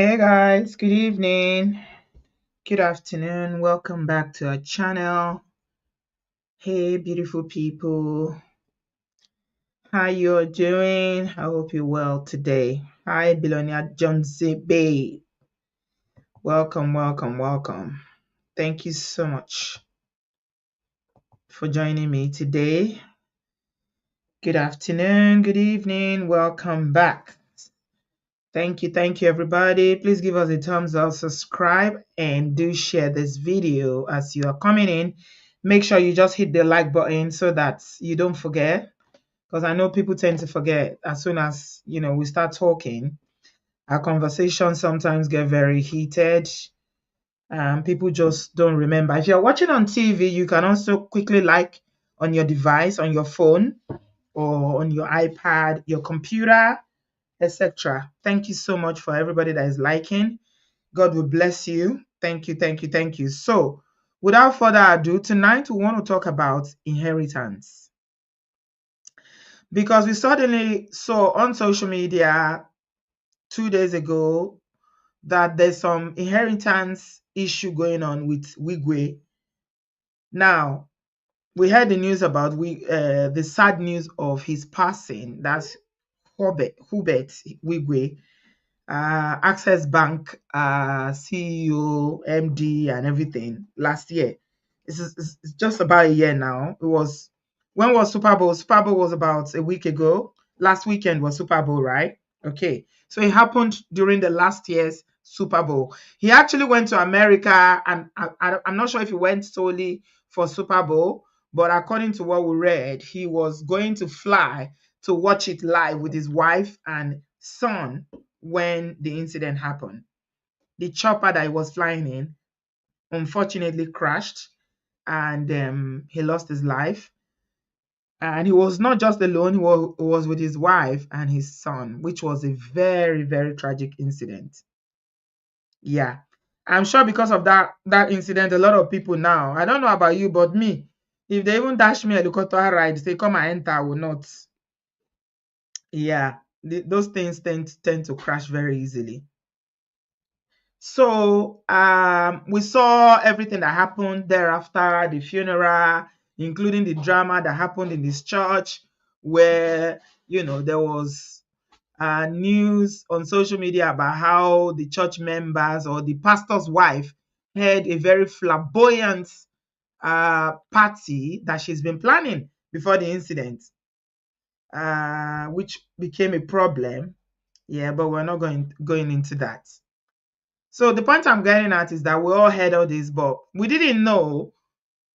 Hey guys, good evening, good afternoon, welcome back to our channel. Hey beautiful people, how you're doing? I hope you're well today. Hi Billionaire Jonesy Bay. Welcome, welcome, welcome. Thank you so much for joining me today. Good afternoon, good evening, welcome back. Thank you everybody. Please give us a thumbs up, subscribe, and do share this video as you are coming in. Make sure you just hit the like button so that you don't forget, because I know people tend to forget as soon as we start talking. Our conversations sometimes get very heated. People just don't remember. If you're watching on TV, you can also quickly like on your device, on your phone, or on your iPad, your computer, etc. Thank you so much for everybody that is liking. God will bless you. Thank you, thank you, thank you. So, without further ado, tonight we want to talk about inheritance. Because we suddenly saw on social media 2 days ago that there's some inheritance issue going on with Wigwe. Now, we heard the news about the sad news of his passing. That's Hubert Wigwe, Access Bank CEO, MD, and everything last year. It's just about a year now. When was Super Bowl? Super Bowl was about a week ago. Last weekend was Super Bowl, right? Okay. So it happened during the last year's Super Bowl. He actually went to America, and I'm not sure if he went solely for Super Bowl, but according to what we read, he was going to fly to watch it live with his wife and son when the incident happened. The chopper that he was flying in unfortunately crashed, and he lost his life. And he was not just alone, he was with his wife and his son, which was a very, very tragic incident. Yeah. I'm sure because of that incident, a lot of people now, I don't know about you, but me, if they even dash me a helicopter ride, say come and enter, I will not. Yeah. Those things tend to crash very easily. So we saw everything that happened thereafter, the funeral, including the drama that happened in this church, where there was news on social media about how the church members or the pastor's wife had a very flamboyant party that she's been planning before the incident, which became a problem. Yeah, but we're not going into that. So the point I'm getting at is that we all heard all this, but we didn't know.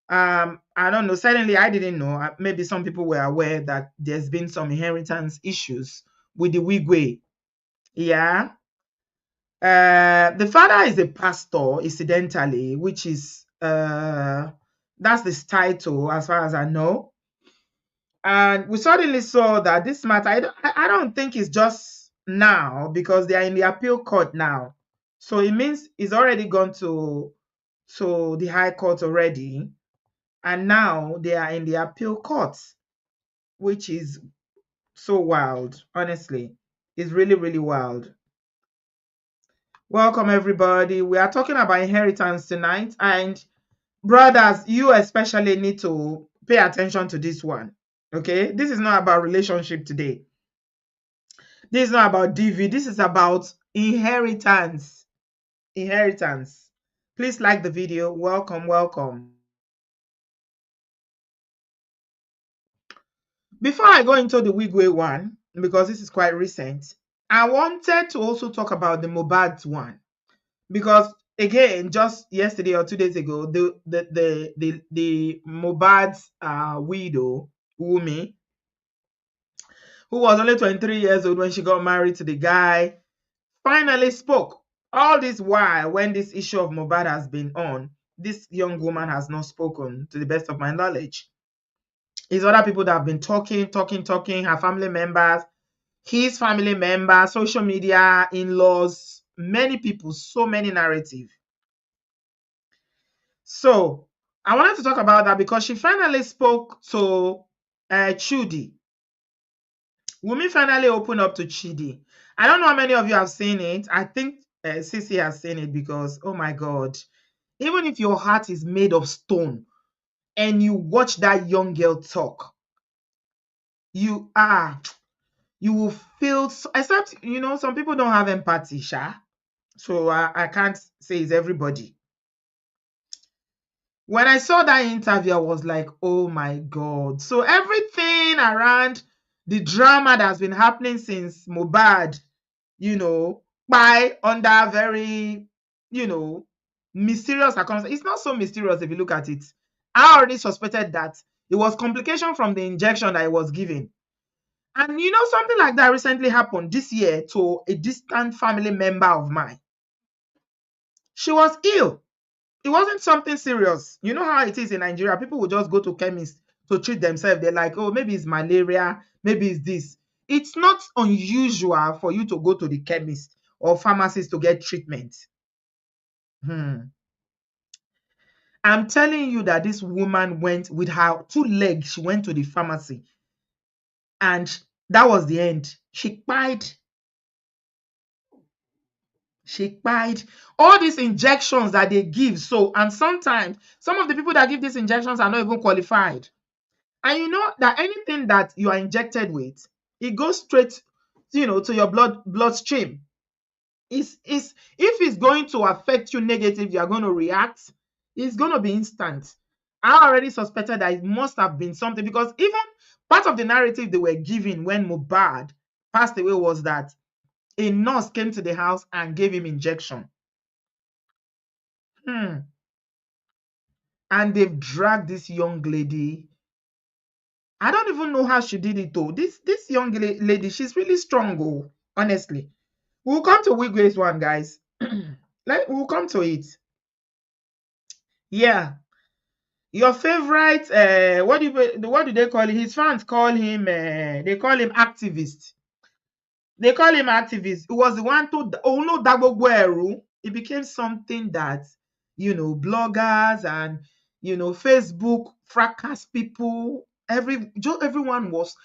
I don't know. Certainly, I didn't know. Maybe some people were aware that there's been some inheritance issues with the Wigwe. Yeah. The father is a pastor, incidentally, which is that's his title as far as I know. And we suddenly saw that this matter, I don't think it's just now because they are in the appeal court now. So it means it's already gone to the high court already. And now they are in the appeal court, which is so wild, honestly. It's really, really wild. Welcome, everybody. We are talking about inheritance tonight. And brothers, you especially need to pay attention to this one. Okay? This is not about relationship today. This is not about DV. This is about inheritance. Inheritance. Please like the video. Welcome, welcome. Before I go into the Wigwe one, because this is quite recent, I wanted to also talk about the Mobad'S one. Because again, just yesterday or 2 days ago, the Mobad'S widow, Wumi, who was only 23 years old when she got married to the guy, finally spoke. All this while, when this issue of Mohbad has been on, this young woman has not spoken, to the best of my knowledge. It's other people that have been talking, her family members, his family members, social media, in-laws, many people, so many narratives. So I wanted to talk about that because she finally spoke to Chudi. Wumi finally opened up to Chidi. I don't know how many of you have seen it. I think Sissy has seen it because, oh my God, even if your heart is made of stone and you watch that young girl talk, you are, you will feel, except, some people don't have empathy, Sha. So I can't say it's everybody. When I saw that interview, I was like, oh my God. So everything around the drama that's been happening since Mohbad, by under very, you know, mysterious circumstances. It's not so mysterious if you look at it. I already suspected that it was complication from the injection that it was given. And something like that recently happened this year to a distant family member of mine. She was ill. It wasn't something serious. You know how it is in Nigeria. People will just go to chemists to treat themselves. They're like, oh, maybe it's malaria, maybe it's this. It's not unusual for you to go to the chemist or pharmacist to get treatment. I'm telling you that this woman went with her 2 legs. She went to the pharmacy and that was the end. She cried. She cried. All these injections that they give. And sometimes some of the people that give these injections are not even qualified. And you know that anything that you are injected with, it goes straight, to your bloodstream. If it's going to affect you negatively, you are going to react. It's going to be instant. I already suspected that it must have been something because even part of the narrative they were giving when Mohbad passed away was that a nurse came to the house and gave him injection. And they've dragged this young lady. I don't even know how she did it though. This young lady, she's really strong, oh, honestly. We'll come to Wigwe's one, guys. We'll come to it. Yeah. Your favorite, what do they call it? His fans call him, they call him activist. They call him activist. It was the one to, oh no, Dagbogbo. It became something that, bloggers and, Facebook fracas people, everyone was,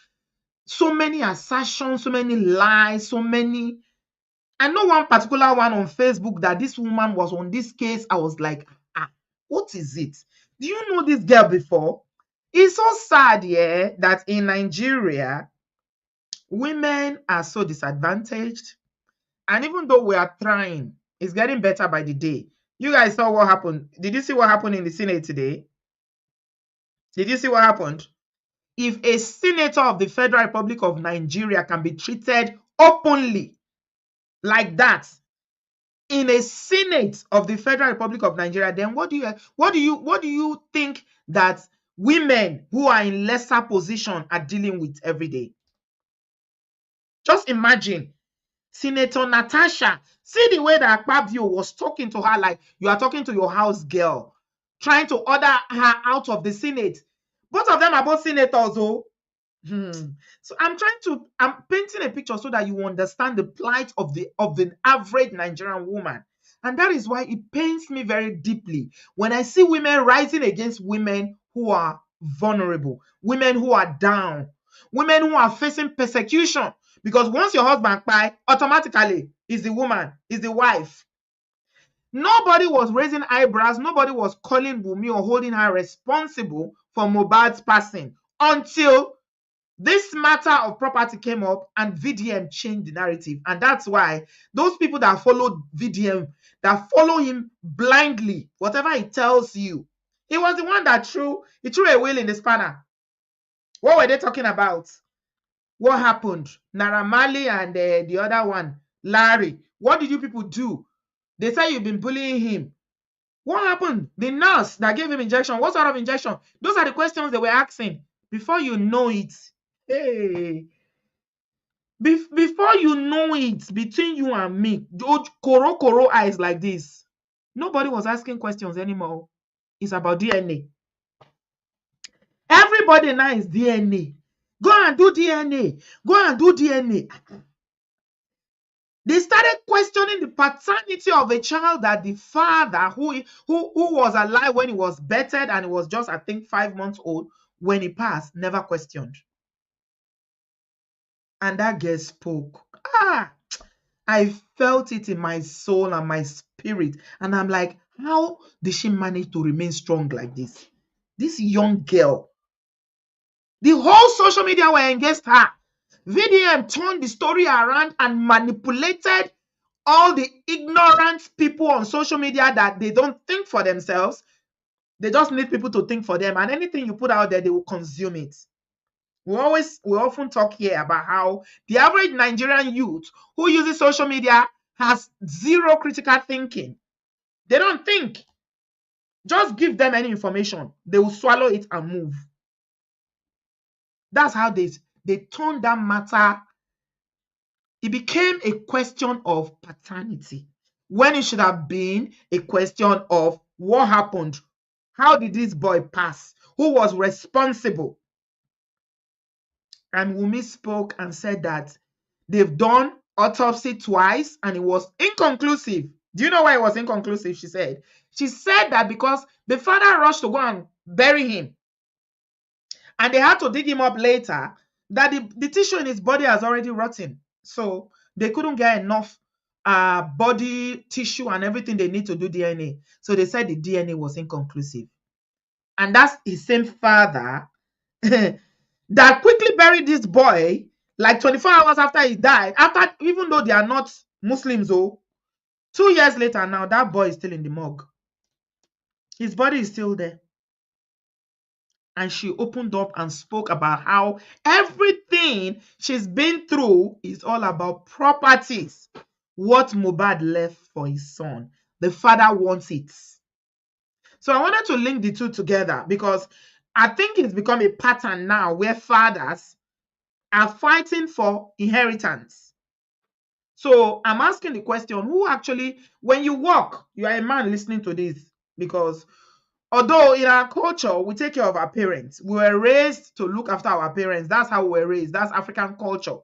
so many assertions, so many lies, so many. I know one particular one on Facebook that this woman was on this case. I was like, what is it? Do you know this girl before? It's so sad, yeah, that in Nigeria, women are so disadvantaged. And even though we are trying, it's getting better by the day. You guys saw what happened. Did you see what happened in the Senate today? Did you see what happened? If a senator of the Federal Republic of Nigeria can be treated openly like that in a Senate of the Federal Republic of Nigeria, then what do you think that women who are in lesser position are dealing with every day? Just imagine Senator Natasha. See the way that Akpabio was talking to her like you are talking to your house girl, trying to order her out of the Senate. Both of them are both senators, oh. So I'm painting a picture so that you understand the plight of the average Nigerian woman. And that is why it pains me very deeply when I see women rising against women who are vulnerable, women who are down, women who are facing persecution. Because once your husband dies, automatically is the woman, is the wife. Nobody was raising eyebrows. Nobody was calling Wunmi or holding her responsible for Mobad'S passing until this matter of property came up and VDM changed the narrative. And that's why those people that followed VDM, that follow him blindly, whatever he tells you, he was the one that threw a wheel in the spanner. What were they talking about? What happened? Naira Marley and the other one, Larry. What did you people do? They say you've been bullying him. What happened? The nurse that gave him injection, what sort of injection? Those are the questions they were asking. Before you know it, hey, before you know it, between you and me, koro eyes like this, nobody was asking questions anymore. It's about DNA. Everybody now is DNA. Go and do DNA. Go and do DNA. They started questioning the paternity of a child that the father, who was alive when he was bettered and he was just, I think, 5 months old when he passed, never questioned. And that girl spoke. I felt it in my soul and my spirit. And I'm like, how did she manage to remain strong like this? This young girl. The whole social media were against her. VDM turned the story around and manipulated all the ignorant people on social media that they don't think for themselves. They just need people to think for them. And anything you put out there, they will consume it. We often talk here about how the average Nigerian youth who uses social media has zero critical thinking. They don't think. Just give them any information. They will swallow it and move. That's how they turned that matter. It became a question of paternity when it should have been a question of what happened. How did this boy pass? Who was responsible? And Wunmi spoke and said that they've done autopsy twice and it was inconclusive. Do you know why it was inconclusive? She said that because the father rushed to go and bury him and they had to dig him up later, that the tissue in his body has already rotten. So they couldn't get enough body tissue and everything they need to do DNA. So they said the DNA was inconclusive. And that's his same father that quickly buried this boy like 24 hours after he died. After, even though they are not Muslims, 2 years later now, that boy is still in the morgue. His body is still there. And she opened up and spoke about how everything she's been through is all about properties. What Mohbad left for his son. The father wants it. So I wanted to link the two together because I think it's become a pattern now where fathers are fighting for inheritance. So I'm asking the question, who actually, when you walk, you are a man listening to this, because although in our culture, we take care of our parents. We were raised to look after our parents. That's how we were raised. That's African culture.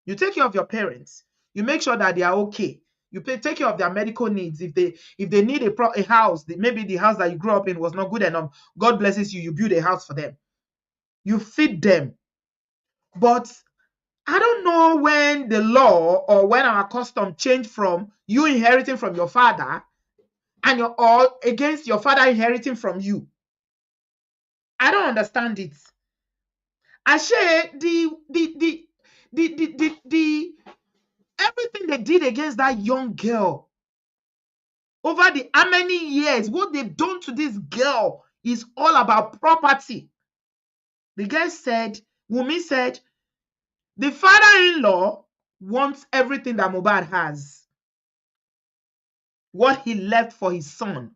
You take care of your parents. You make sure that they are okay. You take care of their medical needs. If they need a house, maybe the house that you grew up in was not good enough, God blesses you, you build a house for them. You feed them. But I don't know when the law or when our custom changed from you inheriting from your father and you're all against your father inheriting from you. I don't understand it. Ashe, the everything they did against that young girl over the how many years, what they've done to this girl is all about property. The girl said, Wunmi said, the father-in-law wants everything that Mohbad has. What he left for his son.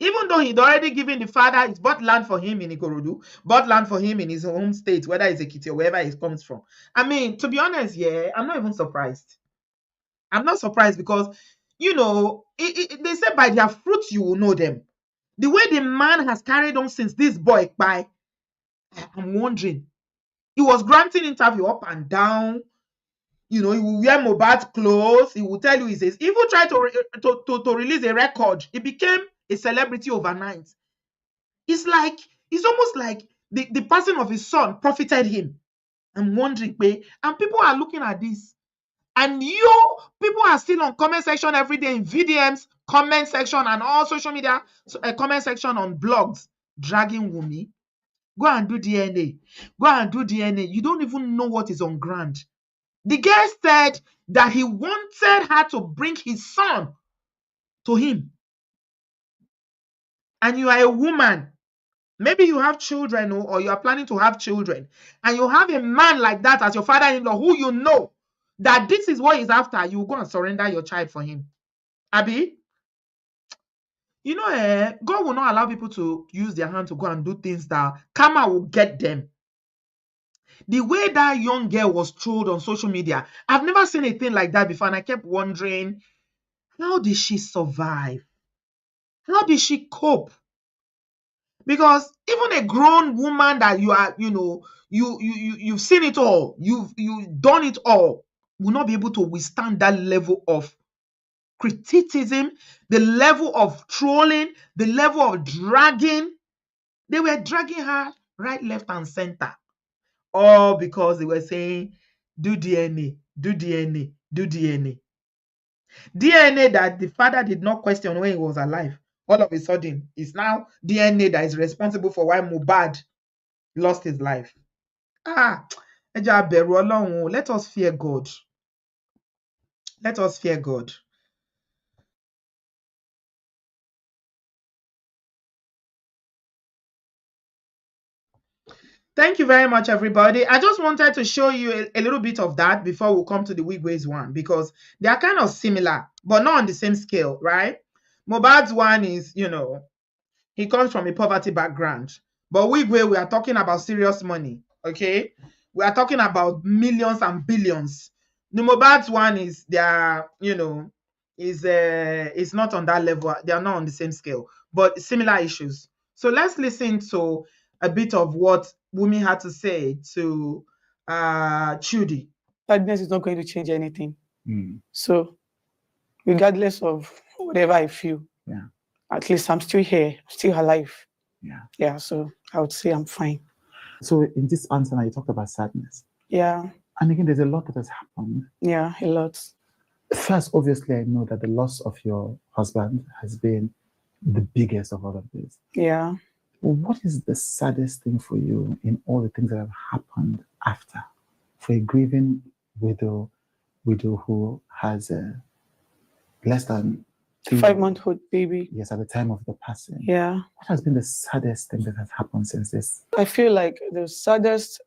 Even though he'd already given the father, he's bought land for him in Ikorodu, bought land for him in his home state, whether it's Ekiti or wherever he comes from. I mean, to be honest, yeah, I'm not even surprised. I'm not surprised because, you know, they say by their fruits you will know them. The way the man has carried on since this boy by, I'm wondering. He was granting interview up and down. You know, he will wear Mobad'S clothes. He will tell you he's even try to release a record. He became a celebrity overnight. It's almost like the passing of his son profited him. I'm wondering, and people are looking at this. And people are still on comment section every day in VDMs, comment section, and all social media comment section on blogs, dragging Wunmi. Go and do DNA. Go and do DNA. You don't even know what is on ground. The girl said that he wanted her to bring his son to him. And you are a woman. Maybe you have children or you are planning to have children. And you have a man like that as your father-in-law who you know that this is what he's after. You go and surrender your child for him. Abi? You know, God will not allow people to use their hand to go and do things that karma will get them. The way that young girl was trolled on social media, I've never seen a thing like that before. And I kept wondering, how did she survive? How did she cope? Because even a grown woman that you are, you know, you've seen it all, you've done it all, will not be able to withstand that level of criticism, the level of trolling, the level of dragging. They were dragging her right, left, and center. All because they were saying, do DNA, do DNA, do DNA. DNA that the father did not question when he was alive. All of a sudden, it's now DNA that is responsible for why Mohbad lost his life. Ẹ jẹ́ a bẹ̀rù Ọlọ́run o. Let us fear God. Let us fear God. Thank you very much, everybody. I just wanted to show you a little bit of that before we come to the Wigwe's one, because they are kind of similar, but not on the same scale, right? Mobad's one is, he comes from a poverty background. But Wigwe, we are talking about serious money, okay? We are talking about millions and billions. The Mobad's one is, they are, is not on that level. They are not on the same scale, but similar issues. So let's listen to a bit of what Wumi had to say to Chudi. Sadness is not going to change anything. So regardless of whatever I feel, at least I'm still here, still alive. Yeah, so I would say I'm fine. So in this answer now, you talked about sadness. Yeah. And again, there's a lot that has happened. Yeah, a lot. First, obviously, I know that the loss of your husband has been the biggest of all of this. Yeah. What is the saddest thing for you in all the things that have happened after? For a grieving widow who has less than 5-month-old baby. Yes, at the time of the passing. Yeah. What has been the saddest thing that has happened since this? I feel like the saddest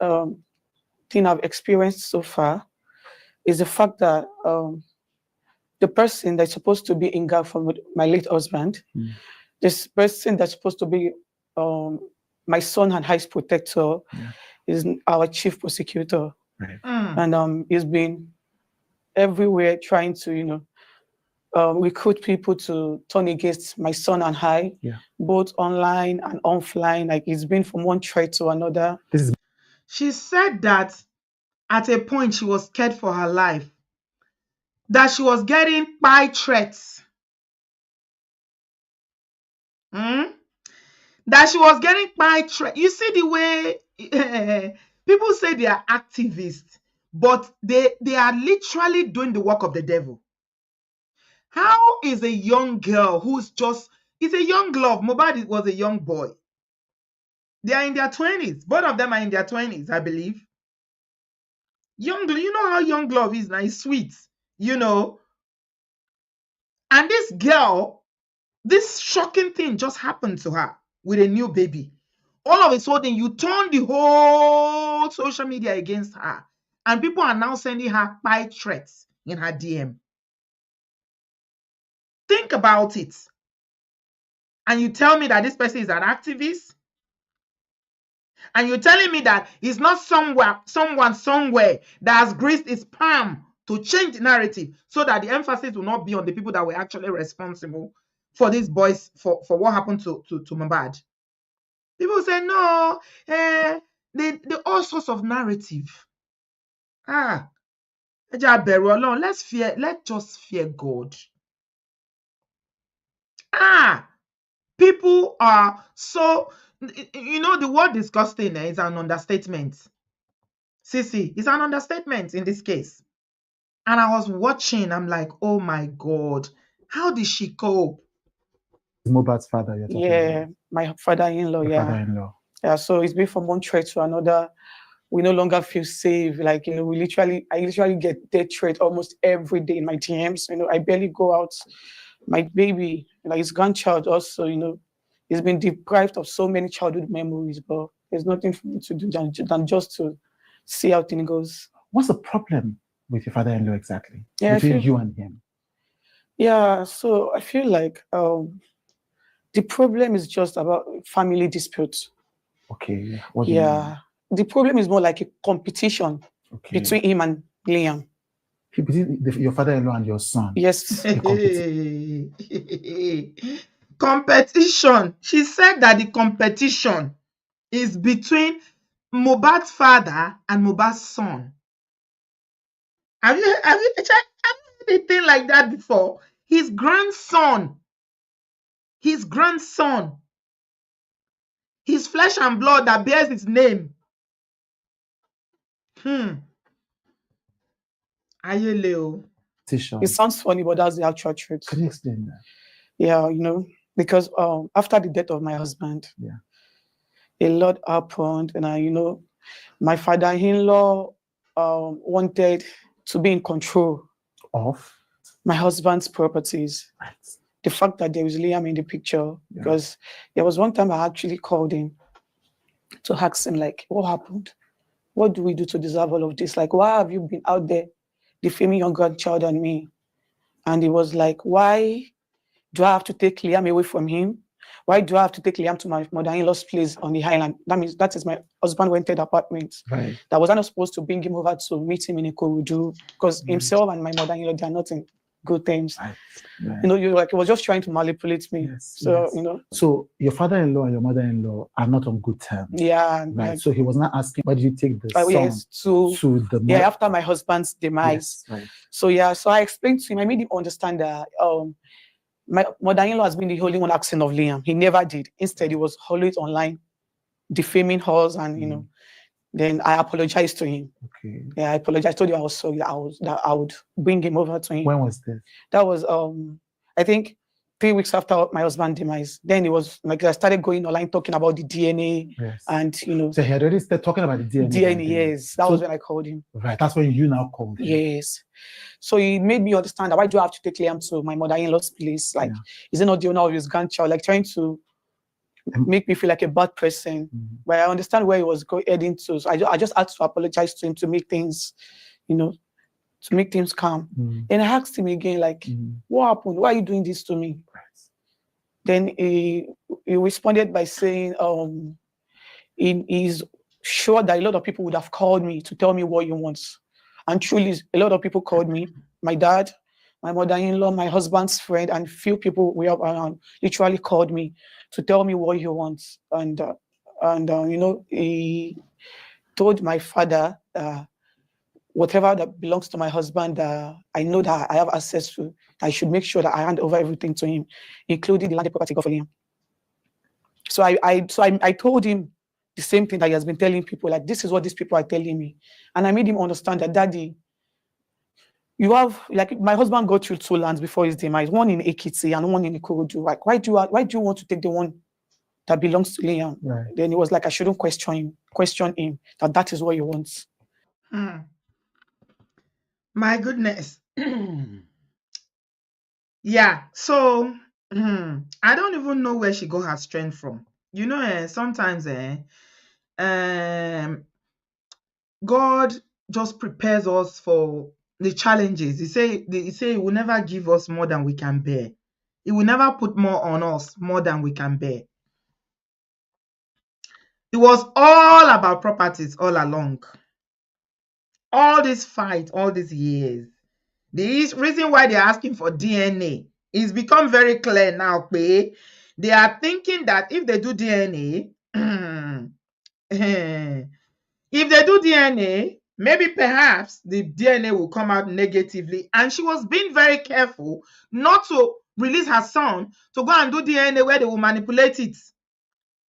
thing I've experienced so far is the fact that the person that's supposed to be in guard for my late husband, this person that's supposed to be my son and highest protector, is our chief prosecutor. Right. And he's been everywhere trying to, recruit people to turn against my son and I, both online and offline. Like, it's been from one threat to another. She said that at a point she was scared for her life, that she was getting plight threats. That she was getting plight threats. You see the way people say they are activists, but they are literally doing the work of the devil. How is a young girl who's is a young love? Mohbad was a young boy. They are in their 20s. Both of them are in their 20s, I believe. Young, you know how young love is now. It's sweet, And this girl, this shocking thing just happened to her with a new baby. All of a sudden, you turn the whole social media against her. And people are now sending her plight threats in her DM. Think about it. And you tell me that this person is an activist? And you're telling me that it's not someone somewhere that has graced its palm to change the narrative so that the emphasis will not be on the people that were actually responsible for these boys, for what happened to Mohbad. People say, no, the all sorts of narrative. Let's just fear God. People are so, the word disgusting is an understatement. Sissy, it's an understatement in this case. And I was watching, I'm like, oh my God, how did she cope? Mobad's father, you're talking about. My father-in-law, Father-in-law. Yeah, so it's been from one threat to another. We no longer feel safe. Like, I literally get death threat almost every day in my DMs. I barely go out. My baby, his grandchild also, he's been deprived of so many childhood memories, but there's nothing for me to do than just to see how things goes. What's the problem with your father-in-law exactly? Yeah, between you and him? Yeah, so I feel like the problem is just about family disputes. Okay. The problem is more like a competition between him and Liam. Your father-in-law and your son. Yes. Competition. She said that the competition is between Mohbad's father and Mohbad's son. Have you heard anything like that before? His grandson, his flesh and blood that bears his name. Ayele o. Fictitious. It sounds funny, but that's the actual truth. Can you explain that? Yeah, because after the death of my husband, Yeah. a lot happened, and my father-in-law wanted to be in control Of? my husband's properties. Right. The fact that there is Liam in the picture, Yeah. because there was one time I actually called him to ask him, like, what happened? What do we do to deserve all of this? Like, why have you been out there defaming your grandchild and me? And he was like, why do I have to take Liam away from him? Why do I have to take Liam to my mother-in-law's place on the island? That means that is my husband rented apartment. Right. That was not supposed to bring him over to meet him in a corridor, because himself and my mother-in-law, they are not in good terms. Right. Right. He was just trying to manipulate me. Yes. So, yes. So your father-in-law and your mother-in-law are not on good terms. Yeah. Right. Like, so he was not asking, why did you take the son yes, to the yeah, after my husband's demise. Yes. Right. So yeah, so I explained to him, I made him understand that my mother-in-law has been the only one asking of Liam. He never did. Instead, he was always online defaming us, and then I apologized to him. Okay. Yeah, I apologized. I told you I was sorry that I would bring him over to him. When was this? That was I think 3 weeks after my husband's demise. Then it was like I started going online talking about the DNA. Yes. And So he had already started talking about the DNA. DNA, yes. That was when I called him. Right. That's when you now called him. Yes. So he made me understand that why do I have to take Liam to my mother-in-law's place? Like, is it not the owner of his grandchild? Like, trying to make me feel like a bad person. But I understand where he was heading to. So I just had to apologize to him to make things, to make things calm. And I asked him again, like, what happened? Why are you doing this to me? Right. Then he responded by saying, he's sure that a lot of people would have called me to tell me what he wants. And truly, a lot of people called me. My dad, my mother-in-law, my husband's friend, and few people we have around literally called me to tell me what he wants. And he told my father, whatever that belongs to my husband, I know that I have access to, I should make sure that I hand over everything to him, including the landed property for him. So I told him the same thing that he has been telling people, like, this is what these people are telling me. And I made him understand that, Daddy, you have, like, my husband got through 2 lands before his demise, one in Ekiti and one in Ikorodu. Like, why do you want to take the one that belongs to Liam? Right. Then he was like, I shouldn't question him, that is what he wants. My goodness. Yeah, so I don't even know where she got her strength from. Sometimes God just prepares us for the challenges. He say he will never give us more than we can bear. He will never put more on us more than we can bear. It was all about properties all along. All this fight, all these years. The reason why they're asking for DNA is become very clear now. They are thinking that if they do DNA, if they do DNA, maybe perhaps the DNA will come out negatively. And she was being very careful not to release her son to go and do DNA where they will manipulate it.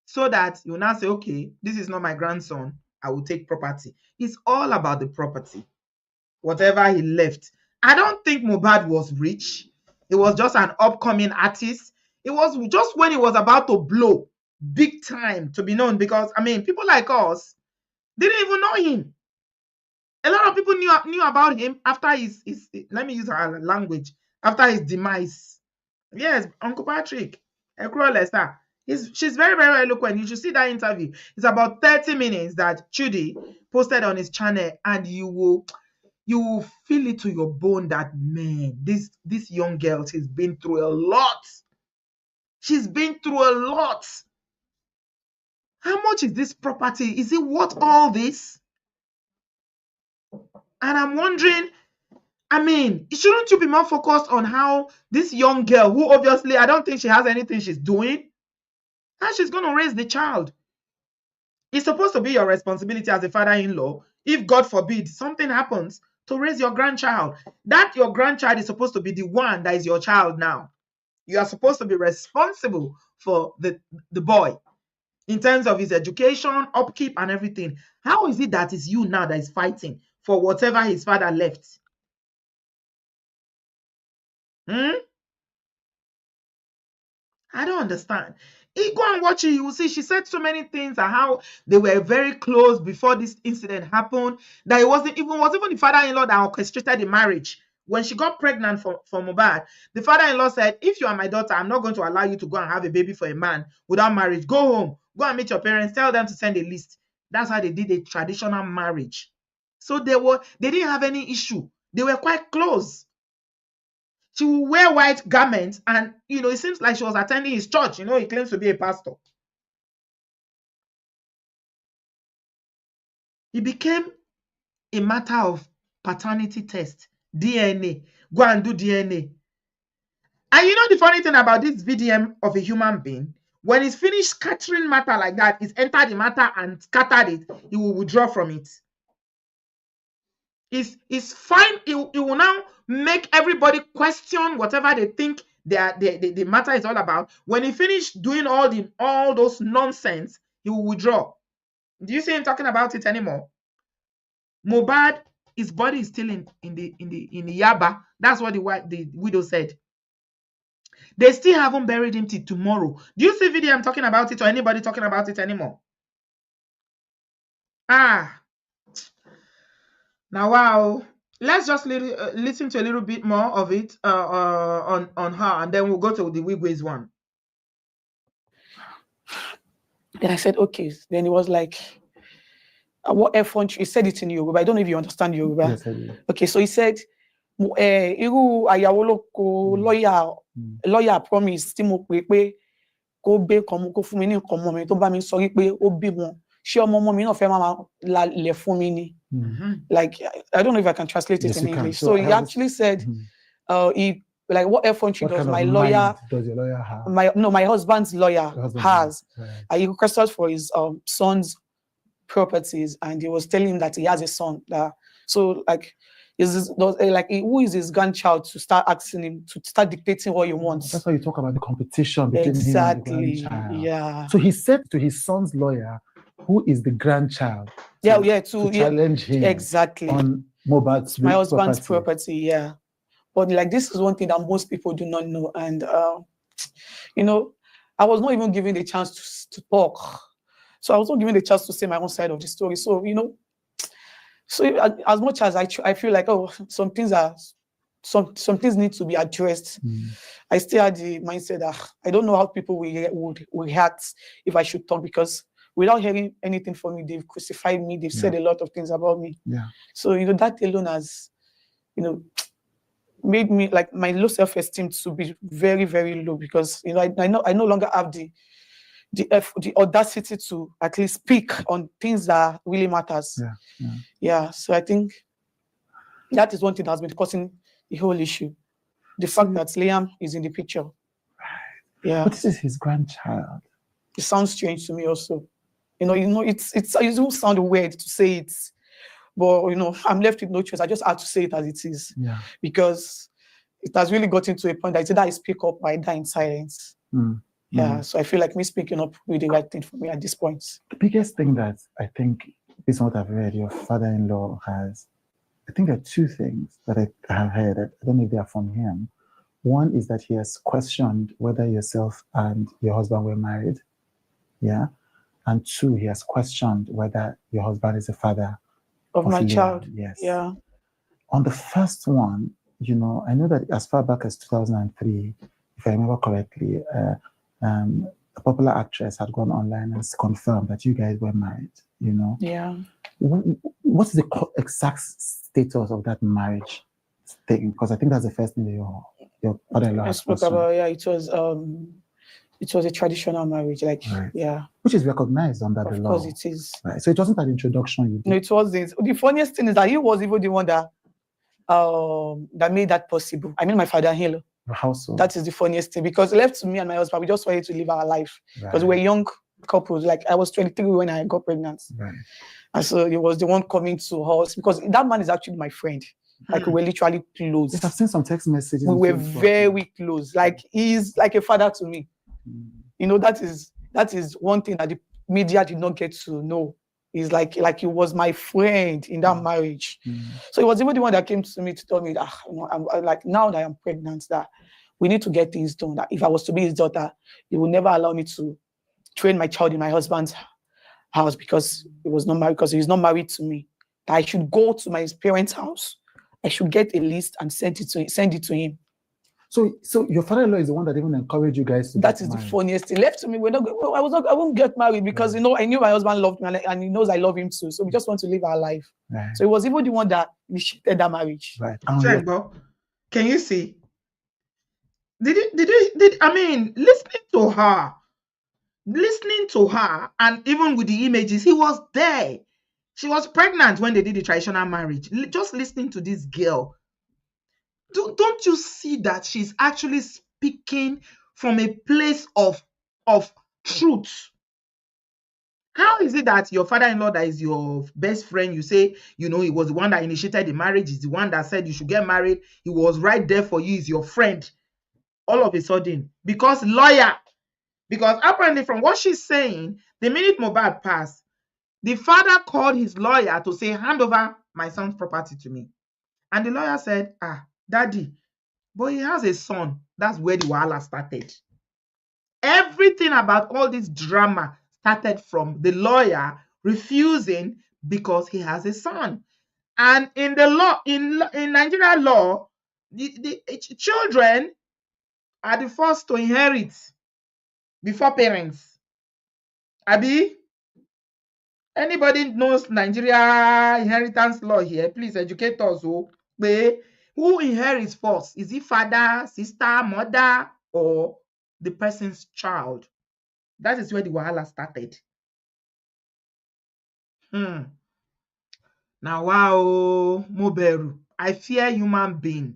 So that you now say, okay, this is not my grandson, I will take property. It's all about the property. Whatever he left. I don't think Mohbad was rich. He was just an upcoming artist. It was just when he was about to blow big time to be known, because people like us didn't even know him. A lot of people knew about him after his let me use our language, after his demise. Yes, Uncle Patrick, she's very, very eloquent. You should see that interview. It's about 30 minutes that Chudi posted on his channel, and you will feel it to your bone that, man, this young girl, she's been through a lot. She's been through a lot. How much is this property? Is it worth all this? And I'm wondering, shouldn't you be more focused on how this young girl, who obviously I don't think she has anything she's doing, how she's going to raise the child? It's supposed to be your responsibility as a father-in-law, if God forbid something happens, to raise your grandchild. That your grandchild is supposed to be the one that is your child now. You are supposed to be responsible for the boy in terms of his education, upkeep, and everything. How is it that it's you now that is fighting for whatever his father left? Hmm? I don't understand. Go and watch it. You will see she said so many things and how they were very close before this incident happened. That it wasn't even the father-in-law that orchestrated the marriage. When she got pregnant for Mohbad, the father-in-law said, "If you are my daughter, I'm not going to allow you to go and have a baby for a man without marriage. Go home, go and meet your parents, tell them to send a list." That's how they did a traditional marriage. So they didn't have any issue. They were quite close. She will wear white garments, and it seems like she was attending his church. He claims to be a pastor. It became a matter of paternity test, DNA. Go and do DNA. And the funny thing about this VDM of a human being, when it's finished scattering matter like that, it's entered the matter and scattered it, he will withdraw from it. It's fine. It will now make everybody question whatever they think the matter is all about. When he finished doing all those nonsense, he will withdraw. Do you see him talking about it anymore? Mohbad, his body is still in the Yaba. That's what the widow said. They still haven't buried him till tomorrow. Do you see video I'm talking about it, or anybody talking about it anymore? Now wow. Let's just listen to a little bit more of it on her, and then we'll go to the Wigwe's one. Then I said, okay. Then it was like, what effort? He said it in Yoruba. I don't know if you understand Yoruba. Yes, I do. Okay, so he said, lawyer promise tí mo pè pé kó gbé kan kó fún mi ní nǹkan ọmọ mi tó bá mi sọ wípé ó bímọ ṣé ọmọ mi náà fẹ́ máa lálẹ̀ fún mi ni. Like, I don't know if I can translate it in English. So he actually said, like, what effort does my lawyer? Does your lawyer have? My husband's lawyer has. Right. He requested for his son's properties, and he was telling him that he has a son. So like, who is his grandchild to start asking him to start dictating what he wants? That's why you talk about the competition between him and the grandchild. Yeah. So he said to his son's lawyer, who is the grandchild, to challenge him exactly on Mobad'S my husband's property. Yeah. But like, this is one thing that most people do not know. And I was not even given the chance to talk. So I was not given the chance to say my own side of the story. So, so as much as I feel like, some things need to be addressed, I still had the mindset that I don't know how people would react if I should talk, because without hearing anything from me, they've crucified me, they've said a lot of things about me. Yeah. So, that alone has, made me, like, my low self-esteem to be very, very low, because, I no longer have the audacity to at least speak on things that really matters. Yeah. So I think that is one thing that's been causing the whole issue. The fact that Liam is in the picture. Right. Yeah. But this is his grandchild. It sounds strange to me also. It will sound weird to say it, but I'm left with no choice. I just have to say it as it is. Yeah. Because it has really gotten to a point that it's either I speak up or I die in silence. Yeah, so I feel like me speaking up will be the right thing for me at this point. The biggest thing that I think, based on what I've read, your father-in-law has, I think there are two things that I have heard. I don't know if they are from him. One is that he has questioned whether yourself and your husband were married. Yeah. And two, he has questioned whether your husband is the father of my child. Yes. Yeah. On the first one, I know that as far back as 2003, if I remember correctly, a popular actress had gone online and confirmed that you guys were married, Yeah. What's the exact status of that marriage thing? Because I think that's the first thing that your father-in-law spoke about. Yeah, it was a traditional marriage, like, right. Yeah. Which is recognized under the law. Of course it is. Right. So it wasn't an introduction you did. No, it wasn't. The funniest thing is that he was even the one that made that possible. I mean, my father-in-law. How so? That is the funniest thing, because left to me and my husband, we just wanted to live our life, because we were young couples. Like, I was 23 when I got pregnant. Right. And so he was the one coming to us, because that man is actually my friend. Like, we were literally close. Yes, I've seen some text messages. We were very close. Like, he's like a father to me. That is one thing that the media did not get to know. He's like he was my friend in that marriage. Mm. So he was even the one that came to me to tell me that, you know, I'm like, now that I'm pregnant, that we need to get things done. That if I was to be his daughter, he would never allow me to train my child in my husband's house because he was not married, because he's not married to me. That I should go to my parents' house. I should get a list and send it to him. So your father-in-law is the one that even encouraged you guys to That get is the married. funniest thing. Left to me, I won't get married because, you know, I knew my husband loved me and he knows I love him too. So we just want to live our life. Right. So it was even the one that initiated that marriage. Right. Chengbo, can you see? I mean, listening to her, and even with the images, he was there. She was pregnant when they did the traditional marriage. Just listening to this girl, don't you see that she's actually speaking from a place of truth? How is it that your father-in-law, that is your best friend, you say, you know, he was the one that initiated the marriage, is the one that said you should get married, he was right there for you, is your friend, all of a sudden, because apparently from what she's saying, the minute Mohbad passed, the father called his lawyer to say, hand over my son's property to me. And the lawyer said, daddy, but he has a son. That's where the wahala started. Everything about all this drama started from the lawyer refusing because he has a son. And in the law, in Nigerian law, the children are the first to inherit before parents. Abi, anybody knows Nigeria inheritance law here? Please educate us. Who inherits first? Is it father, sister, mother, or the person's child? That is where the wahala started. Now, wow, Moberu, I fear human being.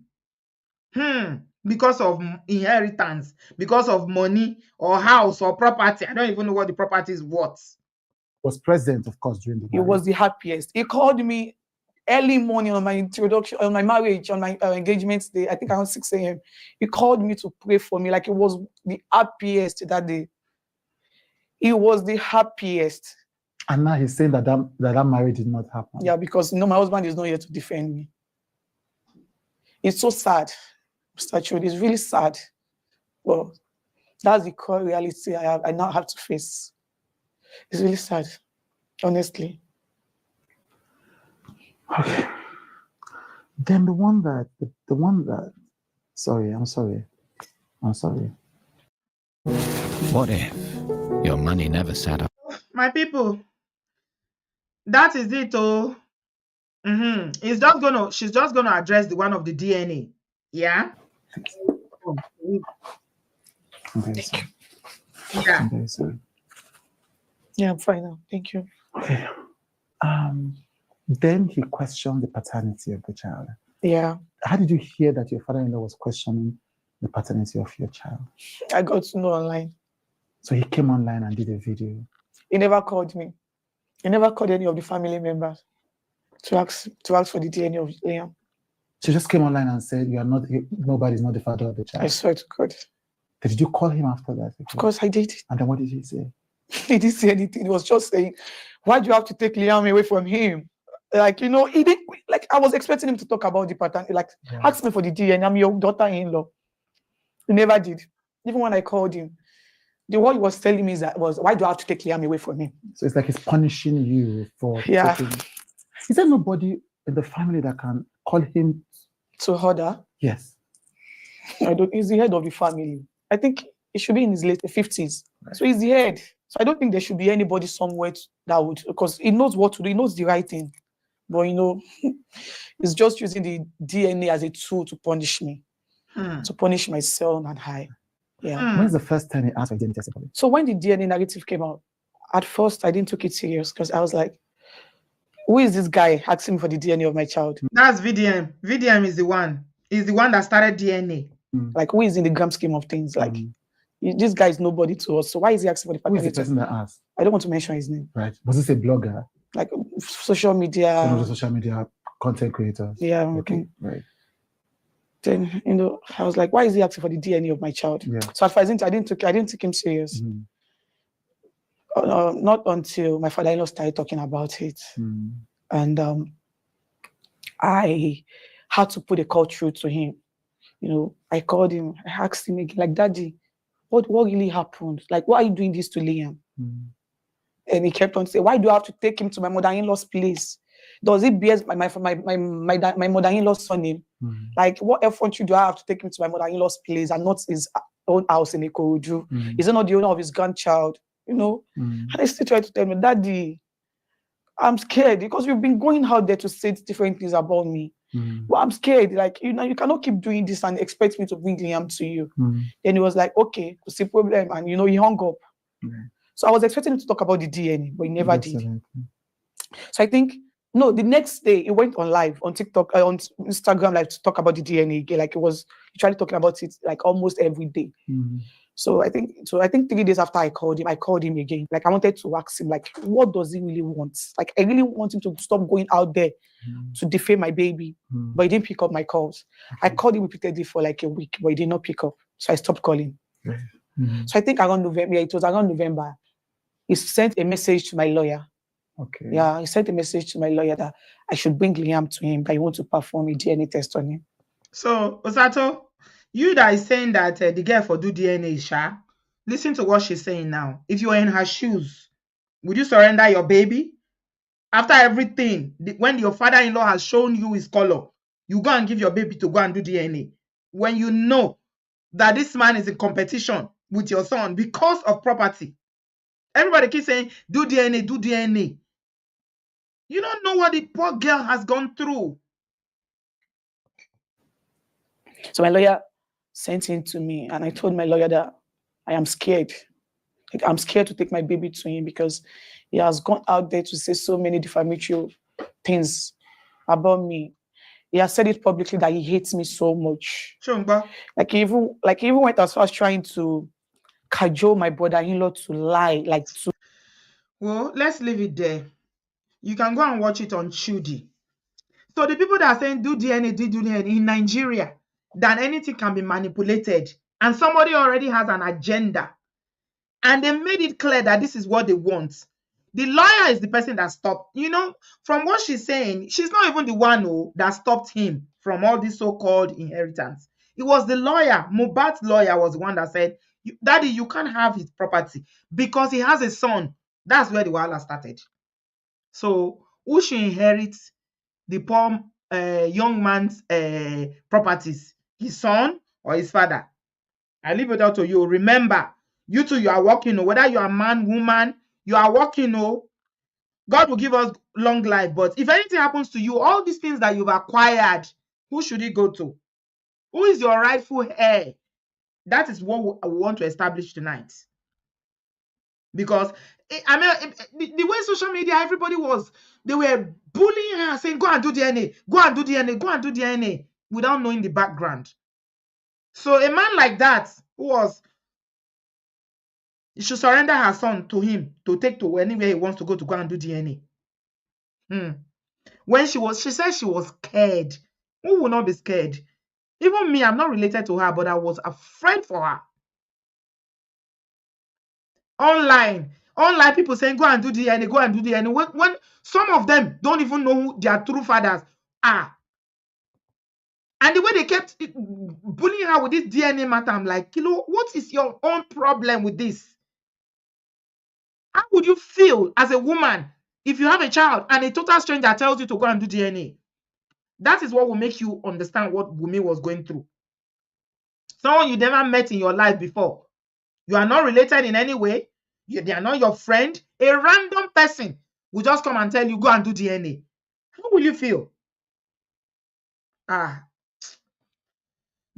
Because of inheritance, because of money or house or property. I don't even know what the property is worth. Was present, of course, during the He marriage. was the happiest. He called me early morning on my introduction, on my marriage, on my engagement day, I think around 6 a.m. He called me to pray for me. Like, it was the happiest that day. He was the happiest. And now he's saying that that marriage did not happen. Yeah, because, you know, my husband is not here to defend me. It's so sad, Mr. Chud. It's really sad. Well, that's the core reality I now have to face. It's really sad, honestly. Okay. Then the one that, sorry. What if your money never sat up? My people, that is it. She's just gonna address the one of the DNA. Yeah. I'm very sorry. Yeah. I'm very sorry. Yeah, I'm fine now. Thank you. Okay. Then he questioned the paternity of the child. Yeah. How did you hear that your father-in-law was questioning the paternity of your child? I got to know online. So he came online and did a video. He never called me. He never called any of the family members to ask for the DNA of Liam. So he just came online and said, nobody's not the father of the child. I swear to God. Did you call him after that? Of course I did. And then what did he say? He didn't say anything. He was just saying, why do you have to take Liam away from him? Like, you know, he didn't, like, I was expecting him to talk about the pattern, like, ask me for the DNA, I'm your daughter-in-law. He never did. Even when I called him, what he was telling me was, why do I have to take Liam away from him? So it's like he's punishing you for taking... Is there nobody in the family that can call him to order? Yes. He's the head of the family. I think he should be in his late 50s. Right. So he's the head. So I don't think there should be anybody somewhere that would, because he knows what to do, he knows the right thing. But, you know, he's just using the DNA as a tool to punish me, to punish my son and I. Yeah. When's the first time he asked for DNA testimony? So when the DNA narrative came out, at first I didn't take it serious because I was like, who is this guy asking me for the DNA of my child? That's VDM. VDM is the one. He's the one that started DNA. Like, who is in the grand scheme of things? Like, this guy is nobody to us. So why is he asking for the paternity? Who is the person that asked? I don't want to mention his name. Right. Was this a blogger? Like social media. One of the social media content creators. Yeah. Okay. Right. Then, you know, I was like, why is he asking for the DNA of my child? Yeah. So at first I didn't take him serious. Not until my father-in-law started talking about it. And I had to put a call through to him. I called him, I asked him again, like, Daddy, what really happened? Like, why are you doing this to Liam? And he kept on saying, why do I have to take him to my mother-in-law's place? Does it bear my mother-in-law's surname? Like, what effort do I have to take him to my mother-in-law's place and not his own house in Ikorodu? Is he not the owner of his grandchild? And I still try to tell me, Daddy, I'm scared because you've been going out there to say different things about me. But I'm scared. Like, you cannot keep doing this and expect me to bring Liam to you. Then he was like, okay, what's the problem? And, he hung up. So I was expecting him to talk about the DNA, but he never did. So I think, no, the next day he went on live on TikTok, on Instagram live to talk about the DNA again. Like, he tried talking about it like almost every day. So I think 3 days after I called him again. Like, I wanted to ask him, like, what does he really want? Like, I really want him to stop going out there to defame my baby. But he didn't pick up my calls. I called him repeatedly for like a week, but he did not pick up. So I stopped calling. So I think around November, it was around November, he sent a message to my lawyer. Okay. Yeah, he sent a message to my lawyer that I should bring Liam to him, that he wants to perform a DNA test on him. So, Osato, you that is saying that the girl for do DNA, Sha, listen to what she's saying now. If you were in her shoes, would you surrender your baby? After everything, when your father-in-law has shown you his color, you go and give your baby to go and do DNA. When you know that this man is in competition with your son because of property. Everybody keeps saying, do DNA, do DNA. You don't know what the poor girl has gone through. So my lawyer sent him to me, and I told my lawyer that I am scared. Like, I'm scared to take my baby to him because he has gone out there to say so many defamatory things about me. He has said it publicly that he hates me so much. Chungba. Like, he even went as far as trying to cajole my brother-in-law to lie, like to. Well, let's leave it there. You can go and watch it on Chudi. So the people that are saying do DNA in Nigeria, that anything can be manipulated, and somebody already has an agenda, and they made it clear that this is what they want. The lawyer is the person that stopped. From what she's saying, she's not even the one that stopped him from all this so-called inheritance. It was the lawyer. Mobad'S lawyer was the one that said, Daddy, you can't have his property because he has a son. That's where the wahala started. So who should inherit the poor young man's properties? His son or his father? I leave it out to you. Remember, you two, you are working, whether you are man, woman, you are working. God will give us long life. But if anything happens to you, all these things that you've acquired, who should it go to? Who is your rightful heir? That is what we want to establish tonight. Because the way social media, everybody they were bullying her, saying, go and do DNA, go and do DNA, go and do DNA, without knowing the background. So a man like that, he should surrender her son to him to take to anywhere he wants to go and do DNA. When she said she was scared. Who will not be scared? Even me, I'm not related to her, but I was afraid for her. Online people saying, go and do DNA, go and do DNA. When some of them don't even know who their true fathers are. And the way they kept bullying her with this DNA matter, I'm like, what is your own problem with this? How would you feel as a woman if you have a child and a total stranger tells you to go and do DNA? That is what will make you understand what Wumi was going through. Someone you never met in your life before. You are not related in any way. They are not your friend. A random person will just come and tell you, go and do DNA. How will you feel? Now,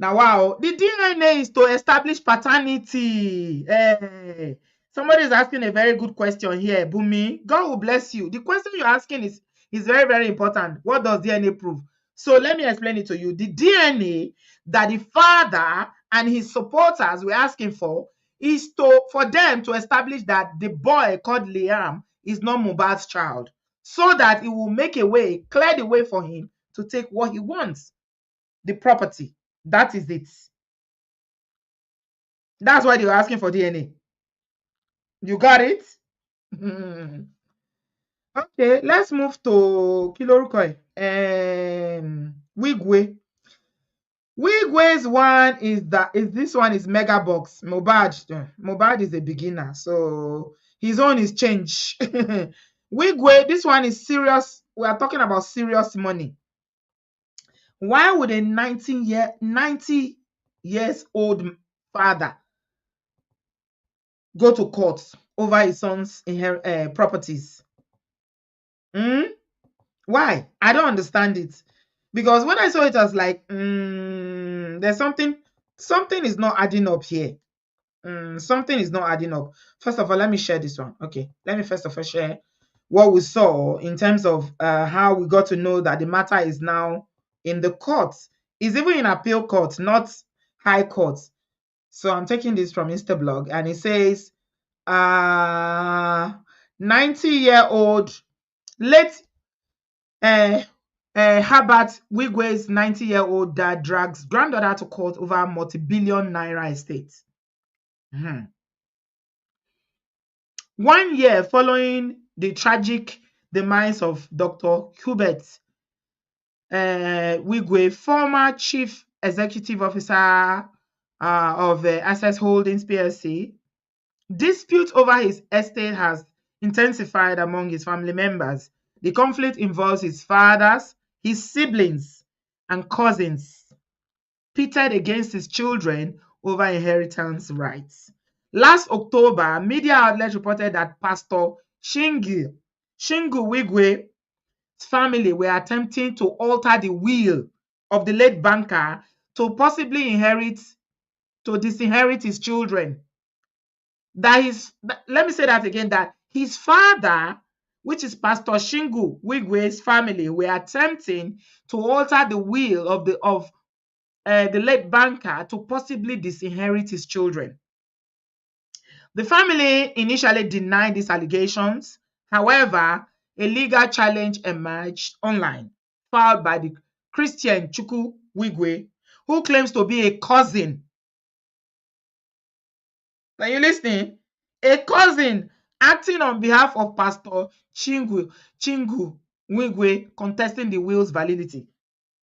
wow, the DNA is to establish paternity. Hey. Somebody is asking a very good question here, Bumi. God will bless you. The question you're asking is very, very important. What does DNA prove? So let me explain it to you. The DNA that the father and his supporters were asking for is for them to establish that the boy called Liam is not Mobad'S child, so that it will make a way, clear the way for him to take what he wants, the property. That is it. That's why they were asking for DNA. You got it? Okay, let's move to Kilorukoi. Wigwe. Wigwe's one is this one is mega box. Mobad is a beginner, so his own is change. Wigwe, this one is serious. We are talking about serious money. Why would a 90 years old father go to court over his son's properties? Why? I don't understand it. Because when I saw it, I was like, there's something is not adding up here. Something is not adding up. First of all, let me share this one. Okay, let me first of all share what we saw in terms of how we got to know that the matter is now in the courts. It's even in appeal court, not high court. So I'm taking this from Instablog, and it says 90-year-old late Herbert Wigwe's 90-year-old dad drags granddaughter to court over multi-billion naira estate. 1 year following the tragic demise of Dr. Hubert Wigwe, former chief executive officer of Access Holdings PLC, dispute over his estate has intensified among his family members. The conflict involves his fathers, his siblings, and cousins, pitted against his children over inheritance rights. Last October, media outlets reported that Pastor Shingu Wigwe's family were attempting to alter the will of the late banker to possibly disinherit his children. Let me say that again, that his father, which is Pastor Shingu Wigwe's family, were attempting to alter the will of the late banker to possibly disinherit his children. The family initially denied these allegations. However, a legal challenge emerged online, filed by the Christian Chukwu Wigwe, who claims to be a cousin. Are you listening? A cousin acting on behalf of Pastor Chingu Wigwe, contesting the will's validity.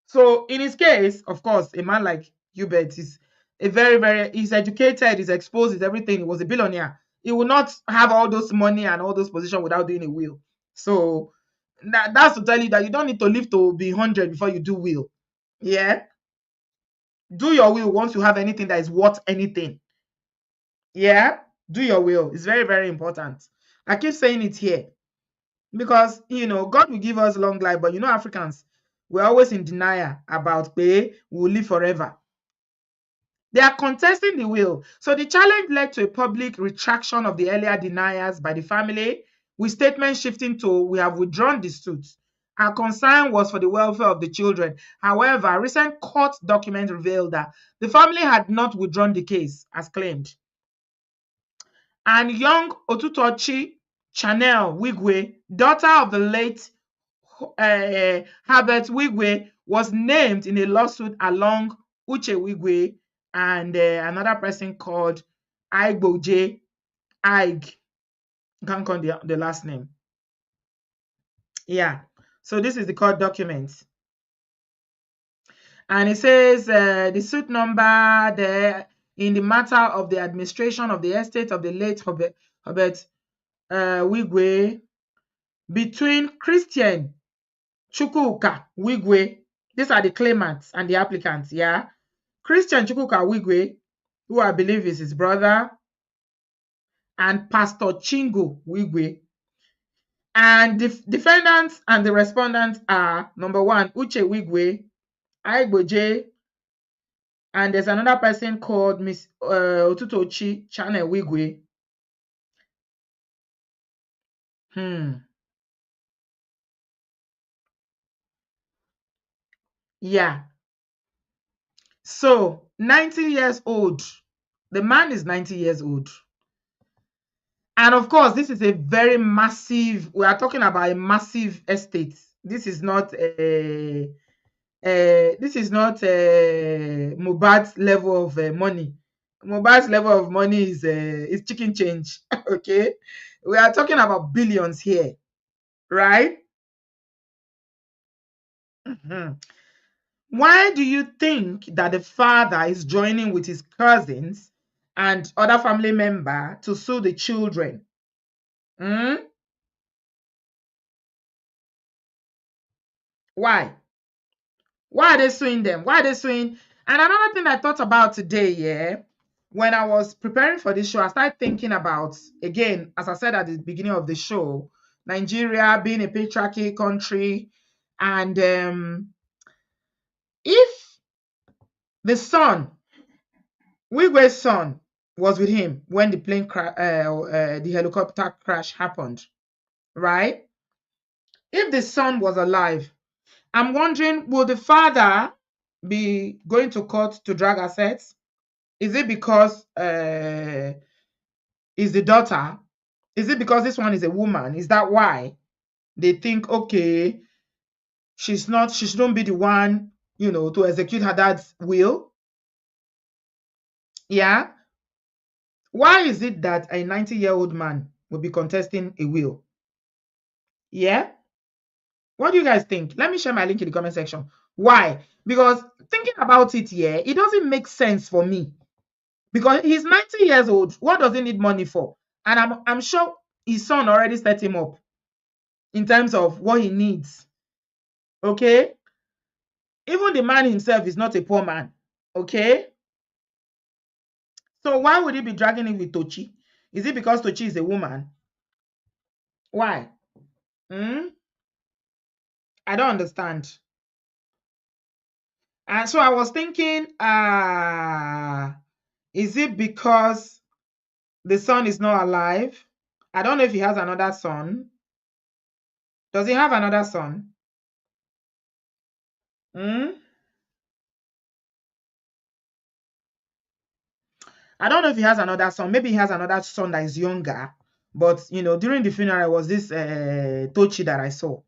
So in his case, of course, a man like Hubert is he's educated, he's exposed, he's everything. He was a billionaire. He will not have all those money and all those positions without doing a will. So that's to tell you that you don't need to live to be 100 before you do will. Yeah. Do your will once you have anything that is worth anything. Yeah. Do your will. It's very, very important. I keep saying it here because, God will give us long life, but Africans, we're always in denial about we will live forever. They are contesting the will. So the challenge led to a public retraction of the earlier deniers by the family, with statements shifting to, we have withdrawn the suit. Our concern was for the welfare of the children. However, recent court documents revealed that the family had not withdrawn the case, as claimed. And young Otutochi Chanel Wigwe, daughter of the late Herbert Wigwe, was named in a lawsuit along Uche Wigwe and another person called Igboje Ig. Can't call the last name. Yeah. So this is the court document. And it says the suit number there in the matter of the administration of the estate of the late Herbert Wigwe between Christian Chukwuka Wigwe. These are the claimants and the applicants, yeah. Christian Chukwuka Wigwe, who I believe is his brother, and Pastor Chingu Wigwe. And the defendants and the respondents are, number one, Uche Wigwe, Aigboje, and there's another person called Miss Otutochi Chanel Wigwe. Yeah. So 90 years old. The man is 90 years old. And of course, this is a very massive, we are talking about a massive estate. This is not Mobad'S level of money. Mobad'S level of money is chicken change. Okay. We are talking about billions here, right? Mhm. Why do you think that the father is joining with his cousins and other family member to sue the children? Hmm? Why? Why are they suing them? Why are they suing? And another thing I thought about today, yeah, when I was preparing for this show, I started thinking about, again, as I said at the beginning of the show, Nigeria being a patriarchy country, and if the son, Wigwe's son, was with him when the helicopter crash happened, right? If the son was alive, I'm wondering, will the father be going to court to drag assets? Is it because is the daughter? Is it because this one is a woman? Is that why they think, okay, she shouldn't be the one, to execute her dad's will? Yeah. Why is it that a 90-year-old man will be contesting a will? Yeah. What do you guys think? Let me share my link in the comment section. Why? Because thinking about it, yeah, it doesn't make sense for me. Because he's 90 years old. What does he need money for? And I'm sure his son already set him up in terms of what he needs. Okay? Even the man himself is not a poor man. Okay? So why would he be dragging it with Tochi? Is it because Tochi is a woman? Why? Hmm? I don't understand. And so I was thinking, is it because the son is not alive? I don't know if he has another son. Does he have another son? Hmm? I don't know if he has another son. Maybe he has another son that is younger. But, during the funeral was this Tochi that I saw.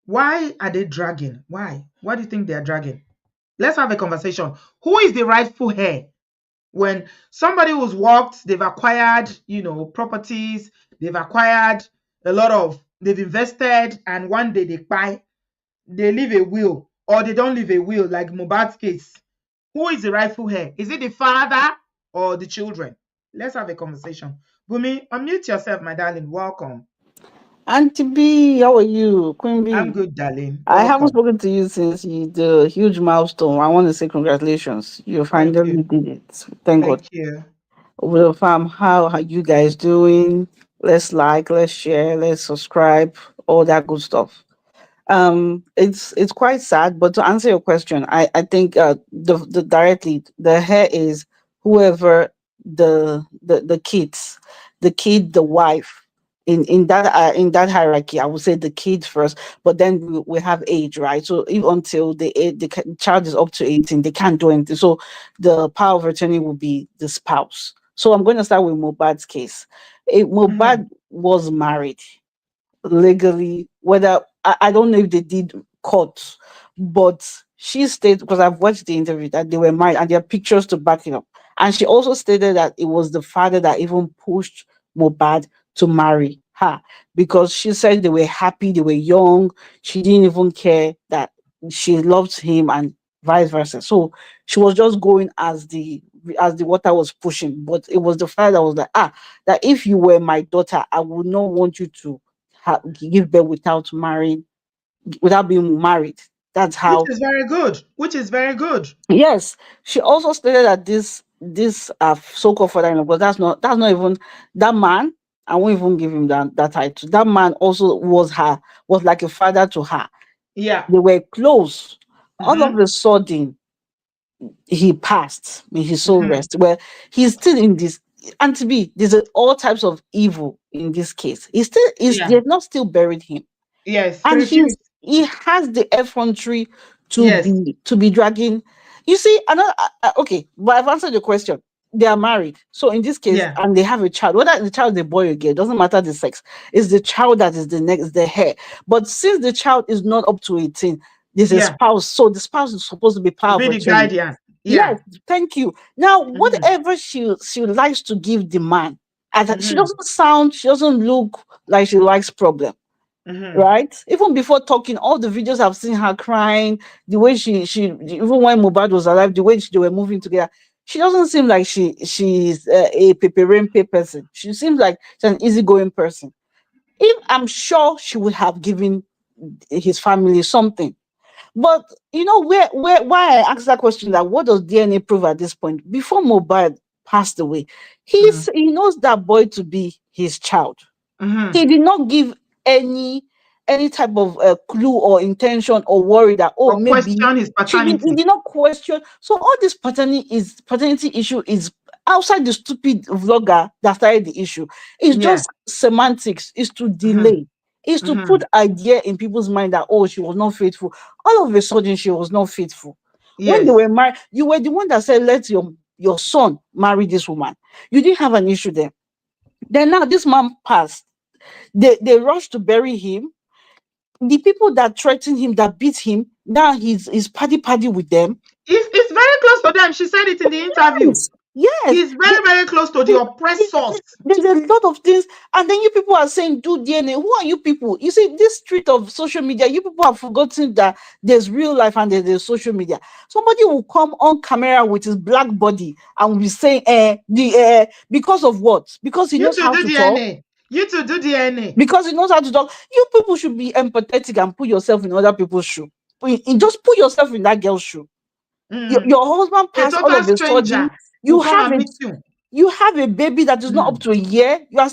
Why are they dragging? Why? Why do you think they are dragging? Let's have a conversation. Who is the rightful heir? When somebody who's worked, they've acquired, properties, they've acquired they've invested, and one day they leave a will, or they don't leave a will, like Mobad'S case. Who is the rightful heir? Is it the father or the children? Let's have a conversation. Bumi, unmute yourself, my darling. Welcome. Auntie B, how are you? Queen I'm B. good, darling. I haven't Welcome. spoken to you since the huge milestone. I want to say congratulations. You Thank finally you. did it. Thank God. Thank you. Well, fam, how are you guys doing? Let's like, let's share, let's subscribe, all that good stuff. It's quite sad, but to answer your question, I think the directly the hair is whoever the kids, the kid, the wife, in that hierarchy. I would say the kids first, but then we have age, right? So if until the child is up to 18, they can't do anything. So the power of attorney will be the spouse. So I'm going to start with Mobad's case. Mhm. Mobad was married legally, whether I don't know if they did court, but she stated, because I've watched the interview, that they were married and there are pictures to back it up. And she also stated that it was the father that even pushed Mobad to marry her, because she said they were happy, they were young, she didn't even care, that she loved him and vice versa. So she was just going as the water was pushing, but it was the father that was like, that if you were my daughter, I would not want you to give birth without marrying, without being married. That's Which how. is very good. Which is very good. Yes, she also stated that this so-called father-in-law, but that's not even that man. I won't even give him that title. That man also was like a father to her. Yeah. They were close. All of Mm-hmm. a sudden, he passed. May his soul Mm-hmm. rest. Well, he's still in this. And to be, there's all types of evil in this case. Yeah. They've not still buried him, Yes. He and refused. he has the effrontery Yes. to be dragging. You see, another okay, but I've answered the question. They are married, so in this case, Yeah. and they have a child. Whether the child is a boy or girl, doesn't matter the sex. It's the child that is the heir. But since the child is not up to 18, there's a Yeah. spouse. So the spouse is supposed to be To power of be the attorney. guardian. Yes, Yeah. thank you. Now, Mm-hmm. whatever she likes to give the man, She Mhm. she doesn't look like she likes problem. Mhm. Right? Even before talking, all the videos I've seen her crying, the way she even when Mohbad was alive, the way they were moving together, she doesn't seem like she's a peperempe person. She seems like she's an easygoing person. If I'm sure she would have given his family something. But you know where why I asked that question, that what does DNA prove at this point? Before Mohbad passed away, Mhm. he knows that boy to be his child. Mhm. He did not give any type of clue or intention or worry that, oh, Or maybe question his he paternity. did not question. So all this paternity issue is outside the stupid vlogger that started the issue. It's Yeah. just semantics. It's to Mhm. delay. It's to put Mhm. idea in people's mind that, oh, she was not faithful. All of a sudden she was not faithful. When they Yes. were married, you were the one that said, let your son marry this woman. You didn't have an issue there. Then now this man passed. They rushed to bury him. The people that threatened him, that beat him, now he's paddy with them. It's very close to them. She said it in the interview. Yes, yes. He's very close to the oppressors. There's a lot of things, and then you people are saying do DNA. Who are you people? You see, this street of social media, you people have forgotten that there's real life and there's social media. Somebody will come on camera with his black body and will be saying, because of what? Because he You knows to how do to talk. DNA. You to do DNA. Because he knows how to talk. You people should be empathetic and put yourself in other people's shoe. Just put yourself in that girl's shoe. Mm. Your husband A passed all total of a sudden. stranger will You come have and it. meet you. You have a baby that is not up Mm. to a year. You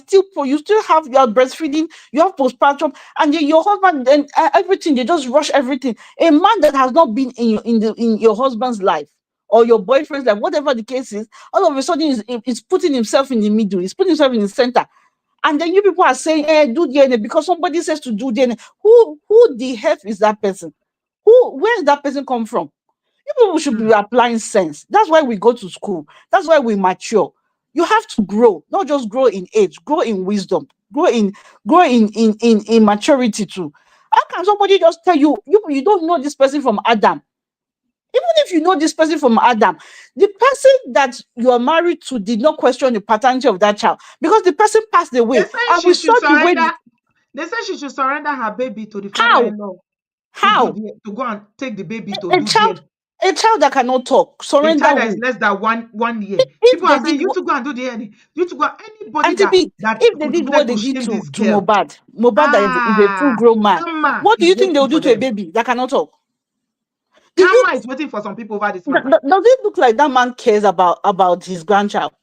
still have, you are breastfeeding. You have postpartum, and then your husband, then everything, they just rush everything. A man that has not been in your husband's life or your boyfriend's life, whatever the case is, all of a sudden is putting himself in the middle. He's putting himself in the center. And then you people are saying, do DNA because somebody says to do DNA. Who the heck is that person? Where did that person come from? You people should be Mm. applying sense. That's why we go to school. That's why we mature. You have to grow, not just grow in age, grow in wisdom, grow in maturity too. How can somebody just tell you don't know this person from Adam? Even if you know this person from Adam, the person that you are married to did not question the paternity of that child because the person passed They away. say And we she saw should the way, surrender. They say she should surrender her baby to the how, father-in-law how to go and take the baby to a do DNA. child, a child that cannot talk, A surrender child that is who? less than one year. If People are they saying did you to go and do DNA. You to go anybody Auntie that B, that if they did what contributed they to did shame this to girl. Mohbad that is a full Ah, grown man, karma what do is you think they will waiting do for to a them. baby that cannot talk? Did Karma it, is waiting for some people over this matter. does it look like that man cares about his grandchild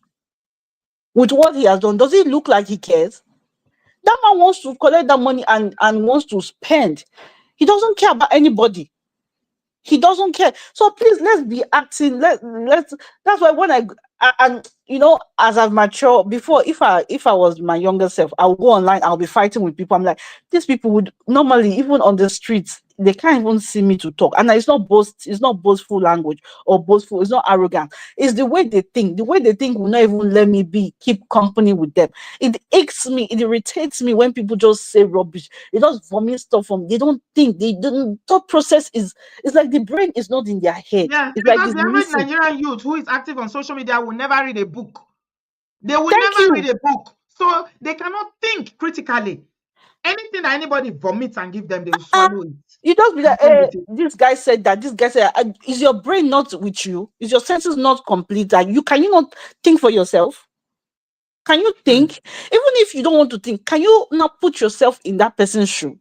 with what he has done? Does it look like he cares? That man wants to collect that money and wants to spend. He doesn't care about anybody. He doesn't care. So please, let's be acting. Let's. That's why when and as I've matured before, if I was my younger self, I'll go online. I'll be fighting with people. I'm like, these people would normally, even on the streets, they can't even see me to talk. And it's not boast. It's not boastful language or boastful. It's not arrogant. It's the way they think. The way they think will not even let me keep company with them. It aches me. It irritates me when people just say rubbish. They just vomit stuff from. They don't think. They don't. Thought process is. It's like the brain is not in their head. Yeah, It's like because it's the average missing. Nigerian youth who is active on social media will never read a book. They will Thank never read you. a book. So they cannot think critically. Anything that anybody vomits and give them, they will Uh, swallow it you just be and like, come with it. this guy said that. This guy said, is your brain not with you? Is your senses not complete? That can you not think for yourself? Can you Hmm. think? Even if you don't want to think, can you not put yourself in that person's shoe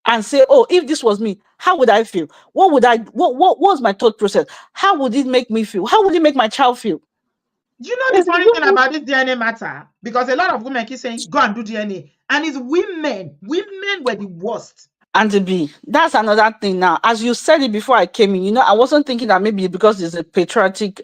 and say, oh, if this was me, how would I feel? What was my thought process? How would it make me feel? How would it make my child feel? You know the It's funny thing you, about this DNA matter? Because a lot of women keep saying, go and do DNA. And it's women. Women were the worst. Auntie B, that's another thing now. As you said it before I came in, I wasn't thinking that maybe because it's a patriotic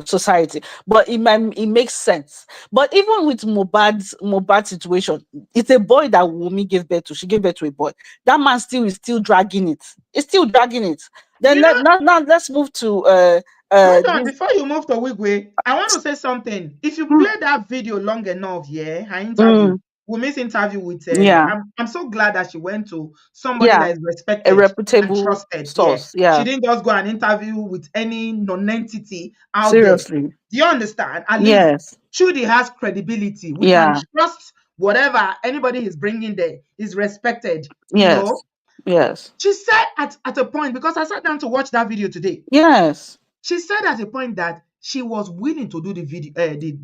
society, but it makes sense. But even with Mobad situation, it's a boy that Wumi gave birth to. She gave birth to a boy. That man is still dragging it. It's still dragging it. Then You know, now let's move to hold on. this. Before you move to Wigwe, I want to say something. If you Mm, play that video long enough, yeah, her mm, interview, Wumi's interview with Yeah. I'm so glad that she went to somebody Yeah. that is A respected and reputable trusted. Yeah. source. Yeah. She didn't just go and interview with any non-entity out there. Seriously. Do you understand? At least Yes. Trudy has credibility. We can Yeah. trust whatever anybody is bringing there is respected. You Yes. know, Yes. she said at a point, because I sat down to watch that video today, Yes. she said at a point that she was willing to do the video,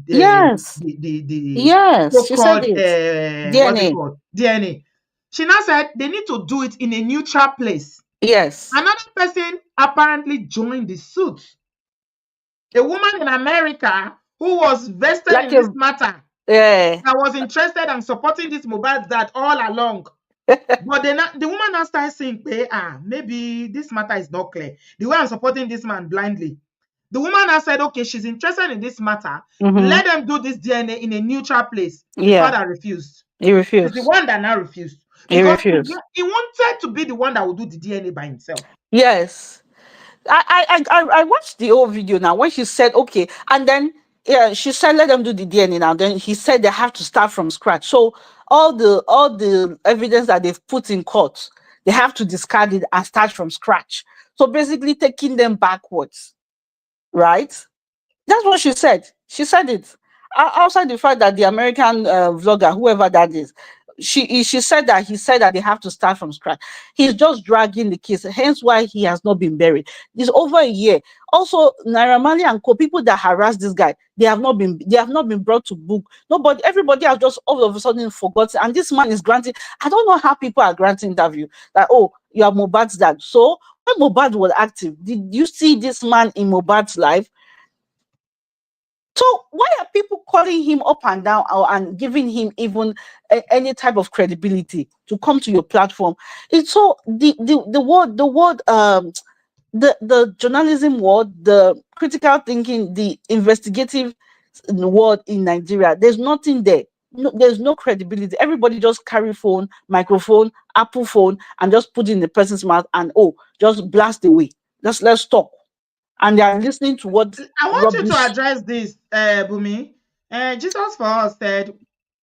Yes. the Yes. She said so-called it. what's it DNA. called, DNA. She now said they need to do it in a neutral place. Yes. Another person apparently joined the suit. A woman in America who was vested Like in this matter, yeah. that was interested and supporting this Mohbad's dad all along. But then the woman now started saying, maybe this matter is not clear. The way I'm supporting this man blindly. The woman now said, okay, she's interested in this matter. Let them do this DNA in a neutral place. The Yeah. father refused. He He's refused. the one that now refused. He Because refused. he wanted to be the one that would do the DNA by himself. Yes. I watched the whole video now when she said okay, and then yeah, she said let them do the DNA now. Then he said they have to start from scratch. So all the evidence that they've put in court, they have to discard it and start from scratch. So basically taking them backwards, right? That's what she said. She said it. Outside the fact that the American vlogger, whoever that is, she said that he said that they have to start from scratch. He's just dragging the case, hence why he has not been buried. It's over a year. Also, Naira Marley and co people that harassed this guy, they have not been brought to book. Nobody, everybody has just all of a sudden forgotten. And this man is granting. I don't know how people are granting interview that you are Mobad's dad. So when Mobad was active, did you see this man in Mobad's life? So why are people calling him up and down and giving him even any type of credibility to come to your platform? It's so the journalism world, the critical thinking, the investigative world in Nigeria. There's nothing there. No, there's no credibility. Everybody just carry phone, microphone, Apple phone, and just put it in the person's mouth and just blast away. Let's talk. And they are listening to what I want you to rubbish. address this, Bumi. Jesus for us said,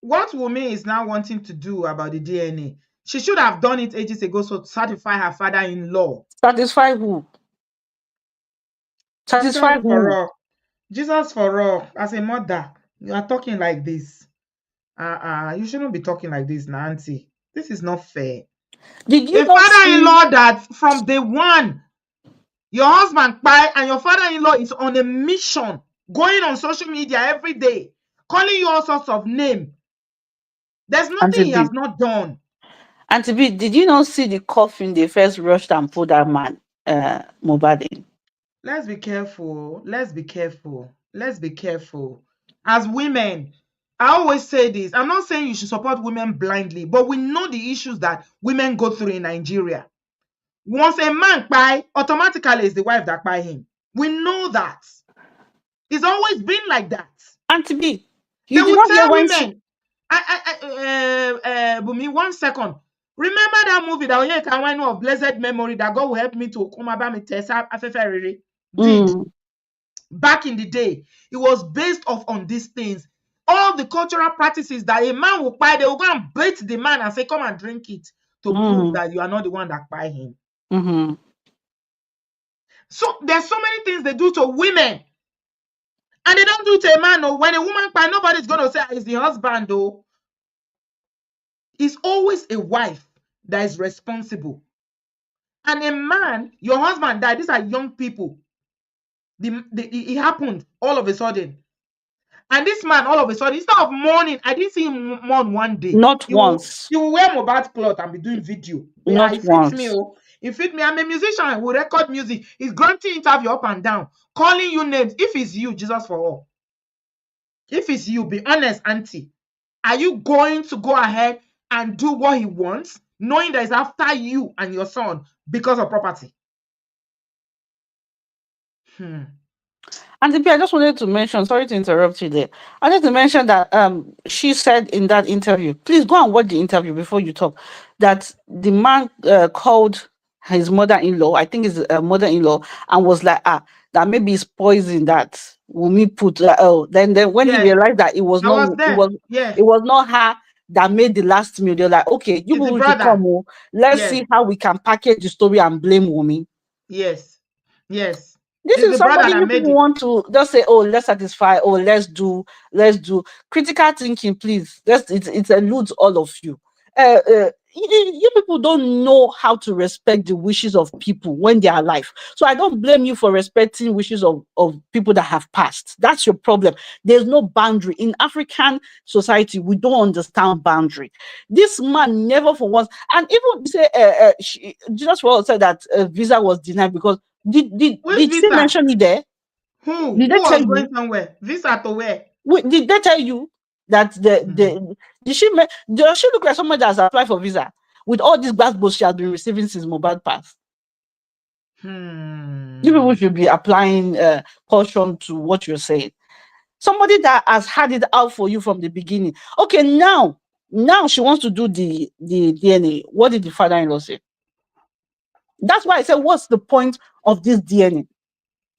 what Wumi is now wanting to do about the DNA, she should have done it ages ago to satisfy her father-in-law. Satisfy who? Satisfy Jesus who? for all. Jesus for all. As a mother, you are talking like this. You shouldn't be talking like this, Nancy. This is not fair. Did you A not see? father-in-law that from day one, your husband buy and your father-in-law is on a mission, going on social media every day, calling you all sorts of names. There's nothing he has not done. Auntie B, did you not see the coffin they first rushed and put that man, Mobad in? Let's be careful. Let's be careful. Let's be careful. As women, I always say this. I'm not saying you should support women blindly, but we know the issues that women go through in Nigeria. Once a man buy, automatically it's the wife that buy him. We know that. It's always been like that. Auntie B, They will tell women. Bumi, 1 second. Remember that movie that Onye Kanwanu of blessed memory that God will help me to come about me Tessa Afeferere did back in the day? It was based off on these things. All the cultural practices that a man will buy, they will go and bait the man and say, come and drink it to prove that you are not the one that buy him. So there's so many things they do to women. And they don't do it to a man. No. When a woman buy, nobody's going to say it's the husband, though. It's always a wife that is responsible. And a man, your husband died. These are young people. It happened all of a sudden. And this man, all of a sudden, instead of mourning, I didn't see him mourn one day. Not once. He will wear Mobad'S cloth and be doing video. Not It once. fits me. It fits me. I'm a musician who record music. He's granting interview up and down, calling you names. If it's you, Jesus for all. If it's you, be honest, auntie. Are you going to go ahead and do what he wants, knowing that it's after you and your son because of property? And I just wanted to mention, sorry to interrupt you there. I wanted to mention that she said in that interview, please go and watch the interview before you talk, that the man called his mother-in-law, I think it's a mother-in-law, and was like, that maybe it's poison that Wumi put. Then when he realized that it was not her that made the last meal. They're like, okay, you It's the people should brother. come. Oh, let's Yes. see how we can package the story and blame Wumi. Yes. Yes. This It's is the brother somebody that you made people it. want to just say, oh, let's satisfy, oh, let's do critical thinking, please. It eludes all of you. You people don't know how to respect the wishes of people when they are alive. So I don't blame you for respecting wishes of people that have passed. That's your problem. There's no boundary. In African society, we don't understand boundary. This man never for once, and even say Jesus well said that visa was denied because Which did she visa? mention it there? Who? Did Who they tell was going you? somewhere? Visa to where? Did they tell you that does she look like someone that has applied for visa with all these passports she has been receiving since Mobad passed? You people should be applying caution to what you're saying. Somebody that has had it out for you from the beginning. Okay, now she wants to do the DNA. What did the father-in-law say? That's why I said, what's the point of this DNA?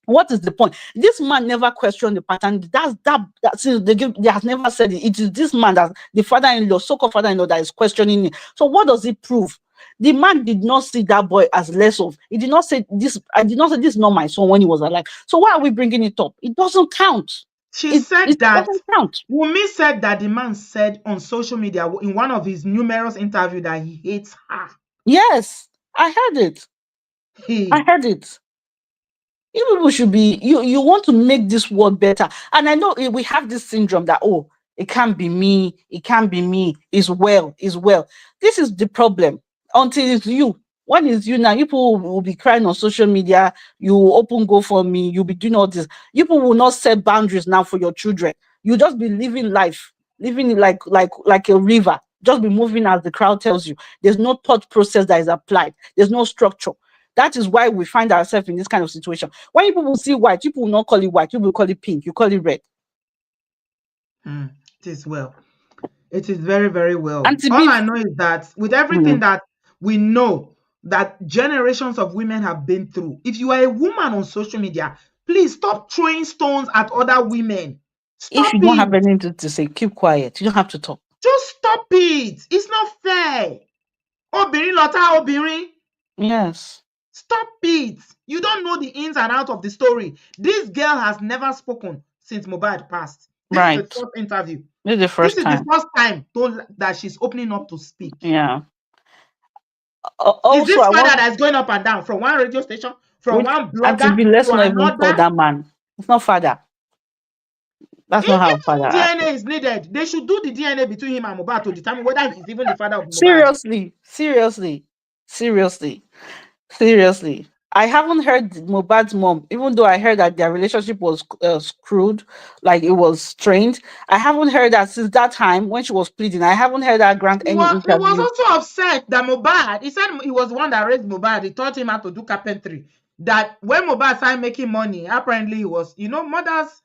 What is the point? This man never questioned the pattern. Since they have never said it. It is this man, that the father-in-law, so-called father-in-law, that is questioning it. So what does it prove? The man did not see that boy as less of. He did not say this. I did not say this is not my son when he was alive. So why are we bringing it up? It doesn't count. She It said that doesn't count. Wumi said that the man said on social media in one of his numerous interviews that he hates her. Yes, I heard it. I heard it. You people should be, you want to make this world better. And I know we have this syndrome that, oh, it can't be me, it's well. This is the problem. Until it's you. When it's you now, you people will be crying on social media, you will open GoFundMe, you'll be doing all this. You people will not set boundaries now for your children. You just be living life, living it like a river, just be moving as the crowd tells you. There's no thought process that is applied, there's no structure. That is why we find ourselves in this kind of situation. When people will see white, people will not call it white, people will call it pink, you call it red. It is well. It is very, very well. And to All be I know is that with everything that we know that generations of women have been through, if you are a woman on social media, please stop throwing stones at other women. if Stop you don't have it. anything to say, keep quiet. You don't have to talk. Just stop it. It's not fair. Obìnrin lọ̀tá obìnrin. Yes. Stop it. You don't know the ins and outs of the story. This girl has never spoken since Mohbad passed. This is the Right. first interview. This is the first This is time. the first time that she's opening up to speak. Yeah. Is Also, this I father want that's going up and down from one radio station, from one and to blogger be, let's to not even call another? that man. It's not father. That's not how If father acts. DNA is needed, they should do the DNA between him and Mohbad to determine whether he's even the father of Mohbad. Seriously. I haven't heard Mobad's mom, even though I heard that their relationship was screwed, like it was strained. I haven't heard that since that time when she was pleading. I haven't heard her grant He any was interview. also upset that Mohbad, he said he was the one that raised Mohbad. He taught him how to do carpentry. That when Mohbad started making money, apparently he was, mothers,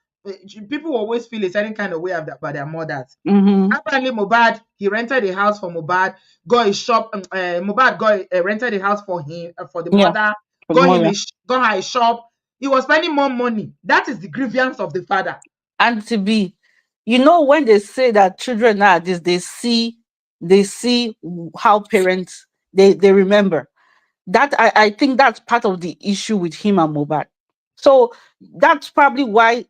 people always feel a certain kind of way about their mothers. Apparently Mohbad, he rented a house for Mohbad, got a shop. Mohbad rented a house for him, for the mother, got her a shop. He was spending more money. That is the grievance of the father. And to be, when they say that children nowadays, they see how parents, they remember. That I think that's part of the issue with him and Mohbad. So that's probably why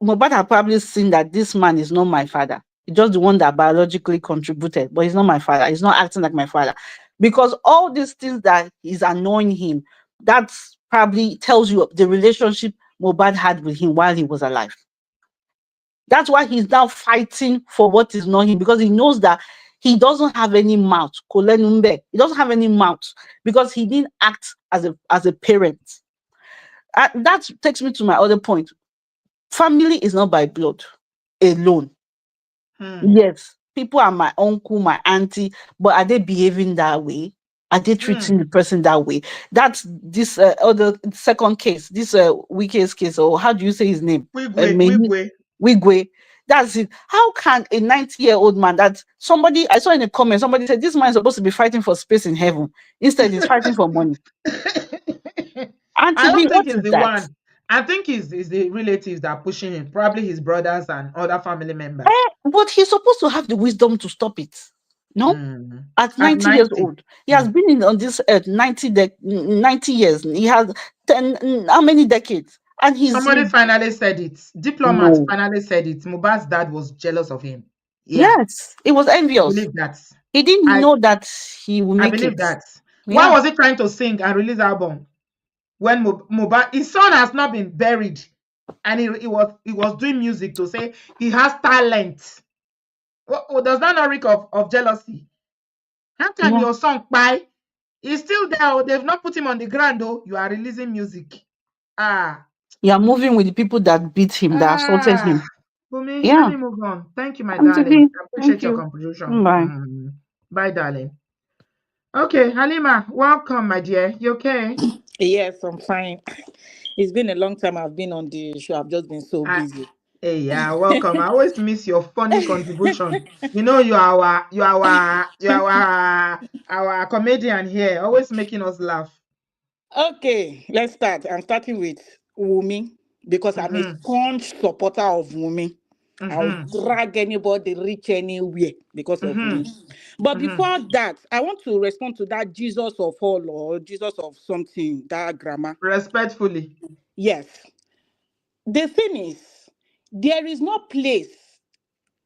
Mohbad had probably seen that this man is not my father. He's just the one that biologically contributed, but he's not my father. He's not acting like my father. Because all these things that is annoying him, that's probably tells you the relationship Mohbad had with him while he was alive. That's why he's now fighting for what is not him, because he knows that he doesn't have any mouth. He doesn't have any mouth because he didn't act as a parent. That takes me to my other point. Family is not by blood alone. Yes, people are my uncle, my auntie, but are they behaving that way? Are they treating the person that way? That's this other second case, this Wike's case, or how do you say his name? Wigwe. That's it. How can a 90-year-old man, that somebody, I saw in the comments, somebody said this man is supposed to be fighting for space in heaven. Instead, he's fighting for money. And I don't think what he's is the that? one. I think it's the relatives that are pushing him, probably his brothers and other family members. But he's supposed to have the wisdom to stop it. No, Mm. at At 90 years 90. old. He has been on this earth 90 years. He has 10, how many decades? And Somebody finally said it. Diplomat no. finally said it. Mohbad's dad was jealous of him. Yeah, Yes, it was I envious. believe that. He didn't I know that he will I make believe it. that. Why Yeah. was he trying to sing and release album when Mohbad, his son has not been buried, and he was doing music to say he has talent? Does that not reek of jealousy? How can Yeah. your son buy? He's still there. Oh, they've not put him on the ground. Oh, you are releasing music. Ah, You are moving with the people that beat him, that assaulted ah. him. Bumi, let Yeah. me move on. Thank you, my I'm darling. TV. I Thank appreciate your you. contribution. Bye. Bye, darling. Okay, Halima, welcome, my dear. You okay? Yes, I'm fine. It's been a long time I've been on the show. I've just been so I, busy. Hey, yeah, welcome. I always miss your funny contribution. You know, our comedian here, always making us laugh. Okay, let's start. I'm starting with Wumi because I'm a Mm-hmm. staunch supporter of Wumi. I'll Mm-hmm. drag anybody reach anywhere because of Mm-hmm. Wumi. But Mm-hmm. before that, I want to respond to that Jesus of all or Jesus of something, that grammar. Respectfully. Yes. The thing is, there is no place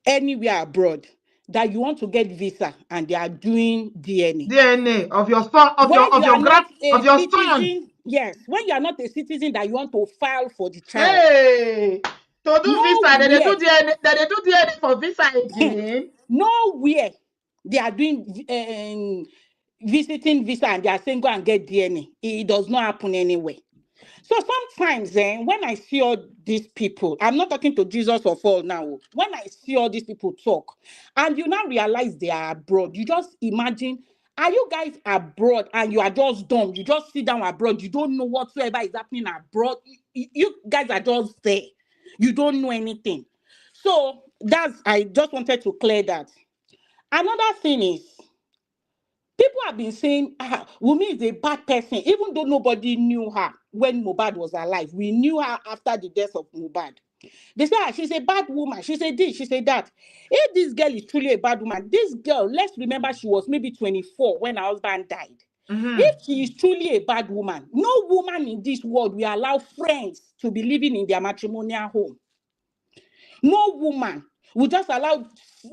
anywhere abroad that you want to get visa and they are doing DNA. DNA of your son, When you of are your not grand, a of your son. citizen, yes, when you are not a citizen that you want to file for the child, Hey, to do visa, they do nowhere, DNA, they do DNA for visa again. nowhere they are doing visiting visa and they are saying go and get DNA. It does not happen anywhere. So sometimes when I see all these people, I'm not talking to Jesus of all now. When I see all these people talk, and you now realize they are abroad, you just imagine, are you guys abroad and you are just dumb? You just sit down abroad, you don't know whatsoever is happening abroad. You guys are just there. You don't know anything. So I just wanted to clear that. Another thing is, people have been saying, Wumi is a bad person, even though nobody knew her when Mohbad was alive. We knew her after the death of Mohbad. They say, she's a bad woman. She said this, she said that. If this girl is truly a bad woman, this girl, let's remember she was maybe 24 when her husband died. Mm-hmm. If she is truly a bad woman, no woman in this world will allow friends to be living in their matrimonial home. No woman will just allow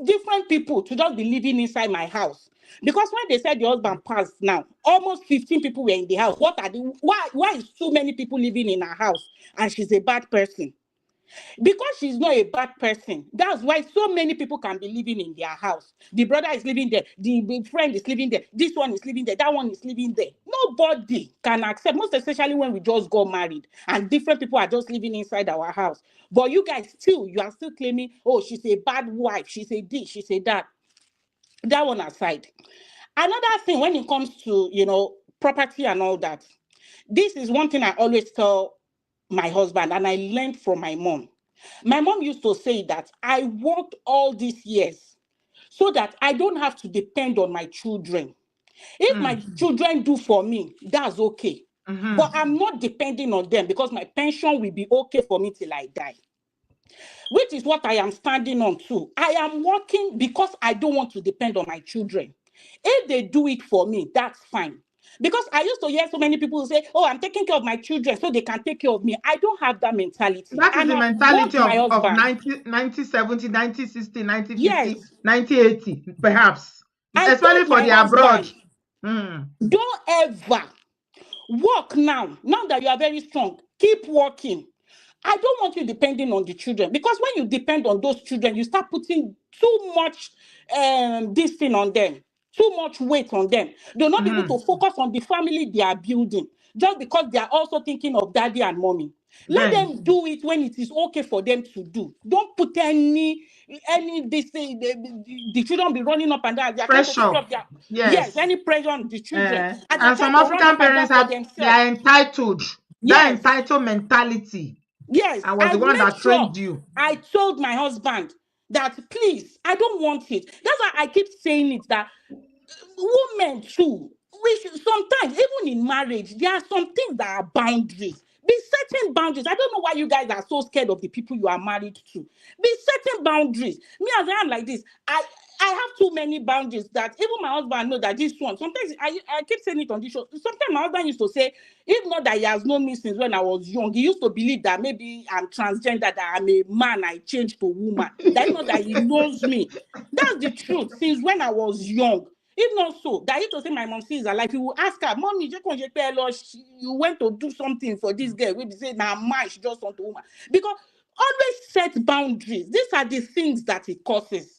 different people to just be living inside my house. Because when they said the husband passed now, almost 15 people were in the house. Why is so many people living in her house and she's a bad person? Because she's not a bad person. That's why so many people can be living in their house. The brother is living there. The friend is living there. This one is living there. That one is living there. Nobody can accept, most especially when we just got married and different people are just living inside our house. But you guys you are still claiming, oh, she's a bad wife. She's a this, she's a that. That one aside. Another thing when it comes to, property and all that, this is one thing I always tell my husband and I learned from my mom. My mom used to say that I worked all these years so that I don't have to depend on my children. If my children do for me, that's okay. Mm-hmm. But I'm not depending on them because my pension will be okay for me till I die. Which is what I am standing on too. I am working because I don't want to depend on my children. If they do it for me, that's fine. Because I used to hear so many people say, oh, I'm taking care of my children so they can take care of me. I don't have that mentality. That is And the I've mentality warned my of husband. 90, 70, 90, 60, 90, 50, Yes, 90, 80, perhaps. I Especially told for my the abroad. husband, don't ever work now. Now that you are very strong, keep working. I don't want you depending on the children because when you depend on those children, you start putting too much this thing on them, too much weight on them. They'll not be able to focus on the family they are building just because they are also thinking of daddy and mommy. Let Then, them do it when it is okay for them to do. Don't put any this thing. The children be running up and down. They are trying to take pressure. care of their yes, Yes. any pressure on the children, and they are And trying some to run African up and down parents for they themselves. are entitled. That Yes, entitled mentality. yes. I was I the one made that sure trained you. I told my husband that please, I don't want it. That's why I keep saying it that women too, we should, sometimes even in marriage there are some things that are boundaries. Be setting boundaries. I don't know why you guys are so scared of the people you are married to. Be setting boundaries. Me as I am like this, I have too many boundaries that even my husband knows that this one. Sometimes I keep saying it on this show. Sometimes my husband used to say, if not that he has known me since when I was young, he used to believe that maybe I'm transgender, that I'm a man, I changed to woman. That's not that he knows me. That's the truth. Since when I was young. If not so, that he used to say my mom sees her life, he will ask her, Mommy, you went to do something for this girl. We say, nah, man, she just want to woman. Because always set boundaries. These are the things that it causes.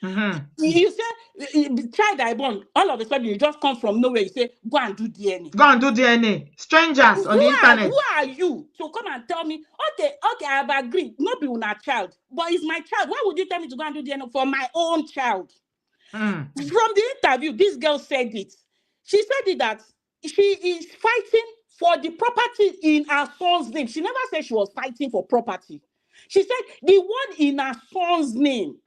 You say, the child I born, all of a sudden you just come from nowhere, you say, go and do DNA. Go and do DNA. Strangers on the internet. Who are you to come and tell me, okay, I have agreed, not be una child, but it's my child. Why would you tell me to go and do DNA for my own child? From the interview, this girl said it. She said it that she is fighting for the property in her son's name. She never said she was fighting for property. She said the one in her son's name.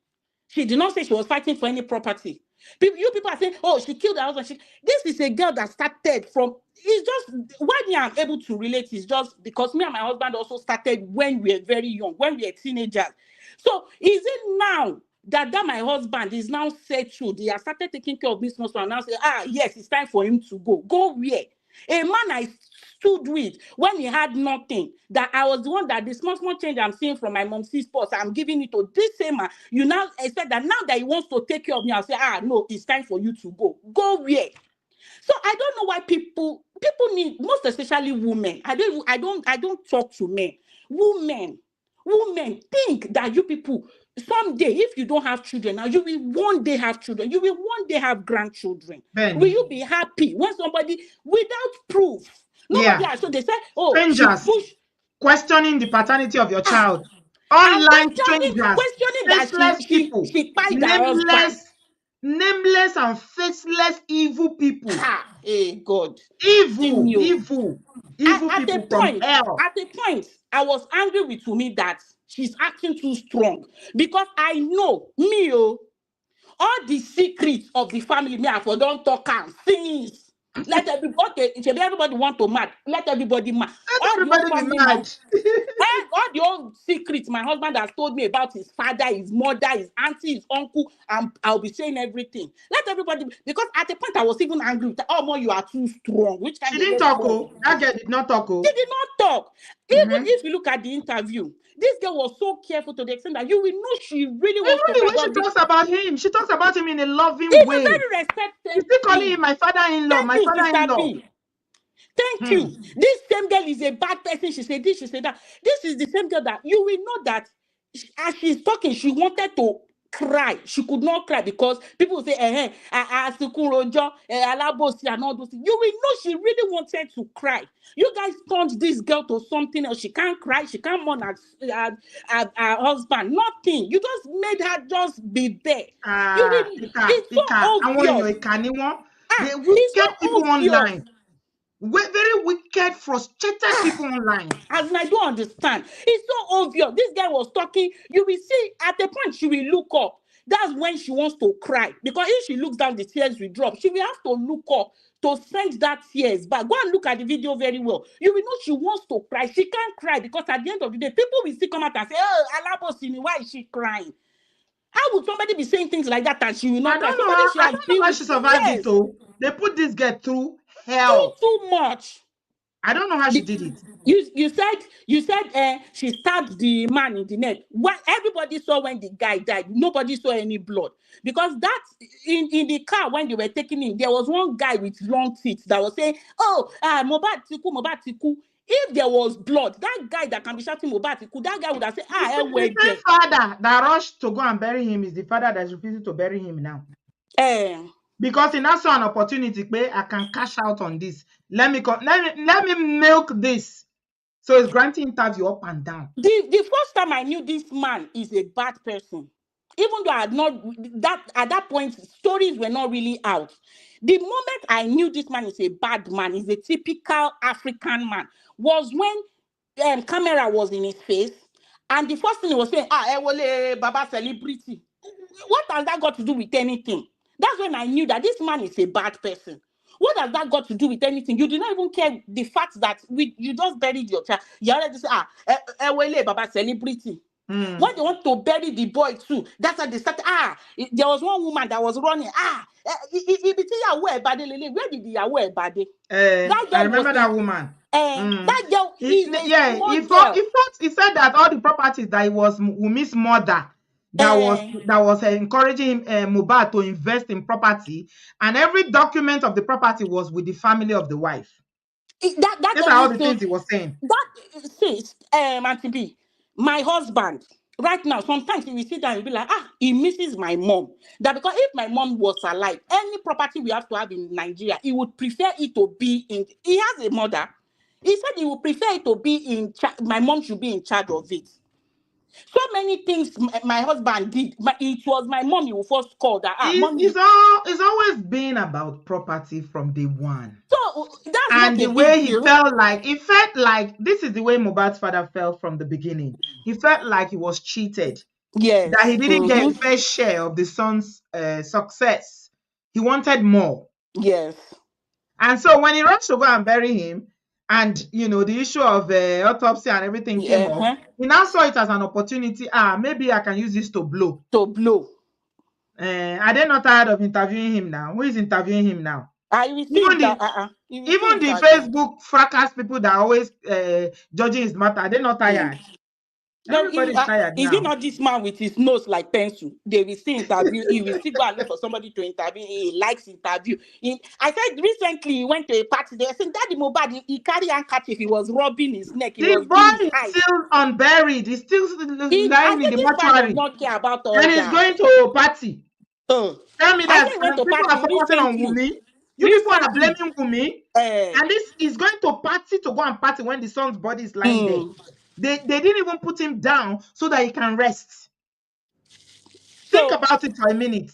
She did not say she was fighting for any property. You people are saying, oh, she killed her husband. This is a girl that started from, it's just, why me I'm able to relate is just because me and my husband also started when we were very young, when we were teenagers. So is it now that my husband is now settled, he has started taking care of business and now say, yes, it's time for him to go. Go where? A man I stood with when he had nothing, that I was the one that the small change I'm seeing from my mom's spouse, I'm giving it to this same man. You now expect that now that he wants to take care of me, I'll say, no, it's time for you to go. Go where? So I don't know why people need, most especially women. I don't talk to men. Women think that you people someday, if you don't have children now, you will one day have children. You will one day have grandchildren. Ben. Will you be happy when somebody without proof? Nobody has. So they say, oh, strangers questioning the paternity of your child. Online strangers, faceless people, nameless and faceless evil people. Hey God, evil people from hell. At a point, I was angry with Wumi that she's acting too strong because I know me, all the secrets of the family. Me, I don't talk and things. Let everybody want to mad. Let everybody mad. Everybody be mad. All the old secrets my husband has told me about his father, his mother, his auntie, his uncle, and I'll be saying everything. Let everybody, because at the point I was even angry with her, oh, you are too strong. Which kind she didn't talk, that girl did not talk. She did not talk. Even if you look at the interview, this girl was so careful to the extent that you will know she really wants to. Even the way she talks about him, she talks about him in a loving way. Very respectful. She's still calling him my father-in-law, my father-in-law. Thank you. This same girl is a bad person. She said this, she said that. This is the same girl that you will know that as she's talking, she wanted to cry. She could not cry because people say, and all those things. You will know she really wanted to cry. You guys turned this girl to something else. She can't cry. She can't mourn at her husband. Nothing. You just made her just be there. It's so obvious. They wicked people online. Very wicked, frustrated people online. As I don't understand. It's so obvious. This guy was talking. You will see at the point she will look up. That's when she wants to cry. Because if she looks down, the tears will drop. She will have to look up to send that tears back. Go and look at the video very well. You will know she wants to cry. She can't cry because at the end of the day, people will still come out and say, oh, Alabosini, why is she crying? How would somebody be saying things like that and she will not cry? I don't know how she survived it, though. They put this girl through hell. Too much. I don't know how she did it. You said she stabbed the man in the neck. What everybody saw when the guy died, nobody saw any blood. Because that in the car when they were taking him, there was one guy with long teeth that was saying, oh, Mohbad tiku. If there was blood, that guy that can be shouting Mohbad tiku, that guy would have said, the same father that rushed to go and bury him is the father that's refusing to bury him now. Because he now saw an opportunity, I can cash out on this. Let me milk this. So he's granting interview up and down. The first time I knew this man is a bad person, even though I had not that at that point stories were not really out. The moment I knew this man is a bad man, is a typical African man, was when camera was in his face, and the first thing he was saying, Baba celebrity. What has that got to do with anything? That's when I knew that this man is a bad person. What has that got to do with anything? You did not even care the fact that you just buried your child. You already say, Baba celebrity. Mm. When they want to bury the boy too, that's how they start. There was one woman that was running. Where did the Yahweh Bade? That I girl was remember that woman. that girl is a Yeah, small he girl. said that all the properties that it was Wumi's mother that was encouraging him, Mohbad, to invest in property, and every document of the property was with the family of the wife. That These girl are all needs the to. things he was saying. That says, Auntie B, my husband, right now, sometimes he will sit down and be like, he misses my mom. That because if my mom was alive, any property we have to have in Nigeria, he would prefer it to be in. He has a mother. He said he would prefer it to be in charge. My mom should be in charge of it. So many things my husband did. It was my mom he will first call that. Mommy. It's always been about property from day one. So that's And not the a way big he deal. felt like this is the way Mohbad's father felt from the beginning. He felt like he was cheated, Yes. that he didn't get a fair share of the son's success. He wanted more. Yes. And so when he rushed to go and bury him, and the issue of autopsy and everything came up, he now saw it as an opportunity. Maybe I can use this to blow. Are they not tired of interviewing him now? Who is interviewing him now? Even the Facebook fracas people that are always judging his matter, are they not tired? Everybody's tired now. Is it not this man with his nose like pencil? They will still interview. He will still go and look for somebody to interview. He likes interview. I said recently he went to a party. They said, Daddy Mohbad, he carried handkerchief. He was rubbing his neck. He was doing his eyes. Is still unburied. He's still lying in the mortuary. Not care about all and that. He's going to a party. Tell me that people are focusing on Wunmi. You people are blaming Wunmi. And this is going to go and party when the son's body is lying there. They didn't even put him down so that he can rest. Think about it for a minute.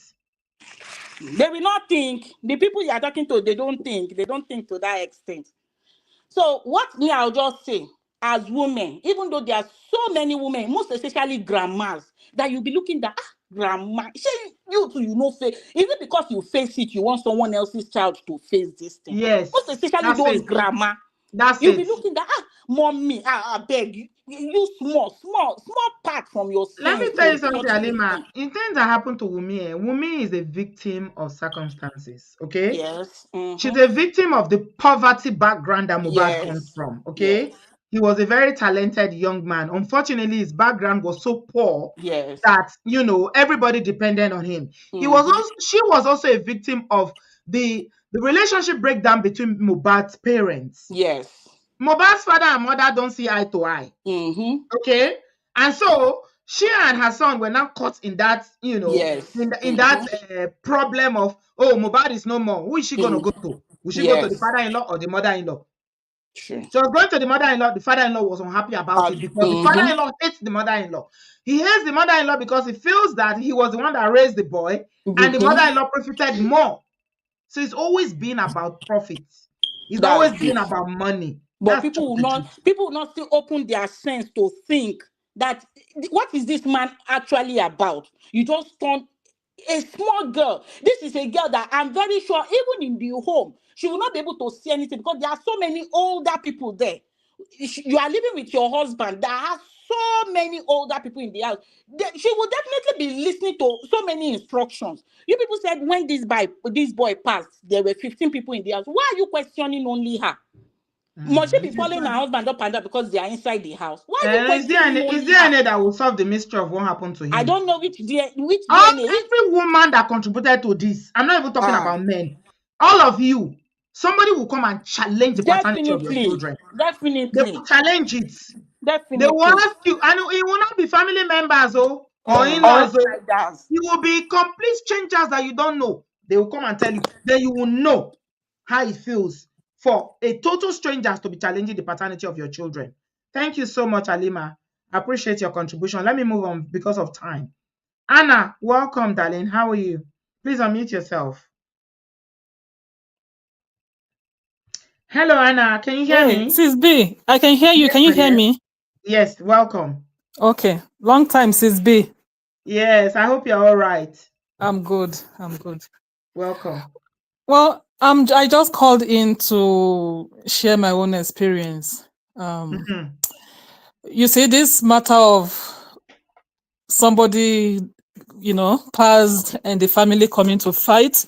They will not think. The people you are talking to, they don't think. They don't think to that extent. So what me, I'll just say, as women, even though there are so many women, most especially grandmas, that you'll be looking at, grandma, you face. Is it because you face it, you want someone else's child to face this thing? Yes. Most especially those grandma. You'll be looking at, mommy, I beg you, small part from your sins. Let me tell you something, Alima. In things that happen to Wunmi, Wunmi is a victim of circumstances, okay? Yes. She's a victim of the poverty background that Mohbad comes from, okay? Yes. He was a very talented young man. Unfortunately, his background was so poor that, everybody depended on him. She was also a victim of the relationship breakdown between Mohbad's parents. Yes. Mohbad's father and mother don't see eye to eye. Okay? And so she and her son were now caught in that, in that problem of, Mohbad is no more. Who is she going to go to? Will she go to the father-in-law or the mother-in-law? Sure. So going to the mother-in-law, the father-in-law was unhappy about it because the father-in-law hates the mother-in-law. He hates the mother-in-law because he feels that he was the one that raised the boy and the mother-in-law profited more. So it's always been about profits. It's always been about money. But people will not still open their sense to think that what is this man actually about? You just turn a small girl. This is a girl that I'm very sure even in the home, she will not be able to see anything because there are so many older people there. You are living with your husband. There are so many older people in the house. She will definitely be listening to so many instructions. You people said when this boy passed, there were 15 people in the house. Why are you questioning only her? Must she be following her husband up and down because they are inside the house? Why are you questioning only her? Is there any that will solve the mystery of what happened to him? I don't know which DNA. Every woman that contributed to this, I'm not even talking about men. All of you, somebody will come and challenge the paternity of your children. Definitely. They will challenge it. Definitely. They will ask you, and it will not be family members or in-laws. It will be complete strangers that you don't know. They will come and tell you. Then you will know how it feels for a total stranger to be challenging the paternity of your children. Thank you so much, Alima. I appreciate your contribution. Let me move on because of time. Anna, welcome, darling. How are you? Please unmute yourself. Hello, Anna. Can you hear me? Sis B, I can hear you. Can you hear me? Yes, welcome. Okay. Long time, Sis B. Yes, I hope you're all right. I'm good. Welcome. Well, I just called in to share my own experience. You see, this matter of somebody, passed and the family coming to fight.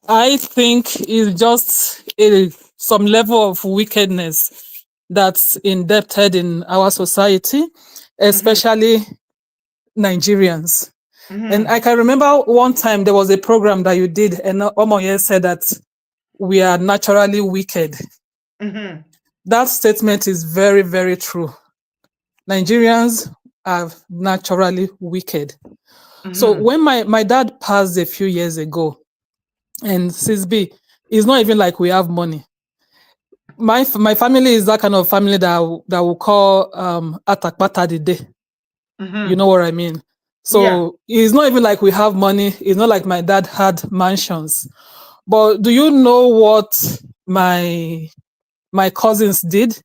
I think it's just some level of wickedness that's indebted in our society, especially Nigerians. And I can remember one time there was a program that you did, and Omoye said that we are naturally wicked. That statement is very, very true. Nigerians are naturally wicked. So when my dad passed a few years ago, and Sisby, it's not even like we have money. My family is that kind of family that will call Atakpata the day. You know what I mean? So it's not even like we have money. It's not like my dad had mansions. But do you know what my cousins did?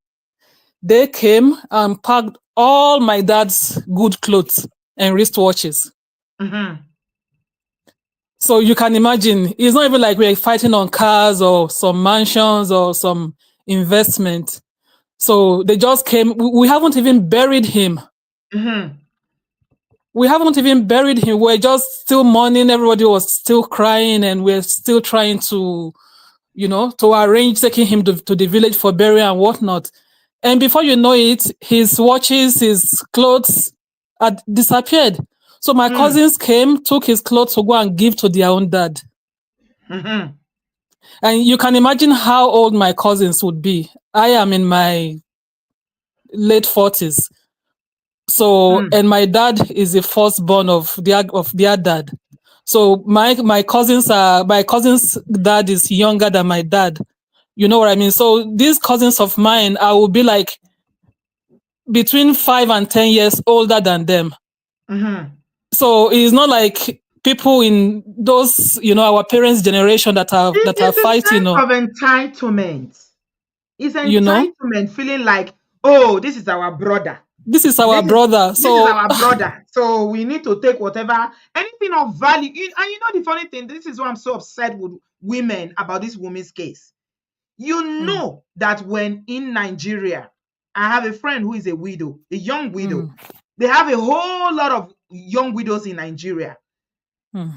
They came and packed all my dad's good clothes and wristwatches. So you can imagine, it's not even like we're fighting on cars or some mansions or some investment. So they just came. We haven't even buried him. We haven't even buried him. We're just still mourning. Everybody was still crying, and we're still trying to, to arrange taking him to the village for burial and whatnot. And before you know it, his watches, his clothes had disappeared. So my cousins came, took his clothes to go and give to their own dad. And you can imagine how old my cousins would be. I am in my late 40s. So, and my dad is the firstborn of their dad. So my cousin's dad is younger than my dad. You know what I mean? So these cousins of mine, I will be like between 5 and 10 years older than them. So it's not like people in those, our parents' generation that are fighting. Of entitlement. It's entitlement, feeling like, oh, this is our brother. This is our brother. This is our brother. So we need to take whatever, anything of value. And the funny thing, this is why I'm so upset with women about this woman's case. You know that when in Nigeria, I have a friend who is a widow, a young widow. They have a whole lot of young widows in Nigeria.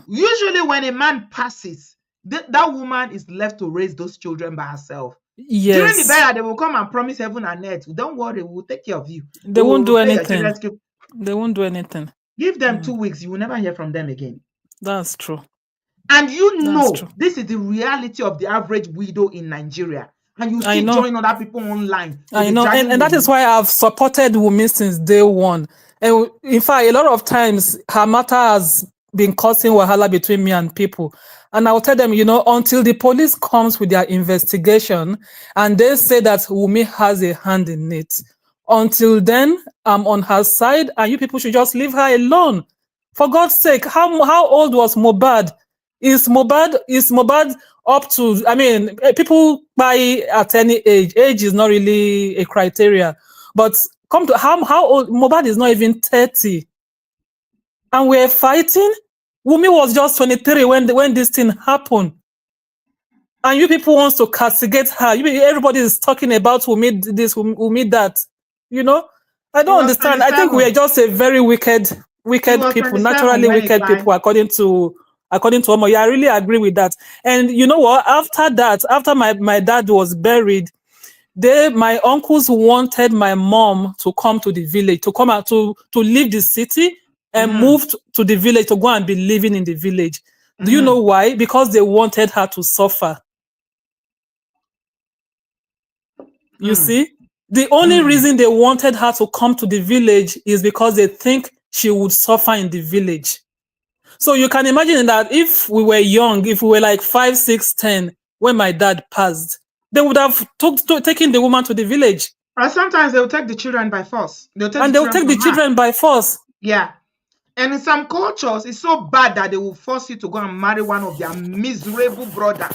Usually when a man passes, that woman is left to raise those children by herself. Yes. During the burial, they will come and promise heaven and earth. Don't worry, we'll take care of you. They won't do anything. They won't do anything. Give them 2 weeks, you will never hear from them again. That's true. And this is the reality of the average widow in Nigeria. And you still join other people online. I know, and that is why I've supported Wunmi since day one. And in fact, a lot of times her matter has been causing wahala between me and people. And I'll tell them, until the police comes with their investigation and they say that Wunmi has a hand in it, until then, I'm on her side, and you people should just leave her alone. For God's sake, how old was Mohbad? Is Mohbad up to, people buy at any age. Age is not really a criteria. But come to how old? Mohbad is not even 30. And we're fighting. Wunmi was just 23 when this thing happened. And you people want to castigate her. Everybody is talking about Wunmi this, Wunmi that. I don't understand. I think we are just a very wicked people, naturally wicked people, according to Omoye. I really agree with that. And you know what? After my dad was buried, my uncles wanted my mom to come to the village, to come out to leave the city and move to the village, to go and be living in the village. Do you know why? Because they wanted her to suffer. You see? The only reason they wanted her to come to the village is because they think she would suffer in the village. So you can imagine that if we were young, if we were like 5, 6, 10, when my dad passed, they would have taken the woman to the village. Or sometimes they'll take the children by force. They'll take the children by force. Yeah. And in some cultures, it's so bad that they will force you to go and marry one of their miserable brother.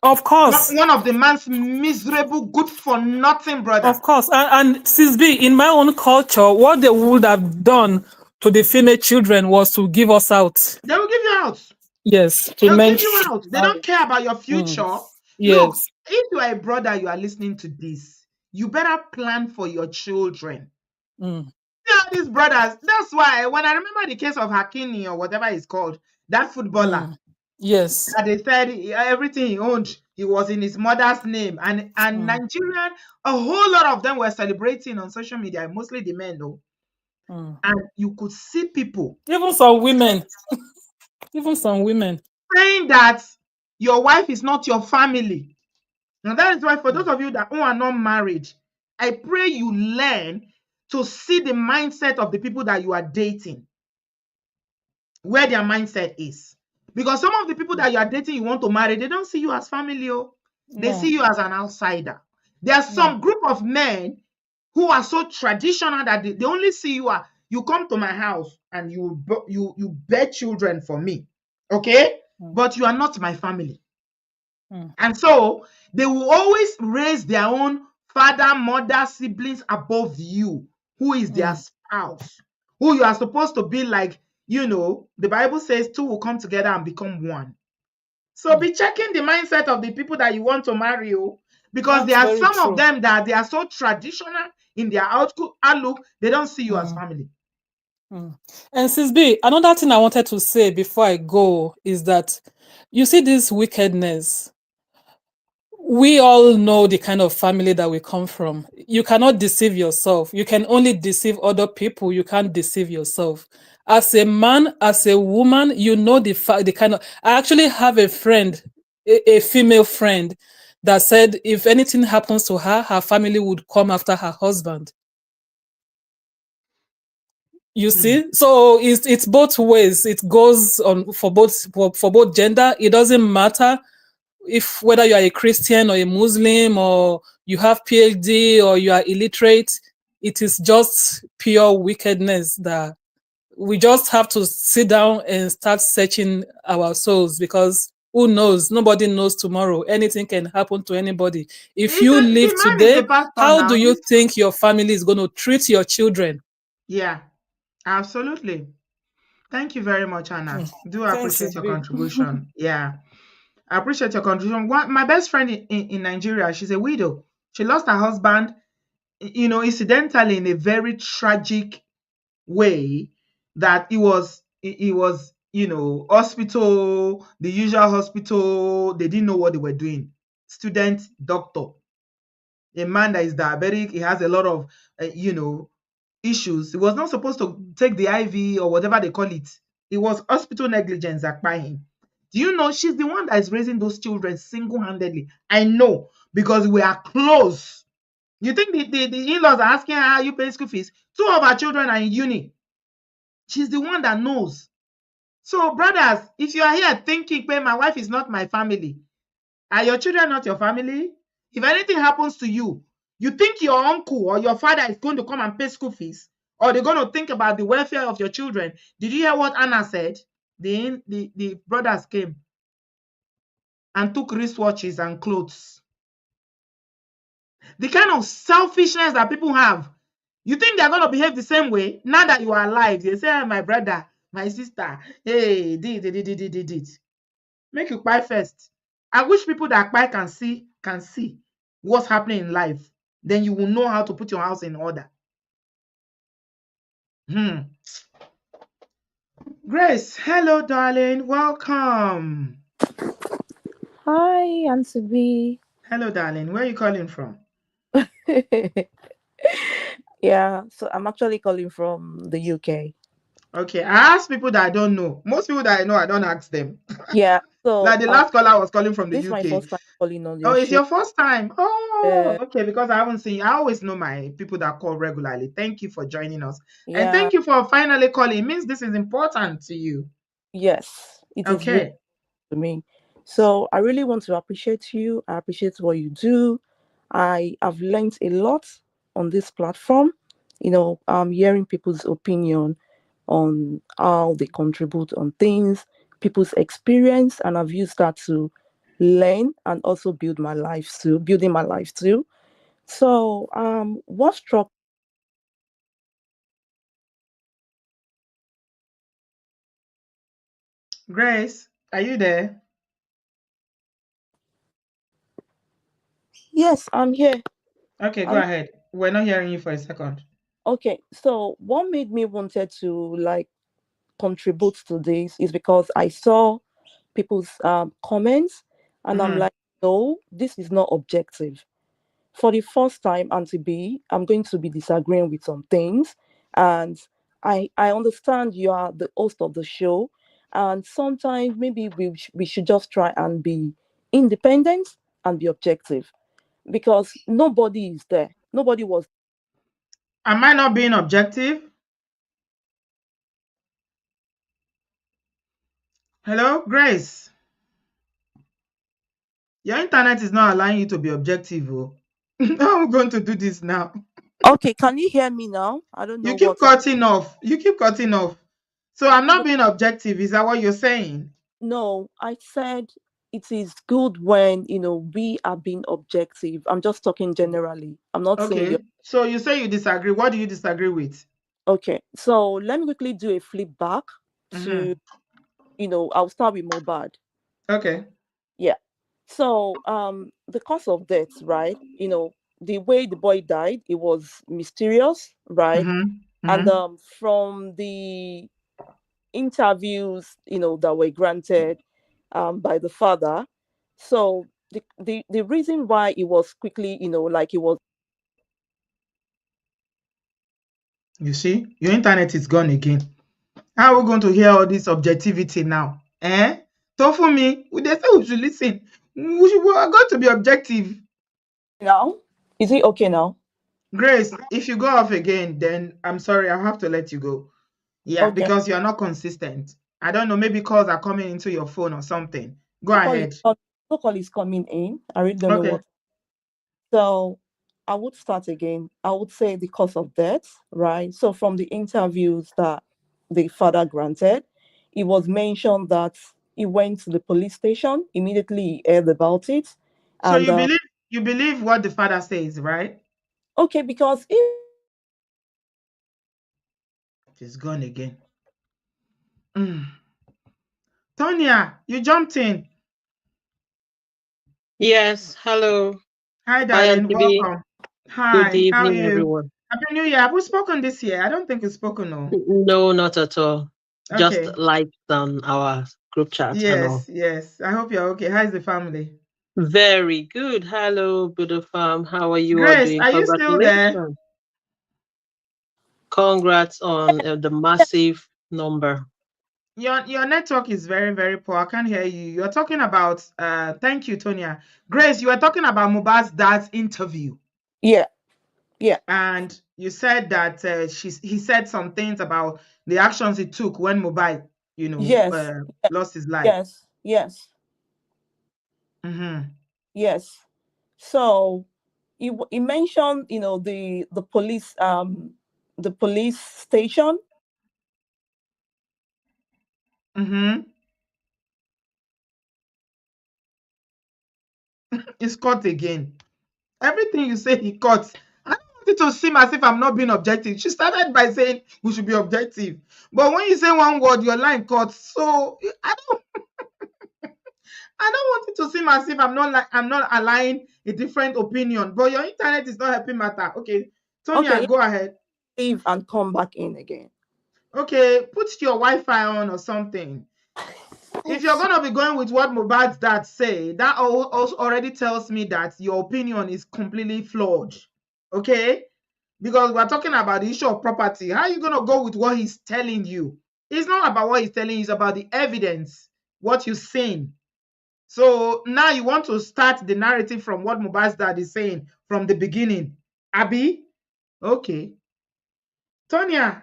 Of course. One of the man's miserable, good-for-nothing brother. Of course. And Sisby, in my own culture, what they would have done to the female children was to give us out. They will give you out. Yes. They'll give you out. They don't care about your future. Yes. Look, if you are a brother, you are listening to this, you better plan for your children. Yeah, these brothers. That's why when I remember the case of Hakimi or whatever it's called, that footballer, Yes. that they said everything he owned, he was in his mother's name, and Nigerian, a whole lot of them were celebrating on social media, mostly the men though, and you could see people Even some women. Even some women. saying that your wife is not your family. Now that is why for those of you that who are not married, I pray you learn to see the mindset of the people that you are dating, where their mindset is. Because some of the people that you are dating, you want to marry, they don't see you as family. They see you as an outsider. There are some group of men who are so traditional that they only see you as, you come to my house and you bear children for me, okay? But you are not my family. And so they will always raise their own father, mother, siblings above you, who is their spouse, who you are supposed to be like, the Bible says two will come together and become one. So be checking the mindset of the people that you want to marry, because there are some of them that they are so traditional in their outlook, they don't see you as family. And Sis B, another thing I wanted to say before I go is that you see this wickedness. We all know the kind of family that we come from. You cannot deceive yourself. You can only deceive other people. You can't deceive yourself. As a man, as a woman, you know the kind of. I actually have a friend, a female friend, that said if anything happens to her, her family would come after her husband. You see, so it's both ways. It goes on for both gender. It doesn't matter if whether you are a Christian or a Muslim or you have PhD or you are illiterate. It is just pure wickedness that we just have to sit down and start searching our souls, because who knows? Nobody knows tomorrow. Anything can happen to anybody. If you The live man is today, a pastor how now. do you think your family is going to treat your children? Yeah, absolutely. Thank you very much, Anna. Do Thanks, appreciate your Sylvie. contribution. Yeah, I appreciate your contribution. My best friend in Nigeria, she's a widow. She lost her husband, incidentally, in a very tragic way. That it was, hospital, the usual hospital. They didn't know what they were doing. Student doctor, a man that is diabetic. He has a lot of, issues. He was not supposed to take the IV or whatever they call it. It was hospital negligence that by him. Do you know she's the one that is raising those children single-handedly? I know, because we are close. You think the in-laws are asking her, how you pay school fees? Two of our children are in uni. She's the one that knows. So, brothers, if you are here thinking, "Hey, my wife is not my family," are your children not your family? If anything happens to you, you think your uncle or your father is going to come and pay school fees? Or they're going to think about the welfare of your children? Did you hear what Anna said? The brothers came and took wristwatches and clothes. The kind of selfishness that people have. You think they're going to behave the same way? Now that you are alive, they say, "Hey, my brother, my sister, hey, did. Make you buy first." I wish people that buy can see what's happening in life. Then you will know how to put your house in order. Grace, hello, darling. Welcome. Hi, Auntie B. Hello, darling. Where are you calling from? Yeah, so I'm actually calling from the UK. Okay, I ask people that I don't know. Most people that I know, I don't ask them. Yeah, so Like the last caller was calling from the this is my UK. first time calling on Oh, your it's show. your first time. Oh, Uh, okay, because I haven't seen you. I always know my people that call regularly. Thank you for joining us. And yeah, thank you for finally calling. It means this is important to you. yes, it is really Okay. to me. So I really want to appreciate you. I appreciate what you do. I have learned a lot on this platform. I'm hearing people's opinion on how they contribute on things, people's experience, and I've used that to learn and also building my life too. So what struck Grace, are you there? Yes, I'm here. Okay, go I'm ahead. We're not hearing you for a second. Okay, so what made me wanted to like contribute to this is because I saw people's comments, and I'm Mm. like, no, this is not objective. For the first time, Auntie B, I'm going to be disagreeing with some things, and I understand you are the host of the show, and sometimes maybe we should just try and be independent and be objective, because nobody is there. Nobody was. Am I not being objective? Hello, Grace. Your internet is not allowing you to be objective. Oh. How are we going to do this now? Okay, can you hear me now? I don't You know keep what's cutting off. You keep cutting off. So I'm not happening. being objective. Is that what you're saying? No, I said it is good when, we are being objective. I'm just talking generally. I'm not saying you're Okay. So you say you disagree. What do you disagree with? okay. So let me quickly do a flip back to, Mm-hmm. I'll start with Mobad. Okay. Yeah. So the cause of death, right? The way the boy died, it was mysterious, right? Mm-hmm. And Mm-hmm. from the interviews, that were granted by the father. So the reason why it was quickly, like it was. You see, your internet is gone again. How are we going to hear all this objectivity now? Eh? So for me, they say we should listen. We are going to be objective. Now, is it okay now? Grace, if you go off again, then I'm sorry, I'll have to let you go. Yeah, Okay. because you're not consistent. I don't know, maybe calls are coming into your phone or something. Go No call is ahead. no call is coming in. I really don't know Okay. what. So I would start again. I would say the cause of death, right? So from the interviews that the father granted, it was mentioned that he went to the police station immediately. He heard about it, So and you believe what the father says, right? okay, because if She's gone again. Mm. Tonya, you jumped in. Yes, hello. Hi, Hi, darling. Auntie B. Welcome. Good Hi, how are evening, you? everyone. Happy New Year. Have we spoken this year? I don't think we've spoken, no. No, not at all. Just Okay. liked on our group chat and all. Yes, yes. I hope you're okay. How's the family? Very good. Hello, Buddha Farm. How are you all Grace, doing? are you still there? Congratulations. Congrats on the massive number. Your network is very, very poor. I can't hear you. You're talking about thank you, Tonya. Grace, you were talking about Mohbad's dad's interview. yeah, yeah, And you said that he said some things about the actions he took when Mohbad, yes, lost his life. yes, yes, Mm-hmm. yes. So he mentioned, the police station. Mm-hmm. It's cut again. Everything you say, he cuts. I don't want it to seem as if I'm not being objective. She started by saying we should be objective, but when you say one word, your line cuts. So I don't want it to seem as if I'm not allowing a different opinion. But your internet is not helping matter. Okay, Okay, Tonya, let's go ahead. leave and come back in again. Okay, put your Wi-Fi on or something. If you're gonna be going with what Mobad's dad say, that also already tells me that your opinion is completely flawed. Okay, because we're talking about the issue of property. How are you gonna go with what he's telling you? It's not about what he's telling you; it's about the evidence, what you've seen. So now you want to start the narrative from what Mohbad's dad is saying from the beginning. Abby? Okay. Tonya,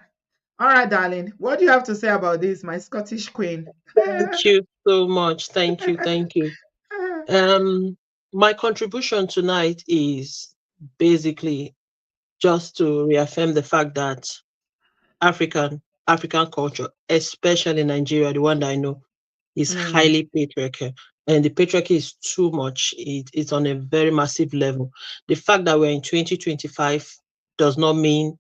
all right, darling. What do you have to say about this, my Scottish queen? Thank you so much. Thank you. Thank you. My contribution tonight is basically just to reaffirm the fact that African culture, especially Nigeria, the one that I know, is Mm, highly patriarchal. And the patriarchy is too much. It's on a very massive level. The fact that we're in 2025 does not mean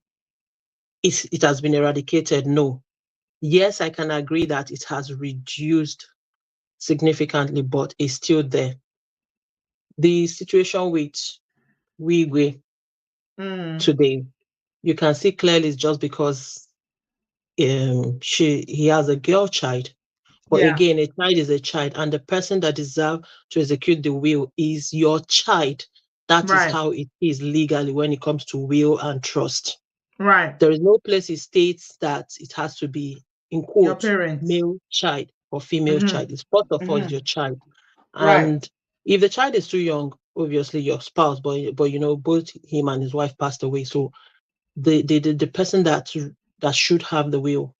it has been eradicated. No. Yes, I can agree that it has reduced significantly, but it's still there. The situation with Wigwe mm, today, you can see clearly it's just because he has a girl child. But Yeah. again, a child is a child, and the person that deserves to execute the will is your child. That is Right. how it is legally when it comes to will and trust. Right. There is no place it states that it has to be, in Your quote, parents. male child or female Mm-hmm. child. It's first of all is Mm-hmm. your child. Right. And if the child is too young, obviously your spouse, but both him and his wife passed away. So the person that should have the will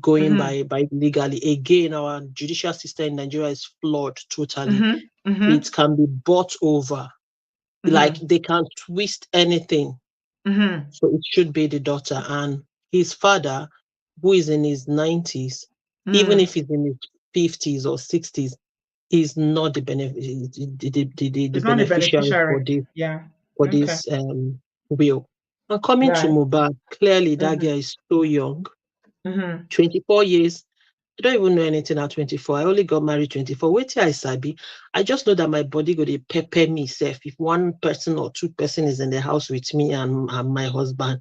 going Mm-hmm. by legally. Again, our judicial system in Nigeria is flawed totally. Mm-hmm. Mm-hmm. It can be bought over. Like Mm-hmm. they can twist anything. Mm-hmm. So it should be the daughter. And his father, who is in his 90s, even Mm-hmm. if he's in his 50s or 60s, is not the the It's not the beneficiary beneficiary. Yeah. for Okay. this will. And coming to Right. Mohbad, clearly that Mm-hmm. girl is so young, Mm-hmm. 24 years. I don't even know anything at 24. I only got married 24. Wait till I sabi. I just know that my body go to pepper me self. If one person or two person is in the house with me and my husband,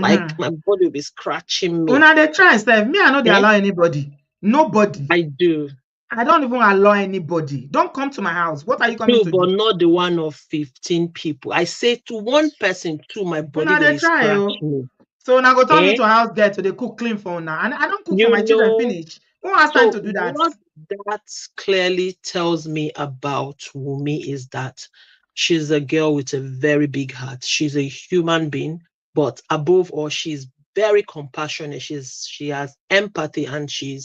like Mm-hmm. my body will be scratching me. Una they try sef. Me, I know they Eh? allow anybody. Nobody. I do. I don't even allow anybody. Don't come to my house. What are you coming Too, to but do? not the one of 15 people. I say to one person, too, my body Una go they to try, scratch oh. me. So una go turn me Eh? to a house girl to dey cook clean for una. And I don't cook for You my children know, finish. Who has time so to do that? what that clearly tells me about Wumi is that she's a girl with a very big heart. She's a human being, but above all, she's very compassionate. She has empathy, and she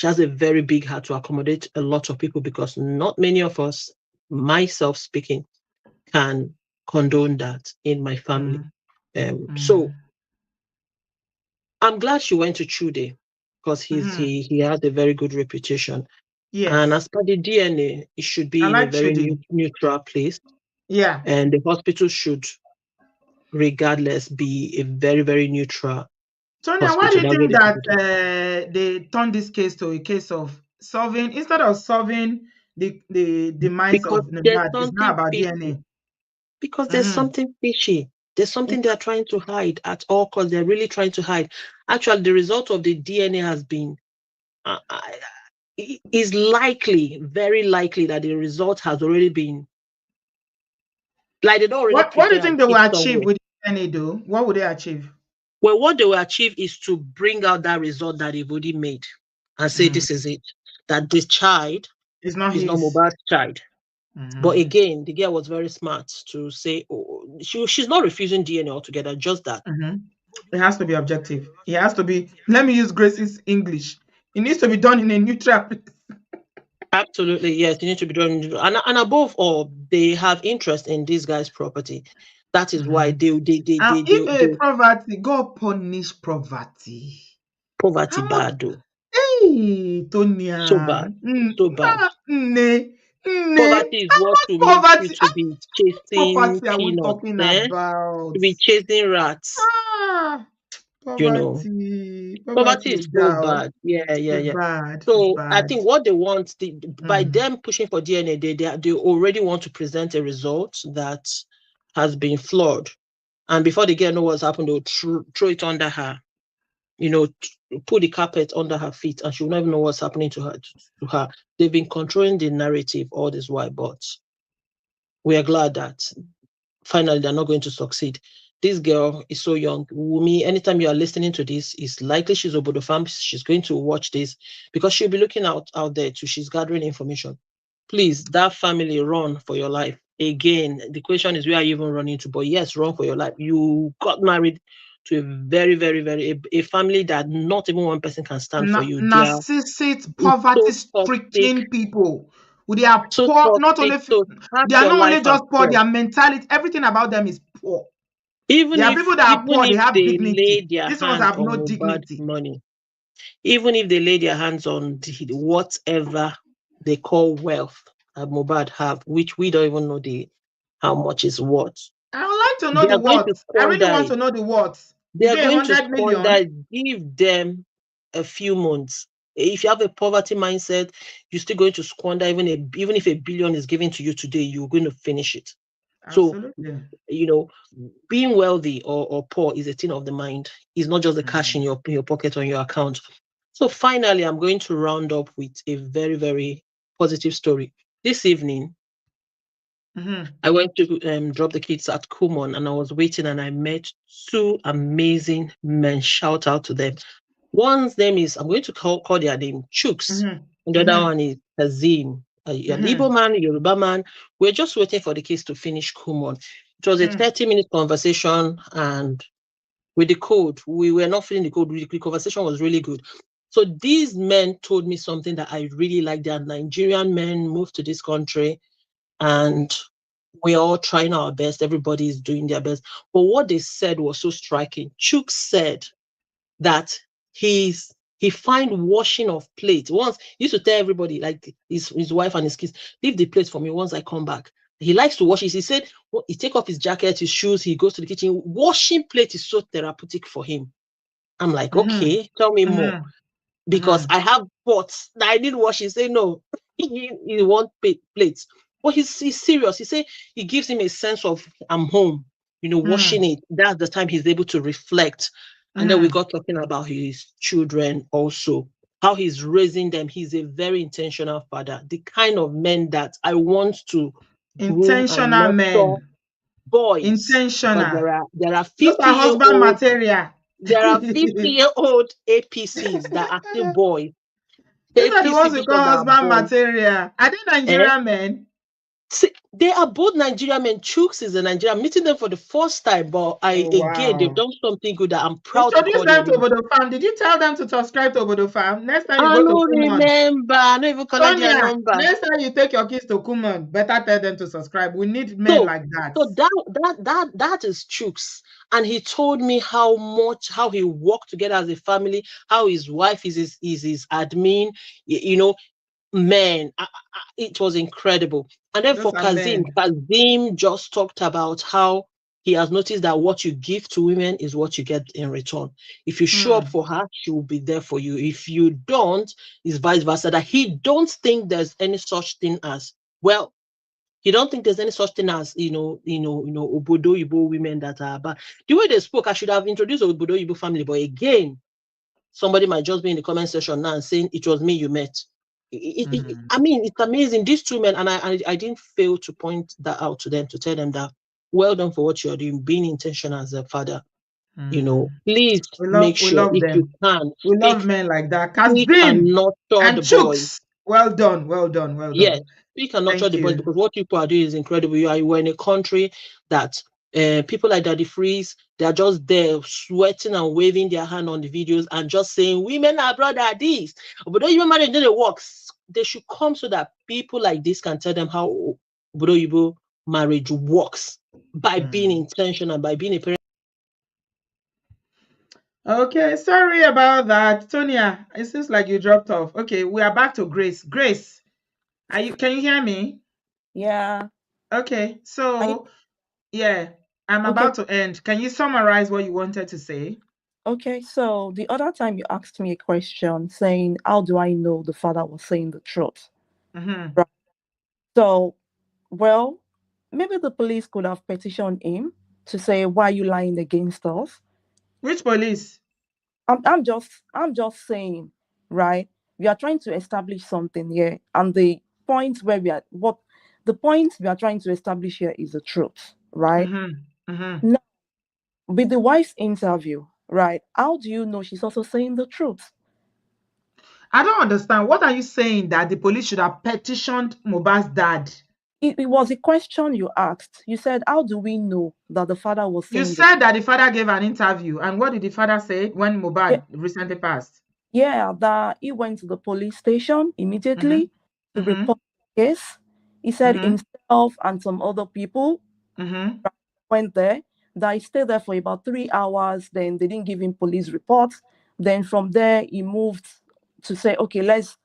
has a very big heart to accommodate a lot of people, because not many of us, myself speaking, can condone that in my family. Mm, So mm. I'm glad she went to Chude, because Mhm. he has a very good reputation. And Yes. as per the DNA, it should I be in a like very Chidi. neutral place. Yeah. And the hospital should, regardless, be a very, very neutral Tonya, why do hospital. you That's what think they should that be doing. they turned this case to a case of solving instead of solving the demise Because of there's Mohbad? It's now something about fishy. DNA. Because there's Mm-hmm. something fishy. There's something they're trying to hide at all costs. They're really trying to hide. Actually, the result of the DNA has been, uh, uh, is likely, very likely, that the result has already been, like, they don't already What do you prepare and think they will keep achieve somewhere. with DNA though? What would they achieve? Well, what they will achieve is to bring out that result that they've already made and say, Mm. this is it, that this child It's not is not his. Mohbad's child. But Mm-hmm. again, the girl was very smart to say, oh, she's not refusing DNA altogether, just that. Mm-hmm. It has to be objective. It has to be. Let me use Grace's English. It needs to be done in a neutral place. Absolutely, yes, you need to be doing, and above all, they have interest in this guy's property. That is why Mm-hmm. If a they poverty, God punish poverty. poverty How bad though. Hey, So bad. Tonya. So bad. Nne, nne. Poverty is How what will much make you poverty? to be How much chasing poverty are we peanuts, talking eh? about? To be chasing rats, Ah, you know. poverty. Poverty Poverty is is so down. bad. Yeah, yeah, It's yeah. bad. It's So I bad. think what they want, by Mm. them pushing for DNA, they already want to present a result that has been flawed. And before they get know what's happened, they'll throw it under her, put the carpet under her feet, and she will never know what's happening to her. They've been controlling the narrative all this while, but we are glad that finally they're not going to succeed. This girl is so young. Wumi, anytime you are listening to this, it's likely she's Obodo fam. She's going to watch this, because she'll be looking out there too. She's gathering information. Please, that family, run for your life. Again, the question is, where are you even running to? But yes, run for your life. You got married to a very, very, very, a family that not even one person can stand for you. They are Narcissist, so toxic, poverty-stricken people. They are so poor. Not only toxic. So pack they are your not only life just poor. afresh. Their mentality, everything about them is poor. Even There are if people that are even poor. They if have they lay dignity. their These ones hand have on no Mohbad's dignity. money, even if they lay their hands on whatever they call wealth that Mohbad have, which we don't even know how much is worth, I would like to know they the are going to words. I really squander want it. to know the words. They Is are it a going to hundred squander million? it. Give them a few months. If you have a poverty mindset, you're still going to squander. Even if a billion is given to you today, you're going to finish it. So, Absolutely. being wealthy or poor is a thing of the mind. It's not just the cash in your pocket or your account. So finally, I'm going to round up with a very, very positive story. This evening, I went to drop the kids at Kumon, and I was waiting, and I met two amazing men. Shout out to them. One's name is, I'm going to call their name, Chooks. And the other one is Kazim, an Igbo man, a Yoruba man. We're just waiting for the kids to finish Kumon. It was a 30-minute conversation, and with the code, we were not feeling the code. The conversation was really good. So these men told me something that I really like. They are Nigerian men, moved to this country, and we're all trying our best. Everybody is doing their best. But what they said was so striking. Chuk said that he find washing of plates. Once he used to tell everybody, like his wife and his kids, leave the plate for me once I come back. He likes to wash it. He said, he take off his jacket, his shoes, he goes to the kitchen. Washing plate is so therapeutic for him. I'm like, okay, tell me more. Because I have pots that I need wash. He say no, he want plates. But he's serious. He say it gives him a sense of I'm home. Washing it. That's the time he's able to reflect. And then we got talking about his children also, how he's raising them. He's a very intentional father, the kind of men that I want to groom and Intentional nurture men. boys. Because Intentional. there are Those are husband 50-year-old material. there are 50-year-old APCs that are still boys. These are the ones APC we bishops call that are husband boys. material. Are they Eh? Nigerian men? See, they are both Nigerian men. Chooks is a Nigerian. I'm meeting them for the first time, but Oh, again, they've wow. done something good that I'm proud to Introduce call their them to name. Obodo Farm. Did you tell them to subscribe to Obodo Farm? Next time you I go to don't Kumon. remember. I don't even collect their Sonia, number. next time you take your kids to Kumon, better tell them to subscribe. We need men like that. So that is Chooks. And he told me how he worked together as a family, how his wife is his admin, man, it was incredible. And then Those for are Kazim just talked about how he has noticed that what you give to women is what you get in return. If you show up for her, she will be there for you. If you don't, it's vice versa. That he don't think there's any such thing as, well, he don't think there's any such thing as, obodooyinbo women that are bad. The way they spoke, I should have introduced obodooyinbo family, but again, somebody might just be in the comment section now and saying it was me you met. I mean, it's amazing. These two men, and I didn't fail to point that out to them, to tell them that well done for what you're doing, being intentional as a father. Please make we sure love if you them. can We love speak men like that. and Kazim nurture and the boys. Chooks. Well done, well done, well Yes, done. speak and nurture Thank the boys, you. because what people are doing is incredible. We're in a country that people like Daddy Freeze, they are just there sweating and waving their hand on the videos and just saying women are brother this. But don't even manage it works. They should come so that people like this can tell them how Obodoyibo marriage works by being intentional, by being a parent. Okay, sorry about that. Tonya, it seems like you dropped off. Okay, we are back to Grace. Grace, can you hear me? Yeah. Okay, I, so yeah, I'm okay. about to end. Can you summarize what you wanted to say? Okay. So the other time you asked me a question saying, how do I know the father was saying the truth? Mm-hmm. Right. So, well, maybe the police could have petitioned him to say, why are you lying against us? Which police? I'm just saying, right? We are trying to establish something here, and the point we are trying to establish here is the truth, right? Mm-hmm. Mm-hmm. Now, with the wife's interview, right? How do you know she's also saying the truth? I don't understand. What are you saying, that the police should have petitioned Mohbad's dad? It was a question you asked. You said, how do we know that the father was You saying the said that the father gave an interview, and what did the father say when truth? Mohbad recently passed? Yeah, that he went to the police station Mm-hmm. immediately to Mm-hmm. report the case. He said Mm-hmm. himself and some other people Mm-hmm. went there, that he stayed there for about 3 hours. Then they didn't give him police reports. Then from there, he moved to say, okay, let's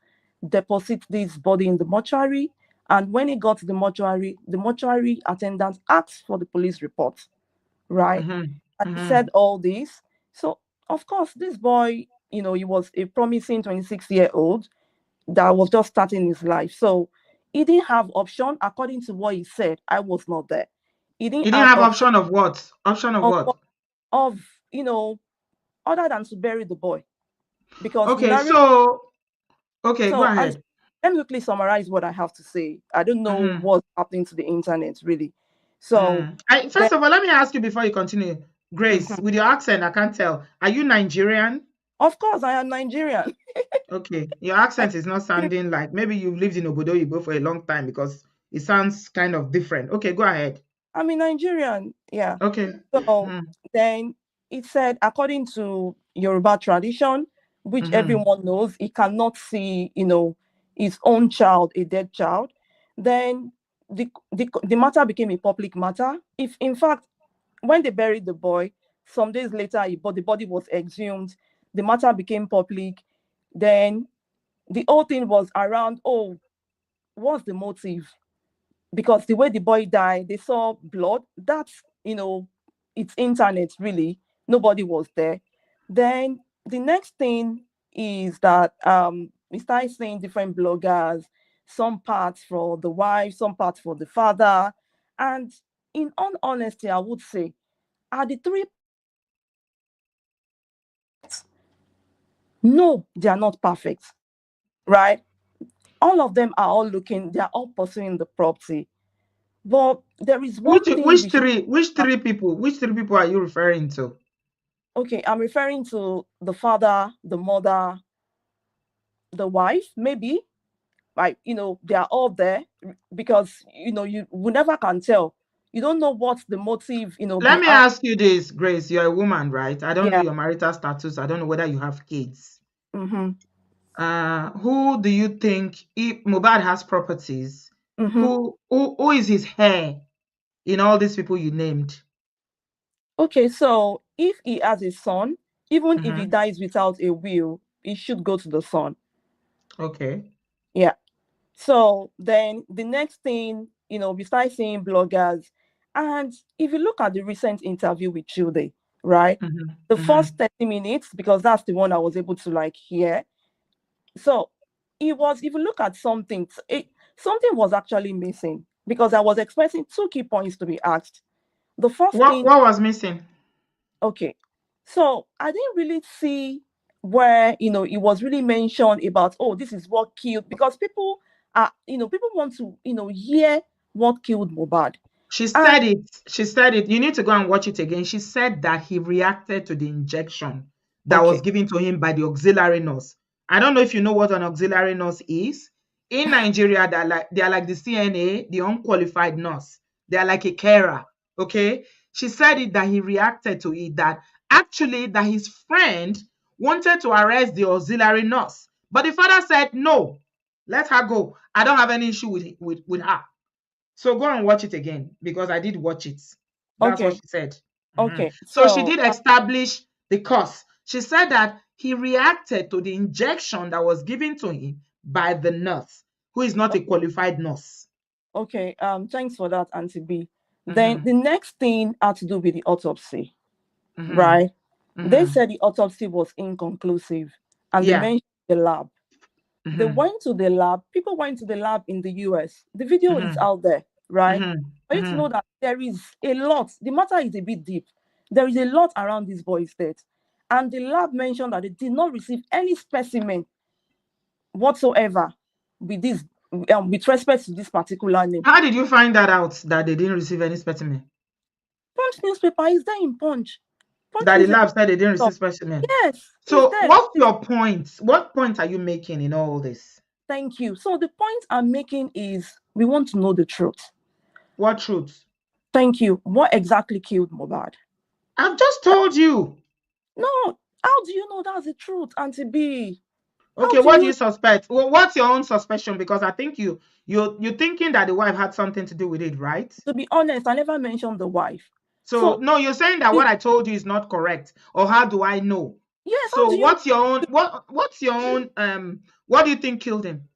deposit this body in the mortuary. And when he got to the mortuary attendant asked for the police report, right? Mm-hmm. And he Mm-hmm. said all this. So, of course, this boy, he was a promising 26-year-old that was just starting his life. So he didn't have option. According to what he said, I was not there. He didn't He didn't have have option option of what? Option of of, what? of other than to bury the boy, because the Okay, narrative. okay, go So, and ahead. let me quickly summarize what I have to say. I don't know Mm-hmm. what's happening to the internet really. So then, First of all, let me ask you before you continue, Grace, mhm. with your accent, I can't tell. Are you Nigerian? Of course, I am Nigerian. Okay, your I'm accent is not sounding like maybe you've lived in Obodoyibo for a long time because it sounds kind of different. Okay, go ahead. I'm a Nigerian. Yeah. Okay. So Mm-hmm. then it said, according to Yoruba tradition, which Mm-hmm. everyone knows, he cannot see, his own child, a dead child. Then the matter became a public matter. If in fact, when they buried the boy, some days later, but the body was exhumed. The matter became public. Then the whole thing was around, oh, what's the motive? Because the way the boy died, they saw blood. That's, it's internet, really. Nobody was there. Then the next thing is that we started seeing different bloggers, some parts for the wife, some parts for the father. And in all honesty, I would say, are the three, no, they are not perfect, right? All of them are all looking, they are all pursuing the property. But there is one thing we should. Which three people are you referring to? Okay, I'm referring to the father, the mother, the wife, maybe. Like, they are all there because, you never can tell. You don't know what's the motive, Let me behind. ask you this, Grace. You're a woman, right? I don't know Yeah. your marital status. I don't know whether you have kids. Mm-hmm. Who do you think, if Mohbad has properties, Mm-hmm. who is his heir in all these people you named? Okay, so if he has a son, even if he Mm-hmm. dies without a will, it should go to the son. Okay. Yeah. So then the next thing, we start seeing bloggers. And if you look at the recent interview with Jude, right? The Mm-hmm. first Mm-hmm. 30 minutes, because that's the one I was able to hear. So it was, if you look at something, something was actually missing because I was expecting two key points to be asked. The first What thing, what was missing? okay, so I didn't really see where, it was really mentioned about, oh, this is what killed, because people are, people want to, hear what killed Mohbad. She And said it. She said it. You need to go and watch it again. She said that he reacted to the injection that was okay, given to him by the auxiliary nurse. I don't know if you know what an auxiliary nurse is. In Nigeria, they are like the CNA, the unqualified nurse. They are like a carer. Okay. She said it that he reacted to it, that actually that his friend wanted to arrest the auxiliary nurse. But the father said, no, let her go. I don't have any issue with her. So go and watch it again because I did watch it. That's what okay, she said. Mhm. okay. So she So did establish the cause. She said that he reacted to the injection that was given to him by the nurse, who is not a qualified nurse. okay, thanks for that, Auntie B. Then Mm-hmm. the next thing had to do with the autopsy, Mm-hmm. right? They Mm-hmm. said the autopsy was inconclusive and they Yeah. mentioned the lab. They Mm-hmm. went to the lab, people went to the lab in the US. The video is Mm-hmm. out there, right? Mm-hmm. For you to Mm-hmm. know that there is a lot, the matter is a bit deep. There is a lot around this boy's death. And the lab mentioned that they did not receive any specimen whatsoever with this, with respect to this particular name. How did you find that out that they didn't receive any specimen? Punch newspaper is there in Punch. Punch That the newspaper. lab said they didn't receive specimen. Yes, is So there. what's your point? What point are you making in all this? Thank you. So the point I'm making is we want to know the truth. What truth? Thank you. What exactly killed Mohbad? I've just told you. No, how do you know that's the truth, Auntie B? How Okay, do what do you, you suspect? Well, what's your own suspicion? Because I think you're thinking that the wife had something to do with it, right? to be honest, I never mentioned the wife. So So, no, you're saying that it, what I told you is not correct, or how do I know? yes, how So do you? what do you think killed him?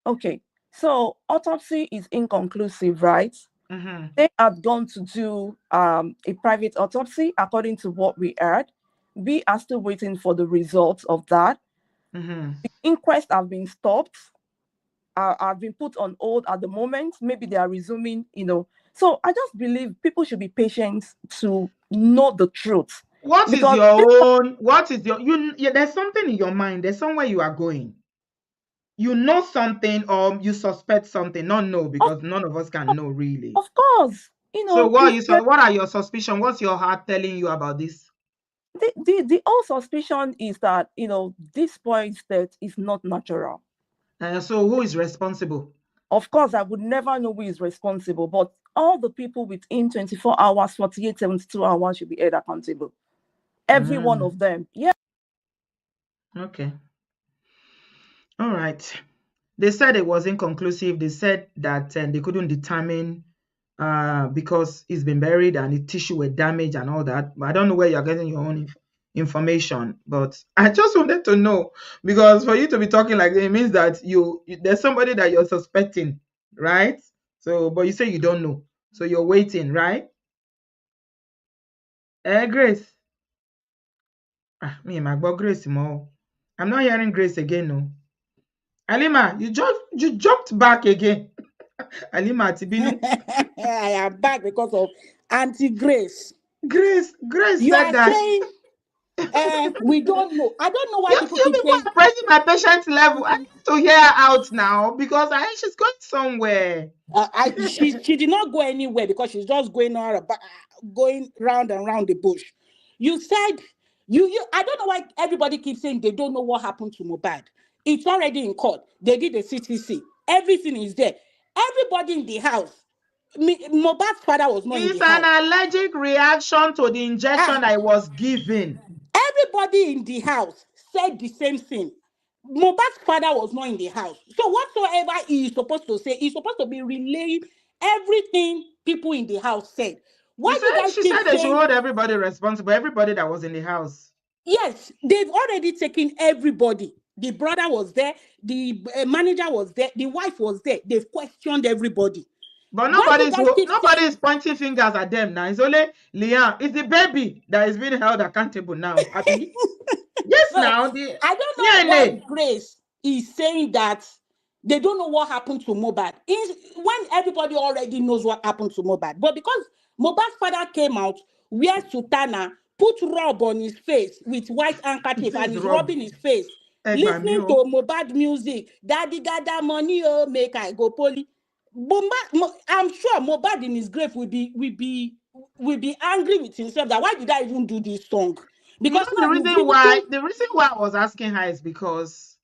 Okay, so autopsy is inconclusive, right? Mm-hmm. They had gone to do a private autopsy, according to what we heard. We are still waiting for the results of that. Mm-hmm. The inquest have been stopped. are being put on hold at the moment. Maybe they are resuming, So I just believe people should be patient to know the truth. What is Because your own? What is your there's something in your mind. There's somewhere you are going. You know something or you suspect something. Not know, because none of us can know really. of course, So what are your suspicions? What's your heart telling you about this? the whole suspicion is that this boy's death is not natural. So who is responsible? Of course, I would never know who is responsible, but all the people within 24 hours, 48, 72 hours should be held accountable. Every one of them. Yeah. Okay. All right. They said it was inconclusive. They said that they couldn't determine because it's been buried and the tissue were damaged and all that. But I don't know where you're getting your own information, but I just wanted to know, because for you to be talking like that, it means that there's somebody that you're suspecting, right? So, but you say you don't know, so you're waiting, right? Grace. Me, my Grace more. I'm not hearing Grace again, no. Alima, you jumped back again. Alima Tibinu. I am back because of Auntie Grace. Grace You said are that. saying we don't know. I don't know why You people keep people saying are pressing my patience level. I need to hear her out now, because she's going somewhere. she did not go anywhere, because she's just going round and round the bush. You said I don't know why everybody keeps saying they don't know what happened to Mohbad. It's already in court. They did the CTC. Everything is there. Everybody in the house. Mohbad's father was not in It's the house. an allergic reaction to the injection I was given. Everybody in the house said the same thing. Mohbad's father was not in the house. So whatsoever he is supposed to say, he's supposed to be relaying everything people in the house said. Why you guys She keep said they should saying, hold everybody responsible, everybody that was in the house. yes, they've already taken everybody. The brother was there, the manager was there, the wife was there. They've questioned everybody. But Why you guys keep nobody saying, is pointing fingers at them now. It's only Leon. It's the baby that is being held accountable now. Happy? Yes, so, now I don't know why Grace is saying that they don't know what happened to Mohbad. When everybody already knows what happened to Mohbad. But because Mohbad's father came out, wears sutana, put rub on his face with white handkerchief, and is rubbing his face, listening to Mohbad music. Daddy got that money, oh, make I go poly. I'm sure Mohbad in his grave will be angry with himself that why did I even do this song? Because the now reason why I was asking her is because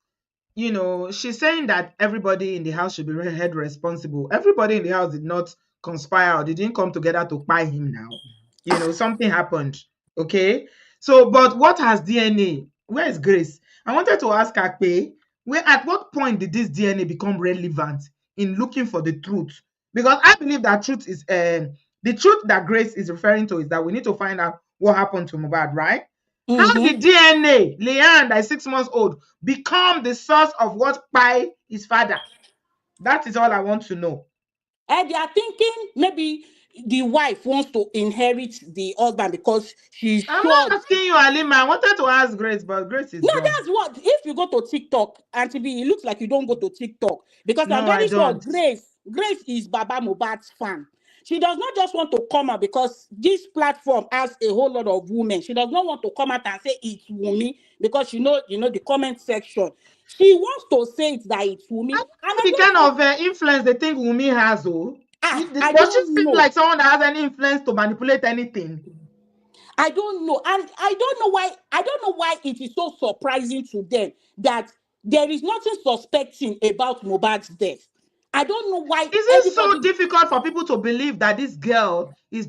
she's saying that everybody in the house should be held responsible. Everybody in the house did not conspire, or they didn't come together to buy him now. Something happened. Okay. So, but what has DNA? Where is Grace? I wanted to ask Akpe, at what point did this DNA become relevant in looking for the truth? Because I believe that truth is the truth that Grace is referring to is that we need to find out what happened to Mohbad, right? How did DNA, Leanne, that is 6 months old, become the source of what by his father? That is all I want to know. And they are thinking maybe the wife wants to inherit the husband because she's I'm sure. not asking you, Alima. I wanted to ask Grace, but Grace is gone. That's what. If you go to TikTok, Auntie B, it looks like you don't go to TikTok, because I'm No, I very sure don't. Grace is Baba Mohbad's fan. She does not just want to come out because this platform has a whole lot of women. She does not want to come out and say it's Wumi, because the comment section. She wants to say it that it's Wumi. The kind of influence they think Wumi has, though. I Does she don't seem know. like someone that has any influence to manipulate anything? I don't know, and I don't know why. I don't know why it is so surprising to them that there is nothing suspecting about Mohbad's death. I don't know why. Is it so difficult for people to believe that this girl she's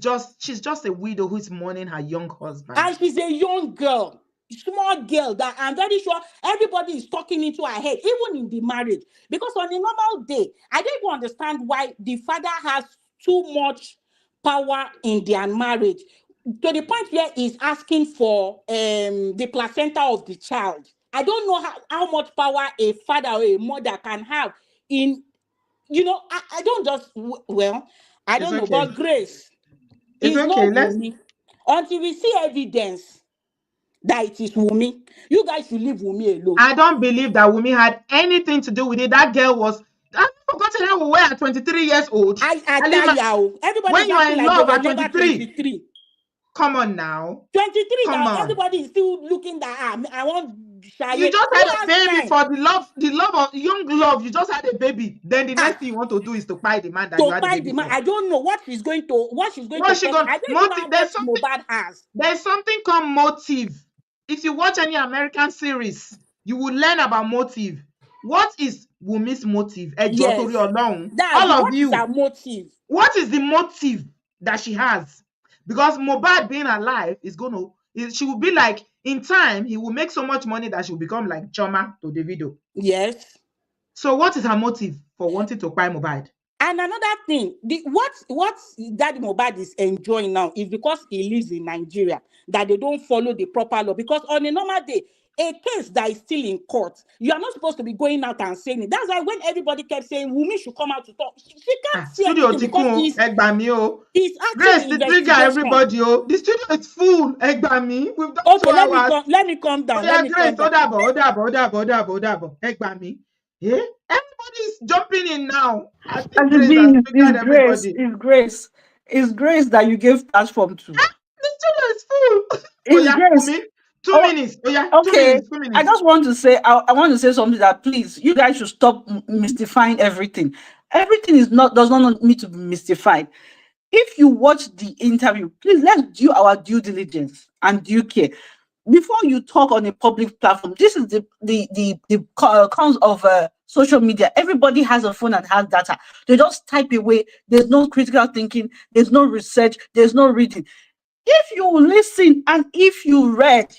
just a widow who is mourning her young husband? And she's a young girl, small girl that I'm very sure everybody is talking into her head, even in the marriage. Because on a normal day, I don't even understand why the father has too much power in their marriage, to the point where he's asking for the placenta of the child. I don't know how much power a father or a mother can have in, I don't just, I don't know, okay. but Grace It's is okay. not Wumi. Until we see evidence that it is Wumi, you guys should leave Wumi alone. I don't believe that Wumi had anything to do with it. That girl was, gotten her away at 23 years old? I Halima, tell you, everybody when is you are acting in like they love were at never 23, 23. come on now. 23 Come now, on. everybody is still looking that I want shy. You just Who had a has baby time for the love of young love. You just had a baby. Then the next thing you want to do is to buy the man that you to had a buy baby the man? for. I don't know what she's going to What's she tell. going? I don't even Motive. know what Mobad has. There's something called motive. If you watch any American series, you will learn about motive. What is Wumi's motive? Yes, that's All of what is you. her motive. What is the motive that she has? Because Mohbad being alive she will be like, in time, he will make so much money that she will become like Choma to Davido. Yes. So what is her motive for wanting to buy Mohbad? And another thing, what Daddy Mobad is enjoying now is because he lives in Nigeria, that they don't follow the proper law. Because on a normal day, a case that is still in court, you are not supposed to be going out and saying it. That's why when everybody kept saying Wunmi should come out to talk, she can't say Studio anything because Tikun, Egbami. he's Grace, acting the trigger investigation. everybody. The studio is full. Egbami. We've done Okay, 2 hours. let me calm down. Let me Grace, calm down. Odabo. Egbami. Yeah? Everybody's jumping in now. I think And Grace has it's triggered grace, everybody. it's grace that you gave platform to. The studio is full. It's grace. Wumi, 2 Oh, minutes. 2 okay. minutes. 2 minutes. I just want to say, I want to say something that please, you guys should stop mystifying everything. Everything does not need to be mystified. If you watch the interview, please let's do our due diligence and due care before you talk on a public platform. This is the cons of social media. Everybody has a phone and has data. They just type away. There's no critical thinking. There's no research. There's no reading. If you listen and if you read,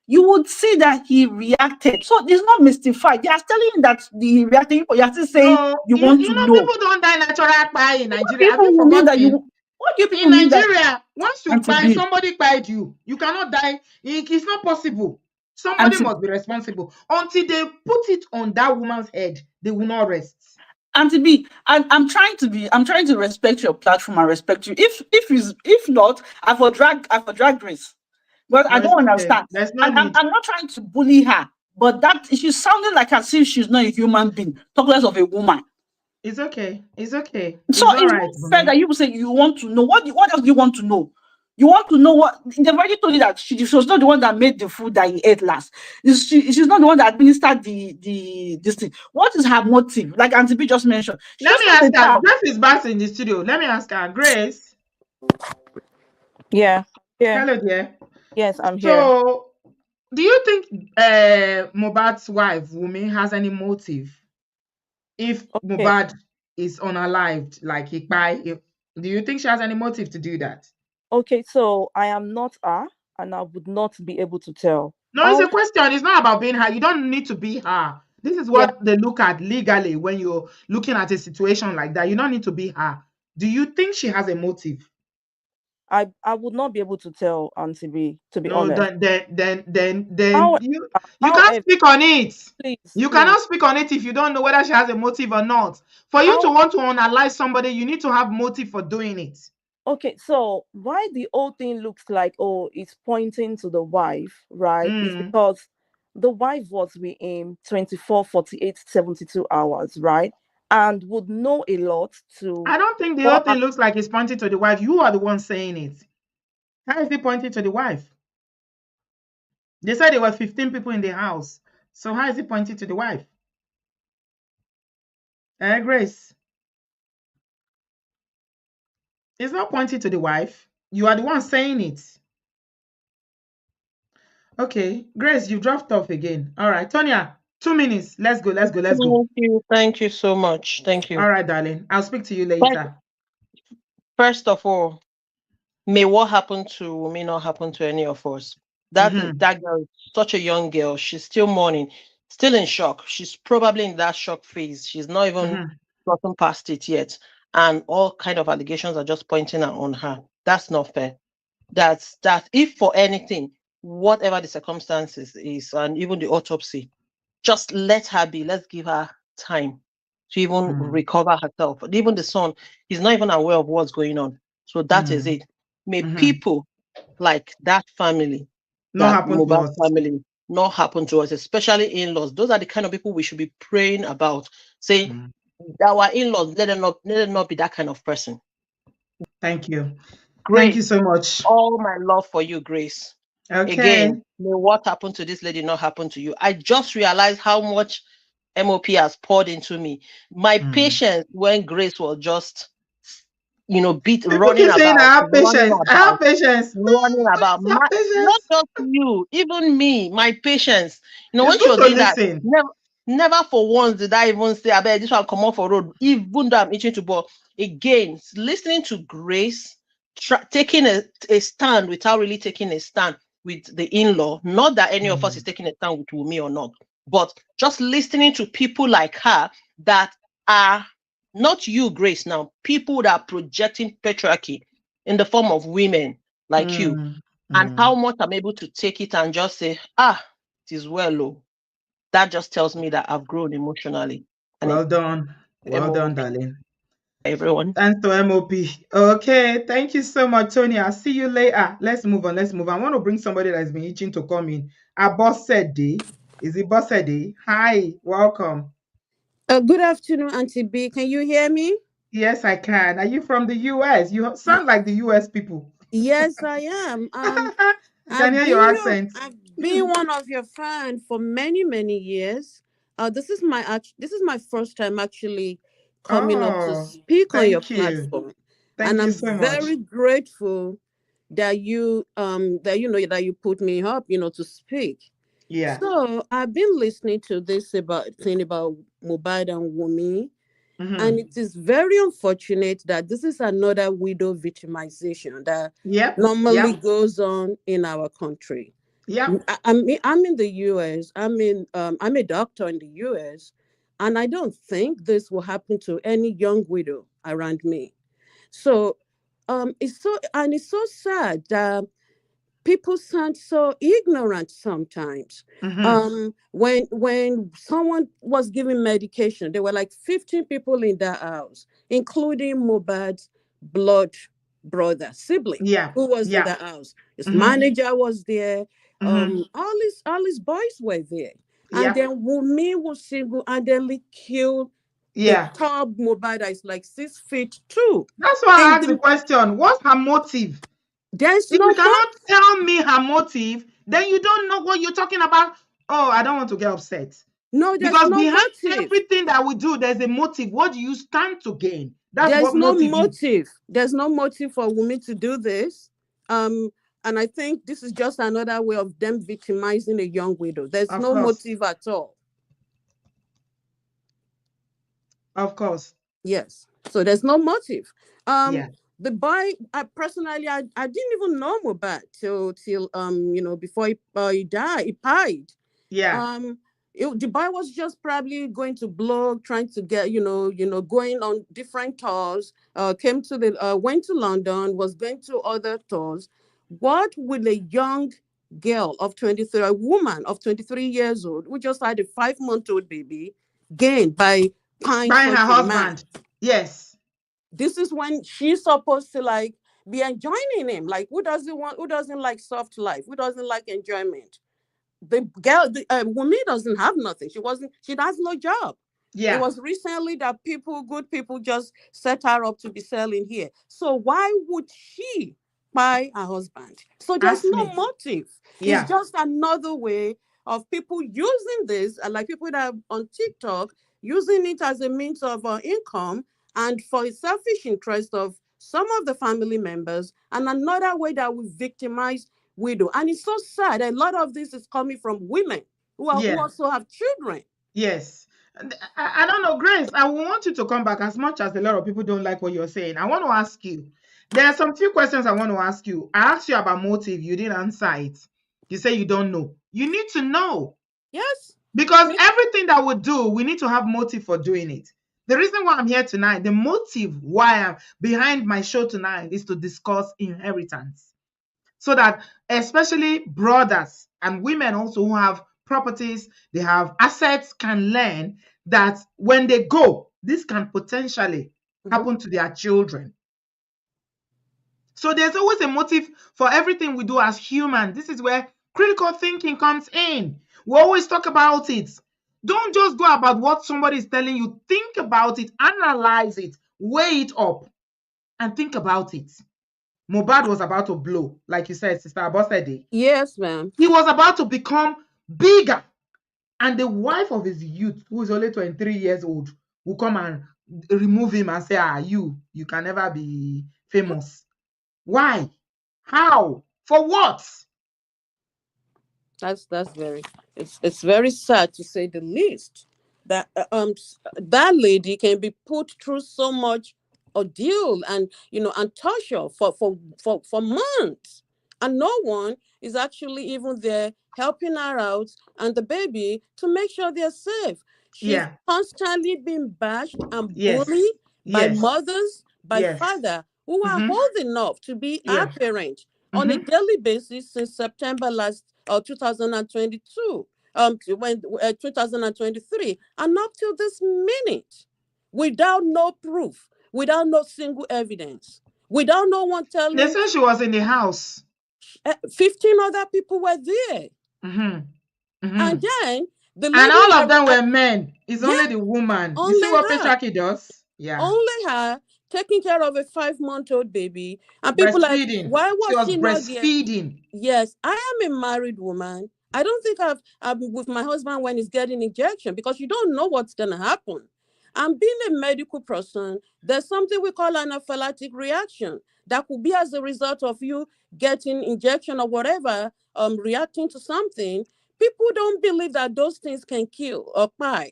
you would see that he reacted. So it's not mystified. They are telling you that the reacting, but you are still saying No, you you want to know, know. people don't die natural by in What Nigeria. Have you people will mean that forgotten? what do people In mean that Nigeria, once you buy, Auntie somebody buyed you. You cannot die. It's not possible. Somebody Auntie must be responsible. Until they put it on that woman's head, they will not rest. Auntie B, I'm trying to respect your platform and respect you. If not, I for drag Grace. But No, I it's don't okay. understand. There's no And need. I'm not trying to bully her, but that she's sounding like as if she's not a human being, talk less of a woman. It's okay. It's okay. So It's all it's right, not fair Bumi. that you say you want to know. What else do you want to know? You want to know what they've already told you that she was not the one that made the food that he ate last. She's not the one that administered this thing. What is her motive? Like Auntie B just mentioned, she Let just me wants ask a her. child. Grace is back in the studio. Let me ask her. Grace. Yeah. Hello, dear. Yes, I'm here. So, do you think Mobad's wife, Wumi, has any motive? If Okay. Mohbad is unalived, like he do you think she has any motive to do that? Okay, so I am not her, and I would not be able to tell. No, it's a question. It's not about being her. You don't need to be her. This is Yeah, what they look at legally when you're looking at a situation like that. You don't need to be her. Do you think she has a motive? I would not be able to tell Auntie B, to be No, honest. then However, you can't however, speak on it. please, You please. cannot speak on it if you don't know whether she has a motive or not. For you to want to unalive somebody, you need to have motive for doing it. Okay, so why the whole thing looks like, oh, it's pointing to the wife, right? Is because the wife was with him 24, 48, 72 hours, right? And would know a lot to. I don't think the whole thing looks like it's pointing to the wife. You are the one saying it. How is it pointing to the wife? They said there were 15 people in the house. So how is it pointing to the wife? Grace. It's not pointing to the wife. You are the one saying it. Okay. Grace, you dropped off again. All right. Tonya, 2 minutes. Let's go. Thank you so much. Thank you. All right, darling. I'll speak to you later. First of all, may what happened to may not happen to any of us. That girl is such a young girl. She's still mourning, still in shock. She's probably in that shock phase. She's not even gotten past it yet. And all kind of allegations are just pointing out on her. That's not fair. That if for anything, whatever the circumstances is, and even the autopsy, just let her be. Let's give her time to even recover herself. But even the son, he's not even aware of what's going on. So that is it. May people like that family, that Mohbad family, not happen to us, especially in-laws. Those are the kind of people we should be praying about, saying, our in-laws, let them not be that kind of person. Thank you. Grace, Thank you so much. all my love for you, Grace. Okay. Again, may what happened to this lady not happen to you. I just realized how much MOP has poured into me. My patience when Grace was just, People running keep saying I about, have patience. I have patience. running about. Have Not patience. just you, even me, my patience. It's When she good was to doing that, listen. never for once did I even say, I bet this one come off for road, even though I'm itching to ball. Again, listening to Grace, taking a stand without really taking a stand with the in-law. Not that any of us is taking a stand with Wumi or not, but just listening to people like her that are not you, Grace, now, people that are projecting patriarchy in the form of women like you, and how much I'm able to take it and just say, it is well, oh. That just tells me that I've grown emotionally. Well done. Well done, MOP, darling. everyone. Thanks to MOP. Okay, thank you so much, Tony. I'll see you later. Let's move on. I want to bring somebody that's been itching to come in. Abosede. Is it Bosede? Hi, welcome. Good afternoon, Auntie B. Can you hear me? Yes, I can. Are you from the US? You sound like the US people. Yes, I am. I can hear your accent. I've been one of your fans for many, many years. This is my first time actually coming up to Oh, speak on your thank you. platform. Thank And you I'm so much. very grateful that you put me up, to speak. Yeah. So I've been listening to this thing about Mohbad and Wumi. And it is very unfortunate that this is another widow victimization that Yep. normally Yep. goes on in our country. Yep. I'm in the US. I'm a doctor in the US, and I don't think this will happen to any young widow around me. So it's so sad that people sound so ignorant sometimes. When someone was giving medication, there were like 15 people in that house, including Mobad's blood brother sibling Yeah. who was in Yeah. the house. His manager was there. Mm-hmm. All his boys were there. And Yeah. then Wumi was single-handedly killed the Yeah. top Mobad that is like 6 feet too. That's why I And asked the question. What's her motive? there's If no you cannot tell me her motive, then you don't know what you're talking about. Oh, I don't want to get upset. No, there's Because no behind motive. everything that we do, there's a motive. What do you stand to gain? That's There's what no motive is. motive. There's no motive for women to do this. And I think this is just another way of them victimizing a young widow. There's Of no course. motive at all. Of course. Yes. So there's no motive. Yeah. The boy, I didn't even know Mohbad till before he died, he died. Yeah. The boy was just probably going to blog, trying to get, going on different tours. Went to London, was going to other tours. What will a young girl of 23, a woman of 23 years old, who just had a 5-month-old baby, gain by buying Buying her such a man? husband. Yes. This is when she's supposed to like be enjoying him. Like, who doesn't like soft life? Who doesn't like enjoyment? The girl, the woman doesn't have nothing. She has no job. It Yeah. was recently that good people just set her up to be selling here. So why would she buy a husband? So there's Ask no me. motive. It's Yeah. just another way of people using this, like people that are on TikTok, using it as a means of income and for a selfish interest of some of the family members, and another way that we victimize widow. And it's so sad. A lot of this is coming from women who Yeah. also have children. Yes. And I don't know, Grace. I want you to come back as much as a lot of people don't like what you're saying. I want to ask you. There are some few questions I want to ask you. I asked you about motive. You didn't answer it. You say you don't know. You need to know. Yes. Because everything that we do, we need to have motive for doing it. The reason why I'm here tonight, the motive why I'm behind my show tonight is to discuss inheritance. So that especially brothers and women also who have properties, they have assets, can learn that when they go, this can potentially happen to their children. So there's always a motive for everything we do as humans. This is where critical thinking comes in. We always talk about it. Don't just go about what somebody is telling you. Think about it, analyze it, weigh it up, and think about it. Mohbad was about to blow, like you said, Sister Abosede. Yes, ma'am. He was about to become bigger. And the wife of his youth, who is only 23 years old, will come and remove him and say, you can never be famous. Why? How? For what? That's very, it's very sad to say the least, that that lady can be put through so much ordeal and and torture for months, and no one is actually even there helping her out and the baby to make sure they're safe. She's Yeah. constantly being bashed and Yes. bullied by Yes. mothers, by Yes. father who are Mm-hmm. old enough to be our Yeah. parent on a Mm-hmm. daily basis since September last 2022, when 2023, and up till this minute, without no proof, without no single evidence, without no one They telling. said she was in the house. 15 other people were there, Mm-hmm. Mm-hmm. and then the And lady, all of them were men. It's yeah, only the woman. You see only what her, patriarchy does? Yeah. only her taking care of a 5-month-old baby, and people like, Breastfeeding. why She was was she not there? breastfeeding. Yes, I am a married woman. I don't think I'm with my husband when he's getting injection, because you don't know what's going to happen. And being a medical person, there's something we call an anaphylactic reaction that could be as a result of you getting injection or whatever, reacting to something. People don't believe that those things can kill or die.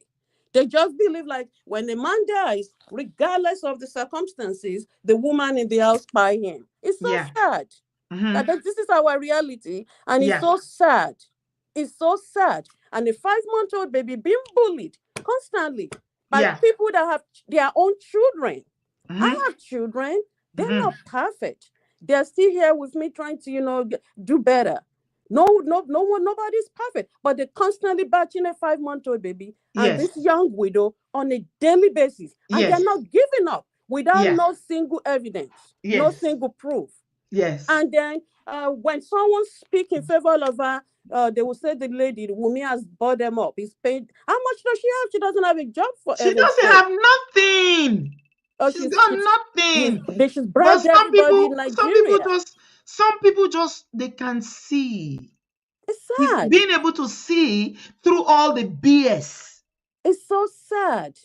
They just believe like when a man dies, regardless of the circumstances, the woman in the house by him. It's so Yeah. sad. Mm-hmm. That this is our reality, and it's Yeah. so sad. It's so sad. And a 5-month-old baby being bullied constantly by Yeah. people that have their own children. I Mm-hmm. have children. They're Mm-hmm. not perfect. They're still here with me trying to, do better. No one, nobody's perfect, but they're constantly batching a 5-month-old baby and Yes. this young widow on a daily basis, and they're Yes. not giving up without Yeah. no single evidence, no Yes. single proof. Yes. And then when someone speaks in favor of her, they will say the lady, Wumi, has bought them up. He's paid. How much does she have? She doesn't have a job for She heaven's doesn't sake. have nothing. Oh, She's got nothing. she's But bribed everybody in some people Nigeria. just they can see. It's He's sad. being able to see through all the BS. It's so sad.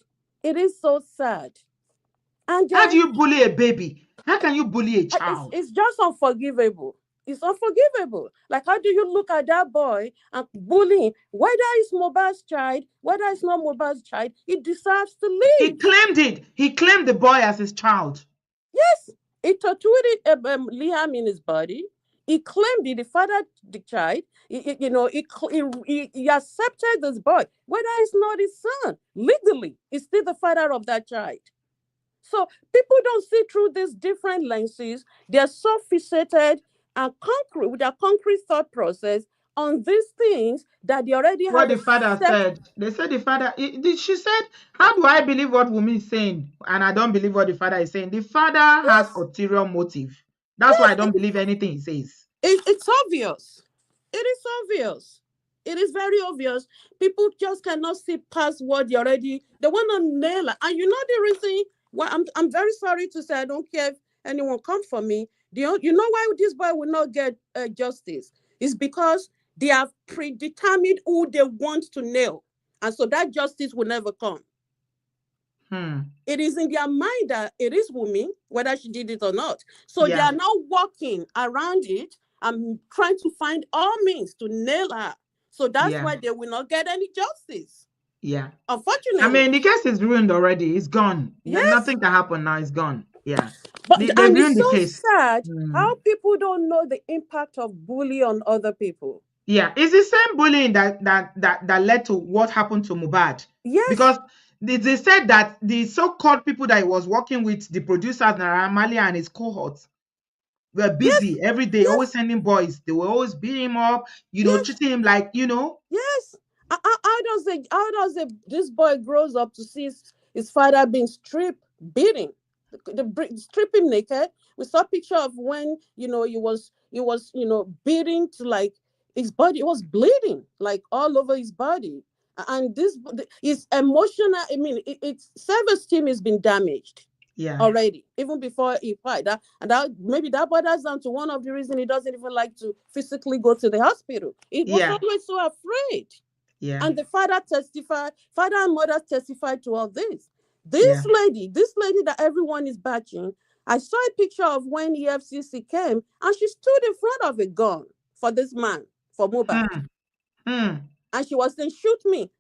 It is so sad. And How do then you bully a baby? How can you bully a it's child? it's just unforgivable. It's unforgivable. Like, how do you look at that boy and bully him? Whether it's Mobad's child, whether it's not Mobad's child, he deserves to He live. claimed it. He claimed the boy as his child. Yes, he tattooed Liam in his body. He claimed it, the father, the child. He accepted this boy, whether it's not his son. Legally, he's still the father of that child. So people don't see through these different lenses. They're so fixated and concrete with their concrete thought process on these things that they already What have the a father set. said. They said the father, she said, how do I believe what Wumi is saying? And I don't believe what the father is saying. The father has Yes, ulterior motive. That's why I yes, don't believe anything he says. it's obvious. It is obvious. It is very obvious. People just cannot see past what they want to nail it. And you know the reason why I'm very sorry to say, I don't care if anyone comes for me. You know why this boy will not get justice? It's because they have predetermined who they want to nail. And so that justice will never come. It is in their mind that it is Wumi, whether she did it or not. So they Yeah. are now walking around it and trying to find all means to nail her. So that's Yeah. why they will not get any justice. Yeah. Unfortunately. I mean, the case is ruined already. It's gone. Yes. Nothing can happen now. It's gone. Yeah. But They and it's ruined the so case. sad how people don't know the impact of bullying on other people. Yeah, it's the same bullying that led to what happened to Mohbad. Yes. Because they said that the so-called people that he was working with, the producers, Naira Marley and his cohorts, were busy every day, always sending boys. They were always beating him up, treating him like, Yes. How does this boy grows up to see his father being stripped, beating, strip him naked? We saw a picture of when he was beating to, like, his body was bleeding like all over his body, And this is emotional. I mean, it's self-esteem has been damaged already, even before he fight. That maybe that bothers down to one of the reasons he doesn't even like to physically go to the hospital. He was always so afraid. And the father and mother testified to all this. This lady that everyone is bashing, I saw a picture of when EFCC came and she stood in front of a gun for this man, for Mohbad. And she was saying, shoot me.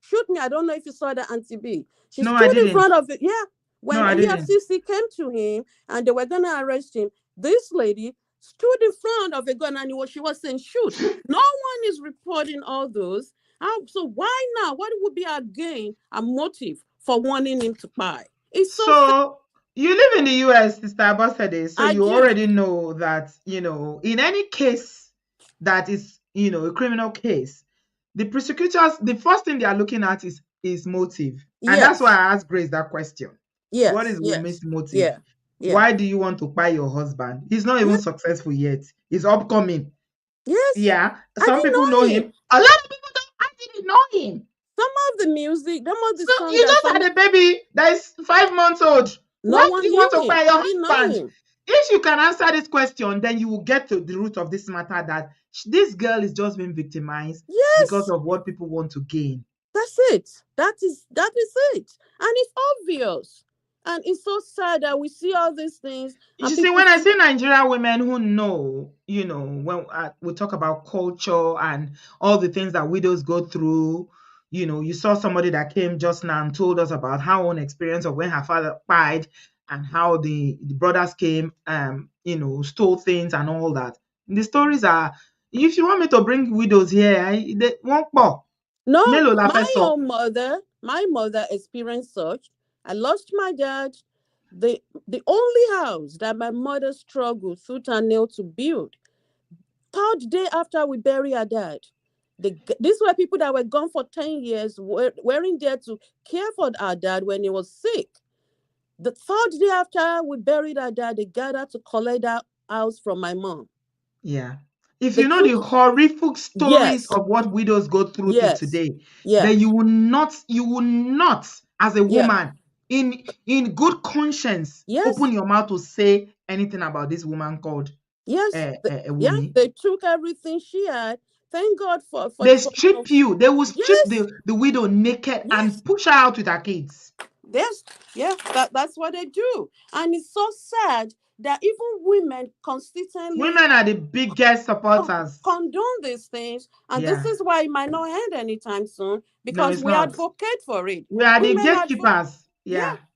I don't know if you saw that, Auntie B. She stood in front of it. Yeah. When EFCC came to him and they were going to arrest him, this lady stood in front of a gun and she was saying, shoot. No one is reporting all those. So why now? What would be our gain, a motive for wanting him to buy? It's so you live in the US, Sister Abosede, so you already know that, in any case that is, a criminal case, the prosecutors, the first thing they are looking at is motive. And that's why I asked Grace that question. What is Wumi's motive? Why do you want to buy your husband? He's not even successful yet. He's upcoming. Yeah. Some people know him. A lot of people don't. I didn't know him. Some of the music, some of the songs. You just had a baby that is 5 months old. Why do you want to buy your husband? If you can answer this question, then you will get to the root of this matter, that this girl is just being victimized because of what people want to gain. That's it. That is it. And it's obvious. And it's so sad that we see all these things. You see, when I see Nigerian women who know, when we talk about culture and all the things that widows go through, you saw somebody that came just now and told us about her own experience of when her father died and how the brothers came, stole things and all that. The stories are, if you want me to bring widows here, they won't pop. No, my mother experienced such. I lost my dad. The only house that my mother struggled tooth and nail to build. Third day after we buried her dad, these were people that were gone for 10 years, weren't there to care for our dad when he was sick. The third day after we buried our dad, they gathered to collect that house from my mom. Yeah. If you know the horrific stories of what widows go through till today, then you will not, as a woman, in good conscience, open your mouth to say anything about this woman called Wunmi. They took everything she had. Thank God for they strip you. They will strip the widow naked and push her out with her kids. That's what they do. And it's so sad that even women consistently... Women are the biggest supporters. Condone these things. And this is why it might not end anytime soon, because we advocate for it. We are the gatekeepers.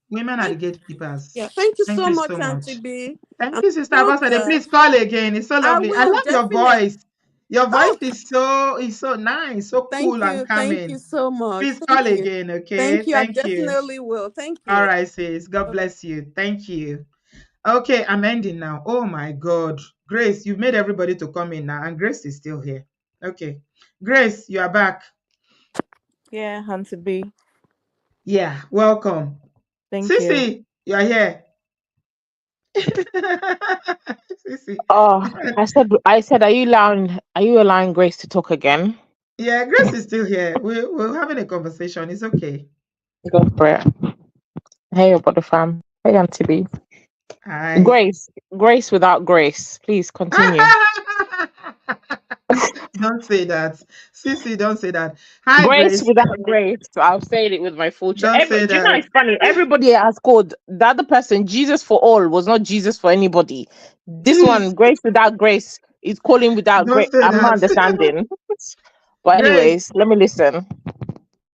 Women are the gatekeepers. Thank you so much, Auntie B. Thank you, Sister Abosede. Please call again. It's so lovely. I love your voice. Your voice is so nice, so cool and calming. Thank you so much. Please call again, okay? Thank you. I definitely will. Thank you. All right, sis. God bless you. Thank you. Okay, I'm ending now. Oh my God. Grace, you've made everybody to come in now, and Grace is still here. Okay. Grace, you are back. Yeah, Auntie B. Yeah, welcome. Thank Sissy, you are here. Sissy. Oh, I said, are you allowing Grace to talk again? Yeah, Grace is still here. We're having a conversation. It's okay. Go for it. Hey, brother fam. Hey, Auntie B. Hi. Grace without grace. Please continue. Don't say that. Sissy, don't say that. Hi, Grace without grace. So I'll say it with my full chest. Don't say that. You know, it's funny. Everybody has called the other person Jesus for all was not Jesus for anybody. This one, Grace without grace, is calling without grace. I'm not understanding. But anyways, let me listen.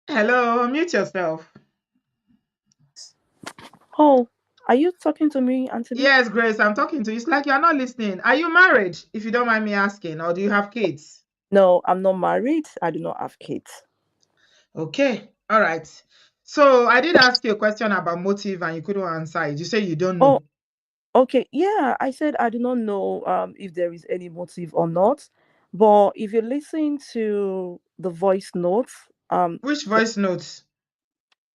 Hello, mute yourself. Oh, are you talking to me, Auntie B? Yes, Grace, I'm talking to you. It's like you're not listening. Are you married, if you don't mind me asking, or do you have kids? No, I'm not married. I do not have kids. Okay, all right. So I did ask you a question about motive and you couldn't answer it. You say you don't know. Oh, okay. Yeah, I said I do not know if there is any motive or not. But if you listen to the voice notes, which voice notes?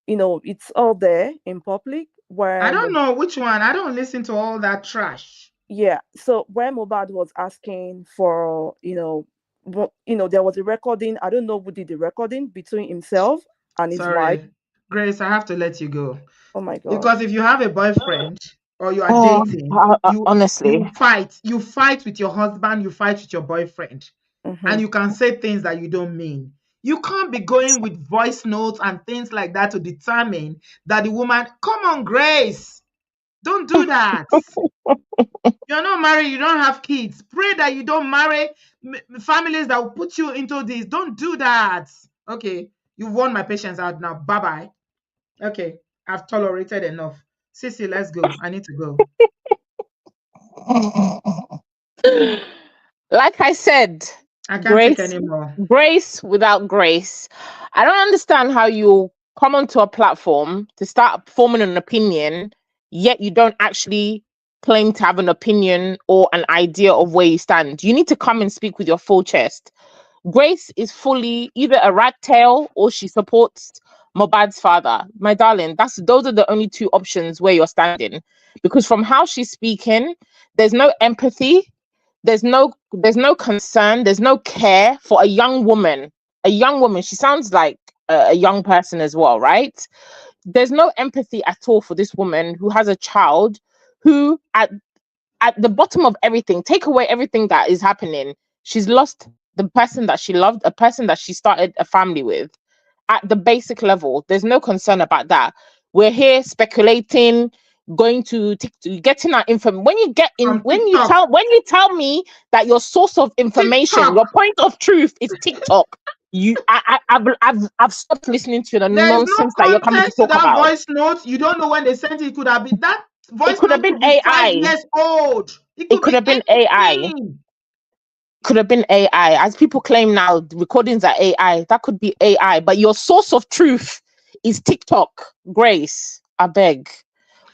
It's all there in public. Where I don't know which one. I don't listen to all that trash. Yeah. So when Mohbad was asking for, there was a recording. I don't know who did the recording between himself and his wife. Sorry, Grace, I have to let you go. Oh my God. Because if you have a boyfriend or you are Oh, dating, you honestly. fight with your husband, you fight with your boyfriend, and you can say things that you don't mean. You can't be going with voice notes and things like that to determine that the woman, come on, Grace, don't do that. You're not married, you don't have kids. Pray that you don't marry families that will put you into this. Don't do that. Okay, you've won my patience out now. Bye-bye. Okay, I've tolerated enough. Sissy, let's go. I need to go. Like I said, I can't take grace, anymore. grace without grace. I don't understand how you come onto a platform to start forming an opinion, yet you don't actually claim to have an opinion or an idea of where you stand. You need to come and speak with your full chest. Grace is fully either a rat tail or she supports Mobad's father. My darling, those are the only two options where you're standing. Because from how she's speaking, there's no empathy, there's no concern, there's no care for a young woman. A young woman, she sounds like a young person as well, right? There's no empathy at all for this woman who has a child who at the bottom of everything, take away everything that is happening, she's lost the person that she loved, a person that she started a family with. At the basic level, there's no concern about that. We're here speculating, going to getting our information. When you get in, From TikTok. when you tell me that your source of information, TikTok. your point of truth is TikTok, I've stopped listening to the There's no nonsense that you're coming to context to talk that about. voice note. You don't know when they sent it. It could have been that It voice could have note been could be 5 AI. years old. It It could could be have been AI. anything. Could have been AI. As people claim now, the recordings are AI. That could be AI. But your source of truth is TikTok. Grace, I beg.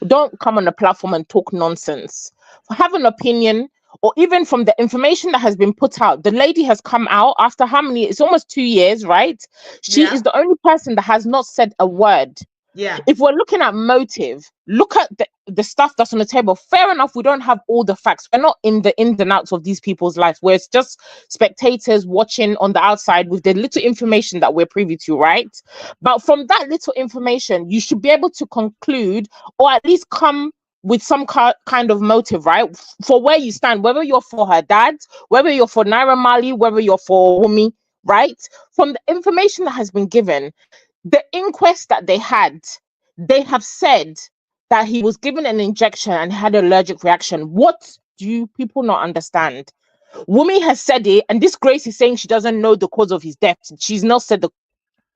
Don't come on a platform and talk nonsense. Have an opinion, or even from the information that has been put out. The lady has come out after how many? It's almost 2 years, right? She Yeah. is the only person that has not said a word. Yeah. If we're looking at motive, look at the stuff that's on the table. Fair enough, we don't have all the facts. We're not in the ins and outs of these people's lives, where it's just spectators watching on the outside with the little information that we're privy to, right? But from that little information, you should be able to conclude, or at least come with some kind of motive, right? For where you stand, whether you're for her dad, whether you're for Naira Marley, whether you're for Wumi, right? From the information that has been given, the inquest that they had, they have said that he was given an injection and had an allergic reaction. What do you people not understand? Wumi has said it, and this Grace is saying she doesn't know the cause of his death. She's not said the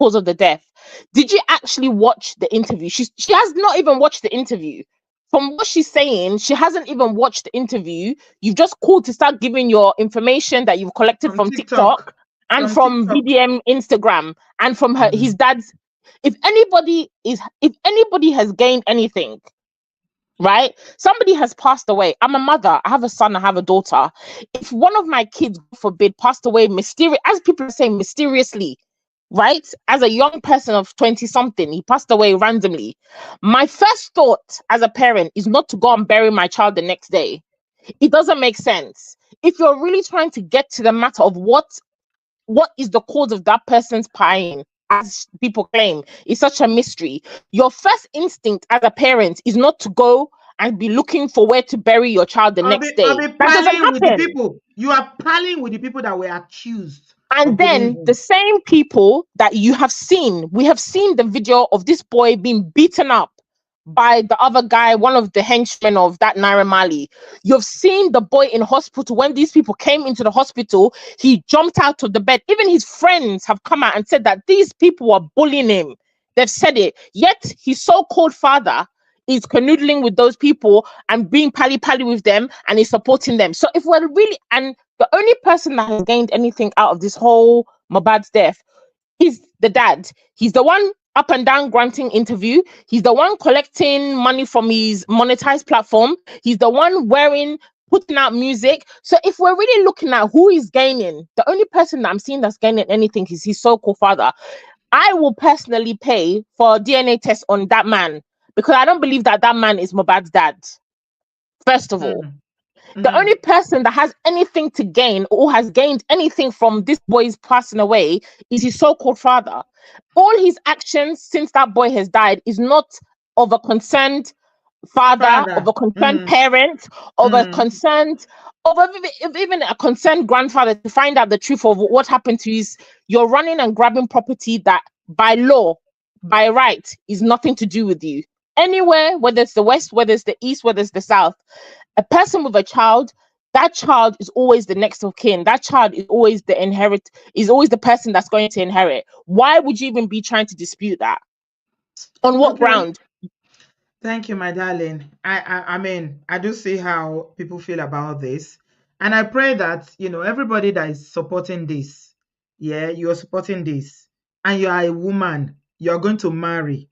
cause of the death. Did you actually watch the interview? She has not even watched the interview. From what she's saying, she hasn't even watched the interview. You've just called to start giving your information that you've collected from TikTok and from TikTok. BDM Instagram and from his dad's. If anybody has gained anything, right? Somebody has passed away. I'm a mother. I have a son. I have a daughter. If one of my kids, God forbid, passed away as people are saying, mysteriously, right? As a young person of 20 something, he passed away randomly. My first thought as a parent is not to go and bury my child the next day. It doesn't make sense. If you're really trying to get to the matter of what is the cause of that person's pain, as people claim, is such a mystery. Your first instinct as a parent is not to go and be looking for where to bury your child the next day. That doesn't happen. With the people. You are palling with the people that were accused. And then the same people that we have seen the video of this boy being beaten up by the other guy, one of the henchmen of that Naira Marley. You've seen the boy in hospital. When these people came into the hospital, he jumped out of the bed. Even his friends have come out and said that these people were bullying him. They've said it. Yet his so-called father is canoodling with those people and being pally-pally with them and is supporting them. So if we're really, and the only person that has gained anything out of this whole Mobad's death is the dad. He's the one up and down granting interview. He's the one collecting money from his monetized platform. He's the one putting out music. So if we're really looking at who is gaining, the only person that I'm seeing that's gaining anything is his so-called father. I will personally pay for a DNA test on that man because I don't believe that man is Mobad's dad. First of all. The only person that has anything to gain or has gained anything from this boy's passing away is his so-called father. All his actions since that boy has died is not of a concerned father, of a concerned parent, of a concerned, even a concerned grandfather to find out the truth of what happened to his. You're running and grabbing property that by law, by right, is nothing to do with you. Anywhere, whether it's the West, whether it's the East, whether it's the South, a person with a child, that child is always the next of kin. That child is always is always the person that's going to inherit. Why would you even be trying to dispute that? On what ground? Thank you, my darling. I mean, I do see how people feel about this. And I pray that, everybody that is supporting this, you're supporting this, and you are a woman, you're going to marry.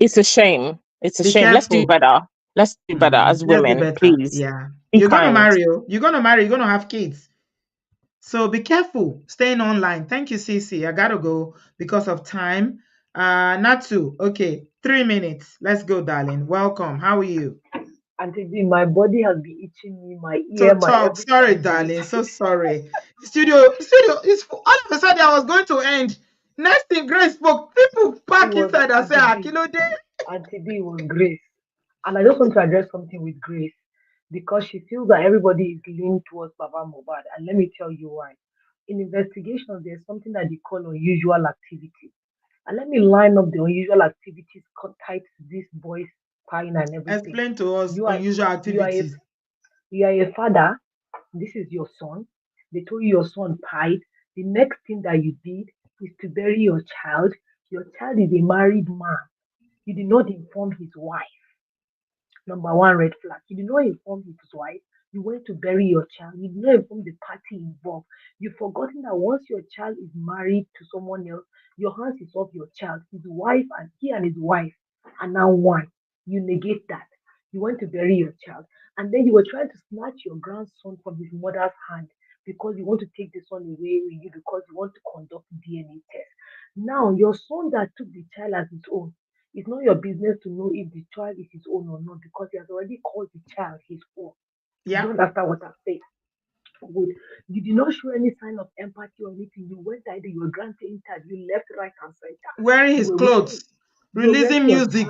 It's a shame. It's a Be shame. Let's do careful. better. Let's do better as Let's do women, better. please. Yeah. Be You're going to kind. marry. You're going to marry. You're going to have kids. So be careful staying online. Thank you, Cece. I got to go because of time. Natsu, okay, 3 minutes. Let's go, darling. Welcome. How are you? Auntie B, my body has been itching me, my So ear, my talk. everything. Sorry, darling. So sorry. Studio is all of a sudden I was going to end. Next thing Grace spoke, people pack inside and say, Akilo Day. Auntie B was Grace. And I just want to address something with Grace because she feels that everybody is leaning towards Baba Mohbad. And let me tell you why. In investigations, there's something that they call unusual activity. And let me line up the unusual activities tied to this boy's spine and everything. Explain to us unusual activities. You are a father. This is your son. They told you your son died. The next thing that you did is to bury your child. Your child is a married man. You did not inform his wife. Number one red flag. You did not inform his wife. You went to bury your child. You did not inform the party involved. You've forgotten that once your child is married to someone else, your hands is off your child. His wife and he and his wife are now one. You negate that. You went to bury your child. And then you were trying to snatch your grandson from his mother's hand because you want to take the son away with you because you want to conduct DNA test. Now, your son that took the child as his own, it's not your business to know if the child is his own or not because he has already called the child his own. Yeah. You don't understand what I'm saying? Good. You did not show any sign of empathy or anything. You went either you were granting interview left, right, and center. Wearing his clothes, releasing music.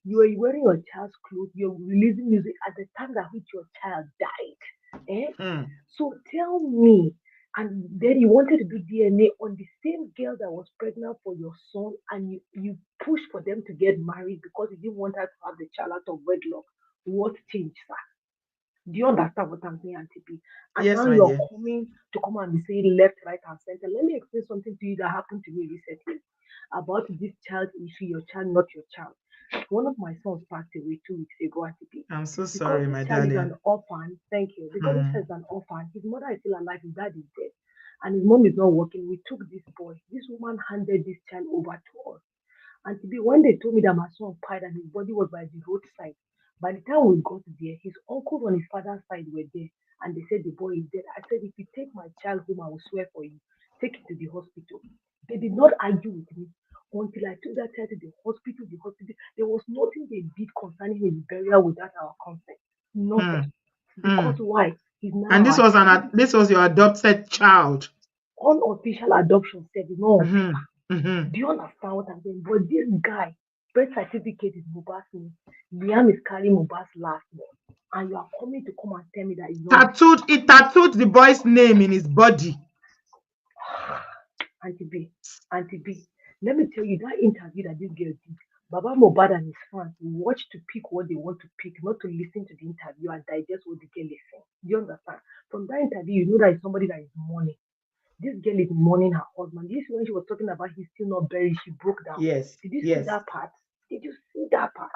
You were wearing your child's clothes. You're releasing music at the time that which your child died. So tell me, and then you wanted to do DNA on the same girl that was pregnant for your son, and you pushed for them to get married because you didn't want her to have the child out of wedlock. What changed, sir? Do you understand what I'm saying, Auntie B? And yes, now you're coming to come and be saying left, right, and center. Let me explain something to you that happened to me recently about this child issue, your child, not your child. One of my sons passed away 2 weeks ago, Auntie B. I'm so sorry, my darling. Because this child is an darling. orphan, thank you. Because this child is an orphan, his mother is still alive, his dad is dead, and his mom is not working. We took this boy. This woman handed this child over to us. And to be when they told me that my son died and his body was by the roadside, by the time we got there, his uncles on his father's side were there, and they said the boy is dead. I said, if you take my child home, I will swear for you. Take it to the hospital. They did not argue with me until I took that child to the hospital. There was nothing they did concerning his burial without our consent. Nothing. Because why? He's now and this was your adopted child. Unofficial adoption said no. Do you understand what I'm saying? But this guy, birth certificate is Mohbad's name. Liam is carrying Mohbad's last name. And you are coming to come and tell me that it's not tattooed the boy's name in his body. Auntie B, let me tell you that interview that this girl did. Baba Mohbad and his fans watch to pick what they want to pick, not to listen to the interview and digest what the girl is saying. Do you understand? From that interview, you know that it's somebody that is mourning. This girl is mourning her husband. This when she was talking about he's still not buried, she broke down. Yes. Did you see that part? Did you see that part?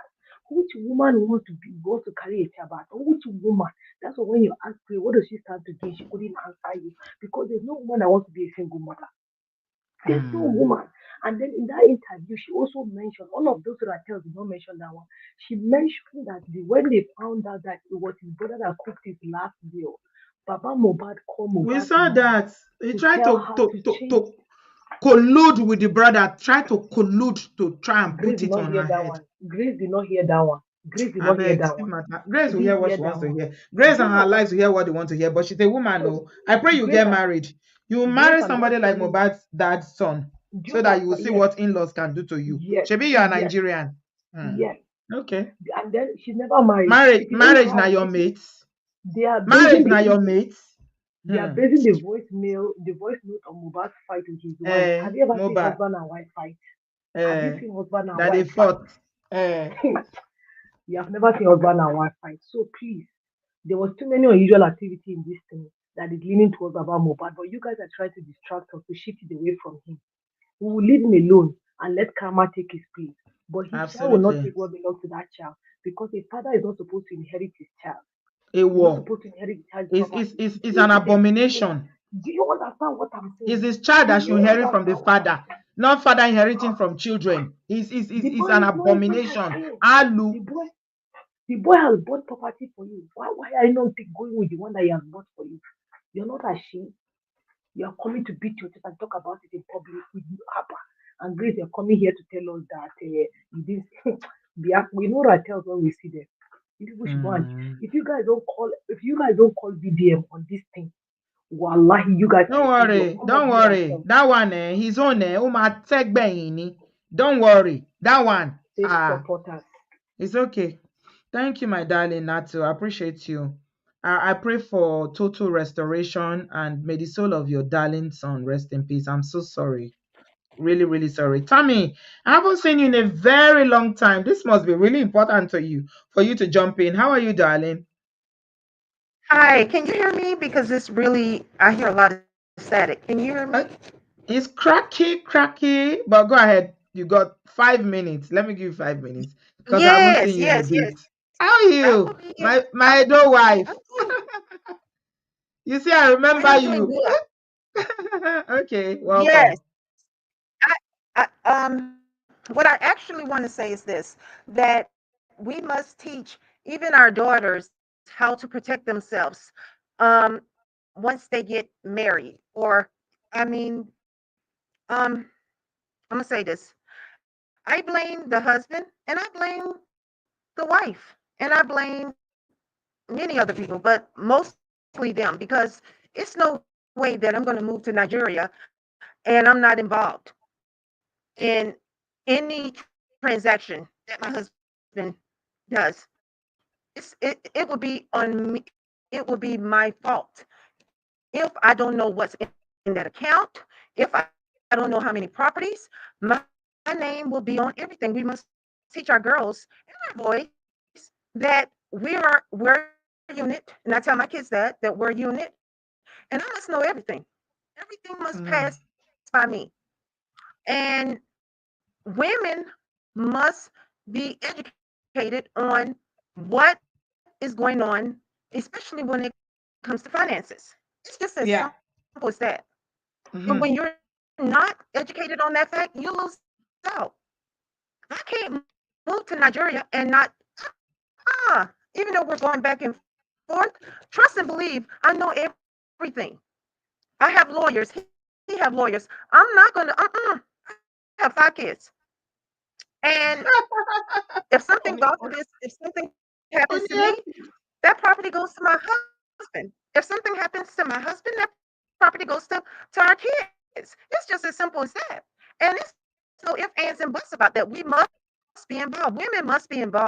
Which woman wants to carry a child back? Or which woman? That's why when you ask her, what does she stand to gain? She couldn't answer you because there's no woman that wants to be a single mother. There's no woman. And then in that interview, she also mentioned, all of those Raquel did not mention that one. She mentioned that when they found out that it was his brother that cooked his last meal, Baba Mohbad called Mohbad. We saw that. He tried to collude with the brother, tried to collude to try and put it on her head. Grace did not hear that one. Grace did not hear that one. Grace will hear what she wants to hear. Grace and her lives will hear what they want to hear, but she's a woman, no. I pray you get married. You marry somebody like Mohbad's dad's son. Do you so that you will understand? see Yes, what in-laws can do to you. yes, Shebi, you are yes, Nigerian. yes. Okay. And then she's never married. Marriage, If you don't know marriage how, now your if you, mates. they are basing Marriage now the your mates. they are basing the voice note on Mohbad's fight with his wife. Have you ever seen Mohbad. husband and wife fight? Have you Eh, seen husband and that they wife fight? fought. Eh. You have never seen husband and wife fight. So please, there was too many unusual activity in this thing that is leaning towards about Mohbad. But you guys are trying to distract us to shift it away from him. We will leave him alone and let karma take his place. But his child will not Absolutely. take what belongs to that child because a father is not supposed to inherit his child. A He's not war. supposed to inherit the child's Is property. is an abomination. Do you understand what I'm Is saying? his child Do that should you inherit from the understand what I'm father, saying? not father inheriting from children. The Is boy an is not even your abomination. child. Alu. The boy, the boy has bought property for you. Why are you not going with the one that he has bought for you? You're not ashamed. You are coming to beat your chest and talk about it in public with Abba and Grace. You're coming here to tell us that you didn't. We know that tells when we see them. You people should go and if you guys don't call VDM on this thing, wallahi, you guys are Don't a failure. worry, Come up don't here and worry. tell. That one, his own, don't worry. That one, Safe supporters. it's okay. Thank you, my darling Natu. I appreciate you. I pray for total restoration and may the soul of your darling son rest in peace. I'm so sorry. Really, really sorry. Tammy, I haven't seen you in a very long time. This must be really important to you for you to jump in. How are you, darling? Hi, can you hear me? Because this really, I hear a lot of static. Can you hear me? It's cracky, but go ahead. You got 5 minutes. Let me give you 5 minutes because I haven't Yes, seen you in a yes, bit. yes. How are I will you? be in. My adult I'm wife. doing, You see, I I remember am doing you. good. Okay, Yes. welcome. What I actually want to say is this, that we must teach even our daughters how to protect themselves um, once they get married. Or, I mean, um, I'm going to say this. I blame the husband and I blame the wife and I blame many other people, but mostly them because it's no way that I'm going to move to Nigeria and I'm not involved in any transaction that my husband does. It would be on me. It would be my fault if I don't know what's in that account, if I don't know how many properties. My name will be on everything. We must teach our girls and our boys that we're a unit, and I tell my kids that we're a unit, and I must know everything. Everything must pass by me. And women must be educated on what is going on, especially when it comes to finances. It's just as simple as that. But when Yeah. you're not educated on that fact, you lose out. I can't move to Nigeria and not, even though we're going back and forth, trust and believe, I know everything. I have lawyers, he have lawyers. I'm not gonna, I have 5 kids. And if something, God forbid, if something happens to me, that property goes to my husband. If something happens to my husband, that property goes to our kids. It's just as simple as that. And it's no ifs, ands, and buts about that. We must be involved. Women must be involved today.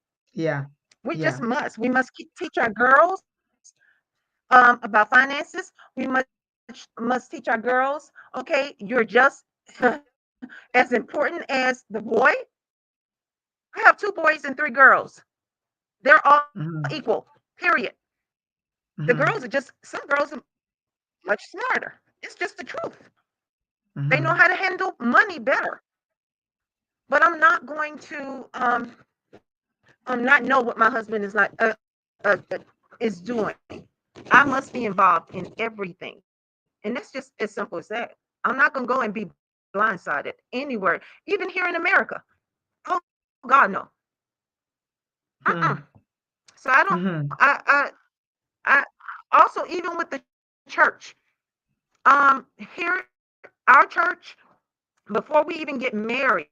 We just must. Yeah. We must Yeah. teach our girls about finances. We must teach our girls, okay, you're just as important as the boy. I have 2 boys and 3 girls. They're all equal, Mm-hmm. period. The girls are just, Mm-hmm. some girls are much smarter. It's just the truth. They know how to Mm-hmm. handle money better. But I'm not going to not know what my husband is like is doing. I must be involved in everything, and that's just as simple as that. I'm not gonna go and be blindsided anywhere, even here in America. Oh God, no. Uh-uh. So I don't. Mm-hmm. I also, even with the church. Here, our church, before we even get married,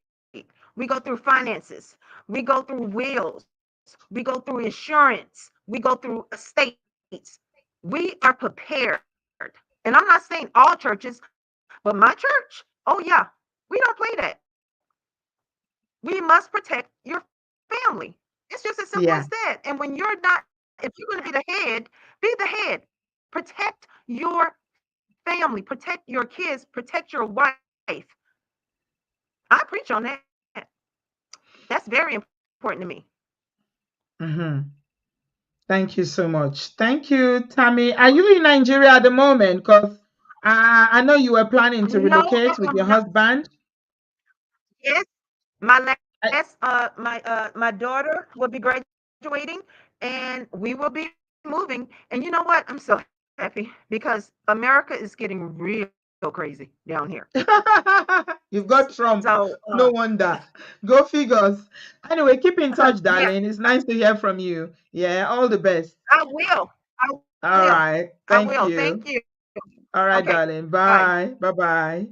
we go through finances, we go through wills, we go through insurance, we go through estates. We are prepared. And I'm not saying all churches, but my church, we Oh yeah, we don't play that. We must protect your family. It's just as simple Yeah. as that. And when you're not, if you're going to be the head. Protect your family, protect your kids, protect your wife. I preach on that. That's very important to me. Mm-hmm. Thank you so much. Thank you, Tammy. Are you in Nigeria at the moment? Because I know you were planning to No, relocate with your husband. yes, my I- last, my daughter will be graduating, and we will be moving. And you know what? I'm so happy because America is getting real crazy down here. You've got Trump. So, No wonder. Go figures. Anyway, keep in touch, yeah, darling. It's nice to hear from you. Yeah, all the best. I will. I All will. right. I Thank will. you. Thank you. All right, Okay. darling. Bye. Bye. Bye-bye.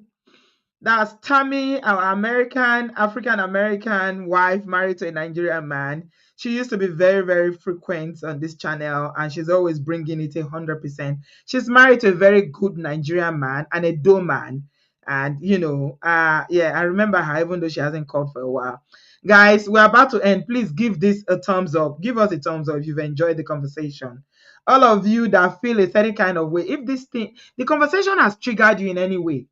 That's Tammy, our African American wife married to a Nigerian man. She used to be very, very frequent on this channel, and she's always bringing it 100%. She's married to a very good Nigerian man and a Doe man. And, yeah, I remember her, even though she hasn't called for a while. Guys, we're about to end. Please give this a thumbs up. Give us a thumbs up if you've enjoyed the conversation. All of you that feel a certain kind of way, if the conversation has triggered you in any way,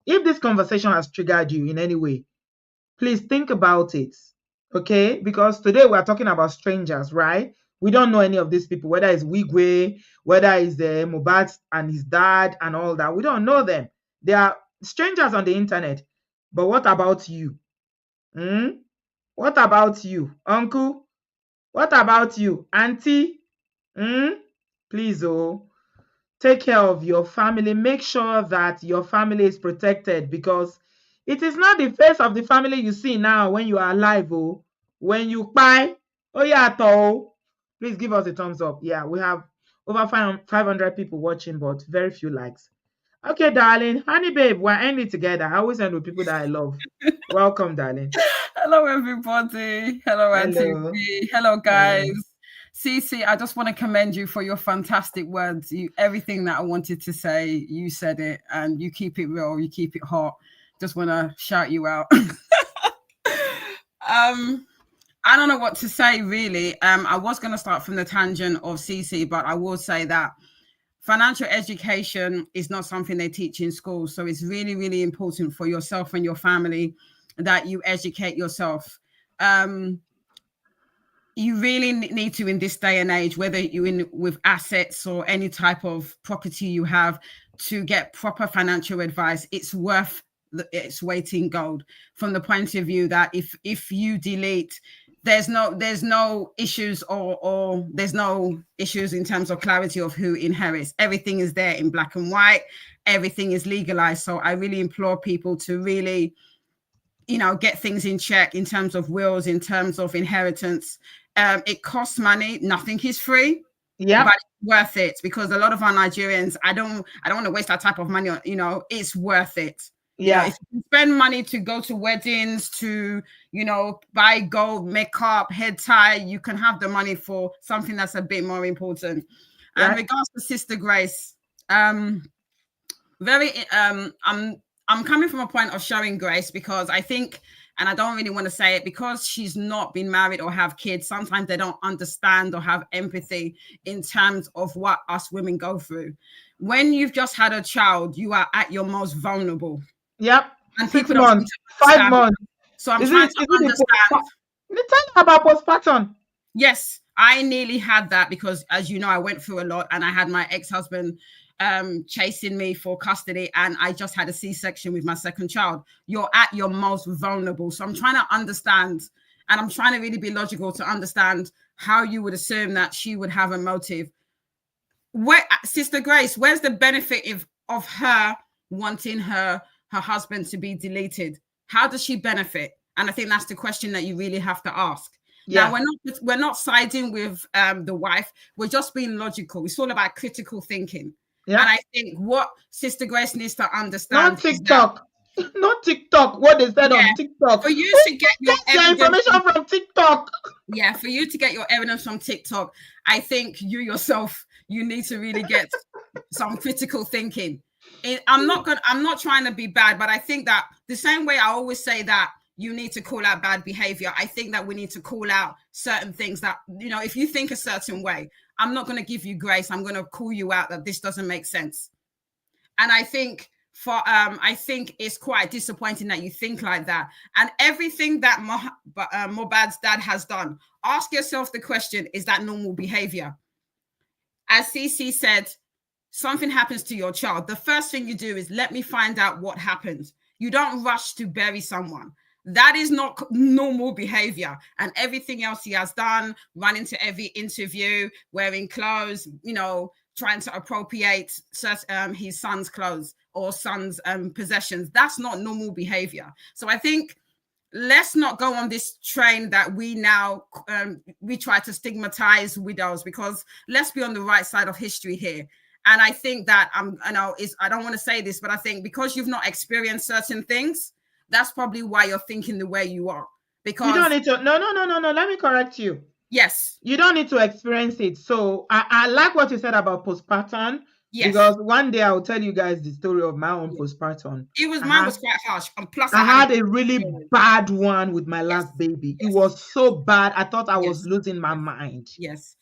if this conversation has triggered you in any way, please think about it, okay? Because today we are talking about strangers, right? We don't know any of these people, whether it's Wigwe, whether it's Mobad'S and his dad and all that. We don't know them. They are strangers on the internet. But what about you? Hmm? What about you, uncle? What about you, auntie? Hmm? Please, oh, take care of your family. Make sure that your family is protected, because it is not the face of the family you see now when you are alive. Oh, when you buy, oh yeah, oh. Please give us a thumbs up. Yeah, we have over 500 people watching, but very few likes. Okay, darling, honey babe, we're ending together. I always end with people that I love. Welcome, darling. Hello, everybody. Hello, Auntie Hello. B. Hello, guys. Hello. Cece, I just want to commend you for your fantastic words. Everything that I wanted to say, you said it, and you keep it real. You keep it hot. Just want to shout you out. I don't know what to say, really. I was going to start from the tangent of Cece, but I will say that financial education is not something they teach in school. So it's really, really important for yourself and your family that you educate yourself. You really need to, in this day and age, whether you're in with assets or any type of property you have, to get proper financial advice. It's worth its weight in gold, from the point of view that if you delete, there's no issues or there's no issues in terms of clarity of who inherits. Everything is there in black and white. Everything is legalized. So I really implore people to really, get things in check in terms of wills, in terms of inheritance. It costs money. Nothing is free. Yeah. But it's worth it, because a lot of our Nigerians, I don't want to waste that type of money on, it's worth it. Yeah. If you spend money to go to weddings, to, buy gold, makeup, head tie, you can have the money for something that's a bit more important. Right. And regards to Sister Grace, I'm coming from a point of showing grace, because I think, and I don't really want to say it, because she's not been married or have kids, sometimes they don't understand or have empathy in terms of what us women go through. When you've just had a child, you are at your most vulnerable. Yep. And 6 people months, 5 months. So I'm trying to understand. Tell about postpartum. Yes, I nearly had that, because, as you know, I went through a lot, and I had my ex-husband chasing me for custody, and I just had a C-section with my second child. You're at your most vulnerable. So I'm trying to understand, and I'm trying to really be logical to understand how you would assume that she would have a motive. Sister Grace, where's the benefit of her wanting her husband to be deleted? How does she benefit? And I think that's the question that you really have to ask. Yeah. Now, we're not siding with the wife. We're just being logical. It's all about critical thinking. Yeah. And I think what Sister Grace needs to understand. Not TikTok. Not TikTok. What is that on TikTok? For you to get your information from TikTok. Yeah, for you to get your evidence from TikTok, I think you yourself, you need to really get some critical thinking. I'm not trying to be bad, but I think that the same way I always say that you need to call out bad behavior, I think that we need to call out certain things that, if you think a certain way, I'm not going to give you grace. I'm going to call you out that this doesn't make sense. And I think it's quite disappointing that you think like that. And everything that Mobad's dad has done, ask yourself the question, is that normal behavior? As CC said, something happens to your child. The first thing you do is let me find out what happened. You don't rush to bury someone. That is not normal behavior. And everything else he has done, running to every interview, wearing clothes, trying to appropriate his son's clothes or son's possessions. That's not normal behavior. So I think let's not go on this train that we now we try to stigmatize widows, because let's be on the right side of history here. And I think that I don't want to say this, but I think because you've not experienced certain things, that's probably why you're thinking the way you are. Because you don't need to. No. Let me correct you. Yes. You don't need to experience it. So I like what you said about postpartum. Yes. Because one day I'll tell you guys the story of my own postpartum. Mine was quite harsh. And plus I had a really bad one with my last baby. Yes. It was so bad. I thought I was losing my mind. Yes.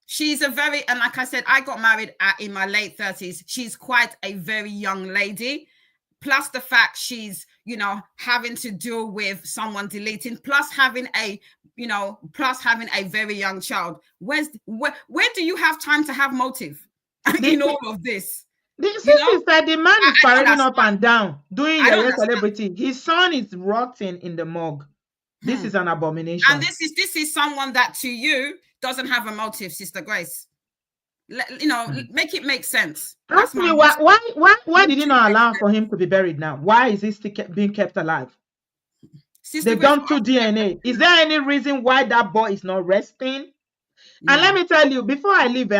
She's and like I said, I got married in my late 30s. She's quite a very young lady. Plus the fact she's, having to deal with someone deleting, plus having a very young child. Where do you have time to have motive in all of this? This is that the man is parading up and down, doing a celebrity. His son is rotting in the morgue. This is an abomination. And this is someone that to you doesn't have a motive, Sister Grace. Make it make sense. Ask me why did you not allow for him to be buried now? Why is he still being kept alive? They've done 2 DNA. Is there any reason why that boy is not resting? No. And let me tell you, before I leave,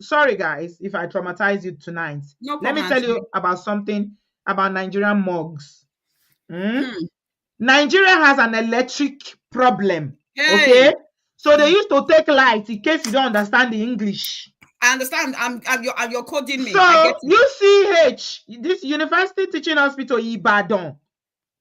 sorry guys, if I traumatize you tonight. No let me tell you about something about Nigerian morgues. Nigeria has an electric problem. Hey. Okay? So they used to take light in case you don't understand the English. I understand. You're coding me. So UCH, this University Teaching Hospital Ibadan,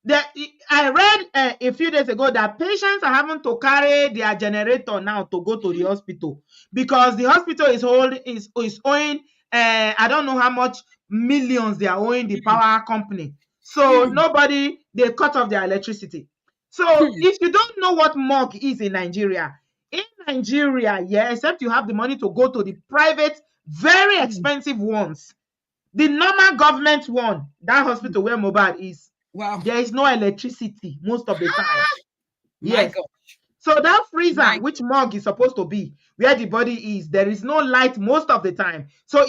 I read a few days ago that patients are having to carry their generator now to go to the hospital because the hospital is owing I don't know how much millions they are owing the power company. So they cut off their electricity. So if you don't know what morgue is in Nigeria, except you have the money to go to the private, very expensive ones, the normal government one, that hospital where Mohbad is, there is no electricity most of the time. Yes. Gosh. So that freezer, which morgue is supposed to be, where the body is, there is no light most of the time. So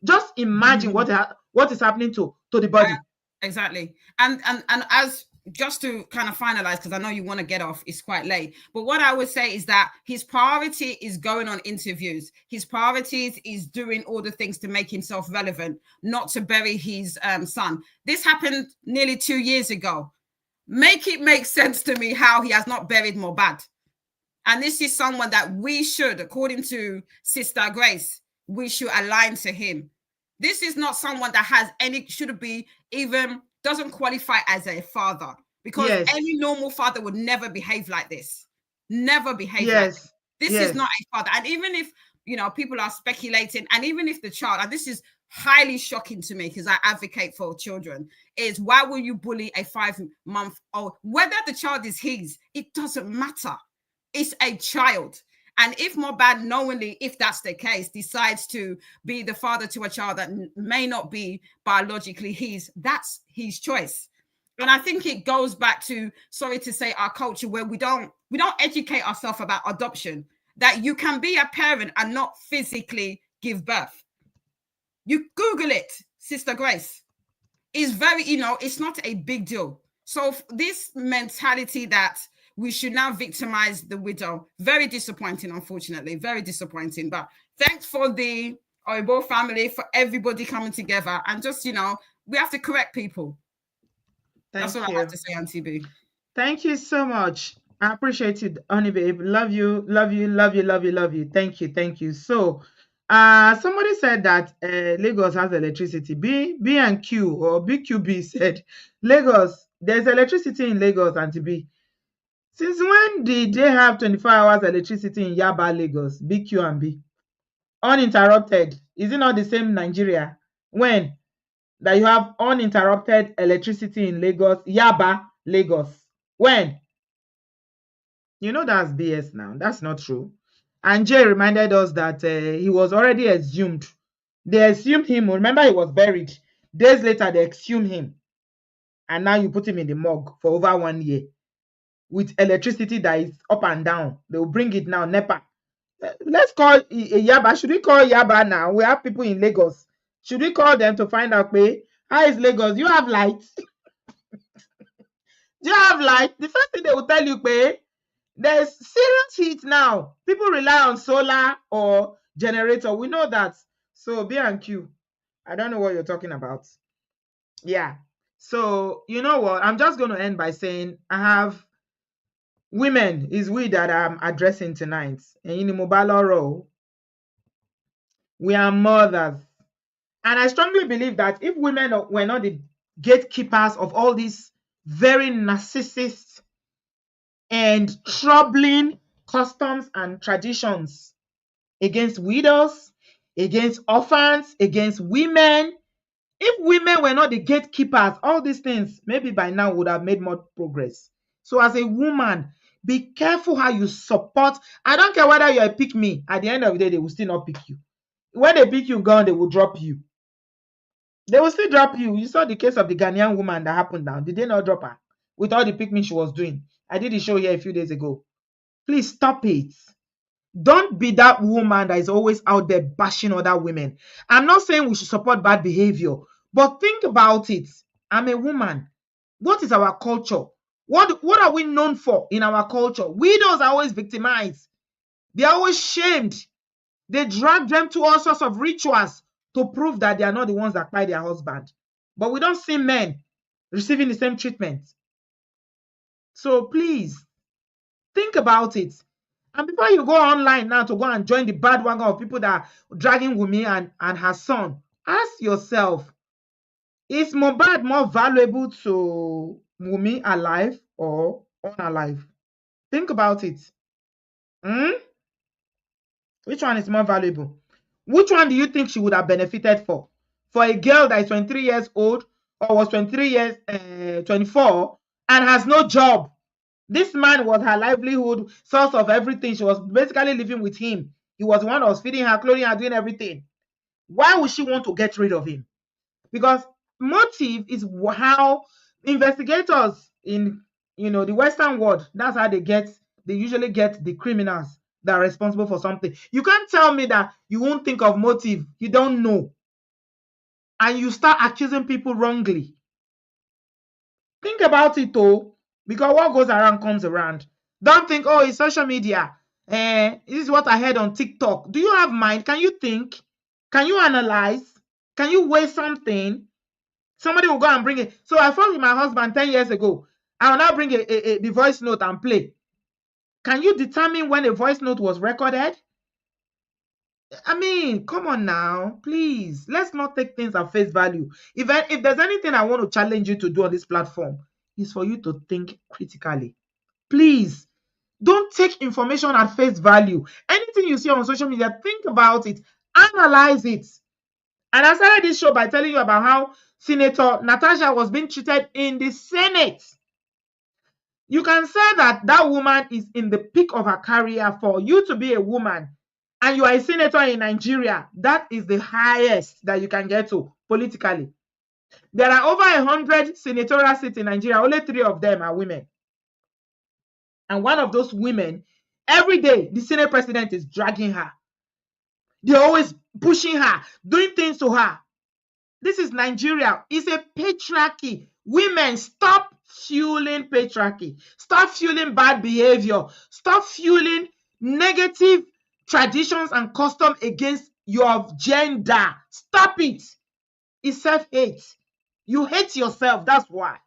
just imagine what is happening to the body. Exactly. And as just to kind of finalize, because I know you want to get off, it's quite late. But what I would say is that his priority is going on interviews. His priorities is doing all the things to make himself relevant, not to bury his son. This happened nearly 2 years ago. Make it make sense to me how he has not buried Mohbad. And this is someone that we should, according to Sister Grace, we should align to him. This is not someone that doesn't qualify as a father, because any normal father would never behave like this. Never behave like this. This is not a father. And even if, people are speculating, and even if the child, and this is highly shocking to me because I advocate for children, is why will you bully a 5-month-old? Whether the child is his, it doesn't matter. It's a child. And if Mohbad knowingly, if that's the case, decides to be the father to a child that may not be biologically his, that's his choice. And I think it goes back to, sorry to say, our culture where we don't educate ourselves about adoption, that you can be a parent and not physically give birth. You Google it, Sister Grace. It's very, it's not a big deal. So this mentality that we should now victimize the widow. Very disappointing, unfortunately. Very disappointing. But thanks for the Oibo family, for everybody coming together. And just, we have to correct people. That's what I have to say, Auntie B. Thank you so much. I appreciate it, honey babe. Love you, love you, love you, love you, love you. Thank you, thank you. So Somebody said that Lagos has electricity. B and Q or BQB said Lagos, there's electricity in Lagos, Auntie B. Since when did they have 24 hours electricity in Yaba, Lagos, BQ and B? Uninterrupted. Is it not the same Nigeria? When? That you have uninterrupted electricity in Lagos, Yaba, Lagos. When? You know that's BS now. That's not true. And Jay reminded us that he was already exhumed. They exhumed him. Remember, he was buried. Days later, they exhumed him. And now you put him in the morgue for over 1 year with electricity that is up and down. They will bring it now, NEPA. Let's call Yaba. Should we call Yaba now? We have people in Lagos. Should we call them to find out, how is Lagos? You have light? Do you have light? The first thing they will tell you, there's serious heat now. People rely on solar or generator. We know that. So B and Q, I don't know what you're talking about. Yeah. So you know what? I'm just going to end by saying I have women is we that I'm addressing tonight. And in the mobile role, we are mothers. And I strongly believe that if women were not the gatekeepers of all these very narcissist and troubling customs and traditions against widows, against orphans, against women, if women were not the gatekeepers, all these things maybe by now would have made more progress. So as a woman, be careful how you support. I don't care whether you're a pick me. At the end of the day, they will still not pick you. When they pick you gone, they will drop you. They will still drop you. You saw the case of the Ghanaian woman that happened now. Did they not drop her with all the pick me she was doing? I did a show here a few days ago. Please stop it. Don't be that woman that is always out there bashing other women. I'm not saying we should support bad behavior, but think about it. I'm a woman. What is our culture? What are we known for in our culture? Widows are always victimized. They're always shamed. They drag them to all sorts of rituals to prove that they are not the ones that buy their husband. But we don't see men receiving the same treatment. So please, think about it. And before you go online now to go and join the bandwagon of people that are dragging Wumi and her son, ask yourself, is Mohbad more valuable to Wumi alive or unalive? Think about it. Which one is more valuable? Which one do you think she would have benefited for? For a girl that is 23 years old or was 24 and has no job. This man was her livelihood, source of everything. She was basically living with him. He was the one that was feeding her, clothing her, doing everything. Why would she want to get rid of him? Because motive is how investigators in the Western world, that's how they usually get the criminals that are responsible for something. You can't tell me that you won't think of motive. You don't know. And you start accusing people wrongly. Think about it though, because what goes around comes around. Don't think, oh, it's social media. This is what I heard on TikTok. Do you have mind? Can you think? Can you analyze? Can you weigh something? Somebody will go and bring it. So I fought with my husband 10 years ago. I will now bring the voice note and play. Can you determine when a voice note was recorded? I mean, come on now, please. Let's not take things at face value. If there's anything I want to challenge you to do on this platform, is for you to think critically. Please, don't take information at face value. Anything you see on social media, think about it, analyze it. And I started this show by telling you about how Senator Natasha was being treated in the Senate. You can say that woman is in the peak of her career. For you to be a woman and you are a senator in Nigeria, that is the highest that you can get to politically. There are over 100 senatorial seats in Nigeria. Only 3 of them are women. And one of those women, every day, the Senate president is dragging her. They're always pushing her, doing things to her. This is Nigeria. It's a patriarchy. Women, stop fueling patriarchy. Stop fueling bad behavior. Stop fueling negative traditions and custom against your gender. Stop it. It's self-hate. You hate yourself. That's why.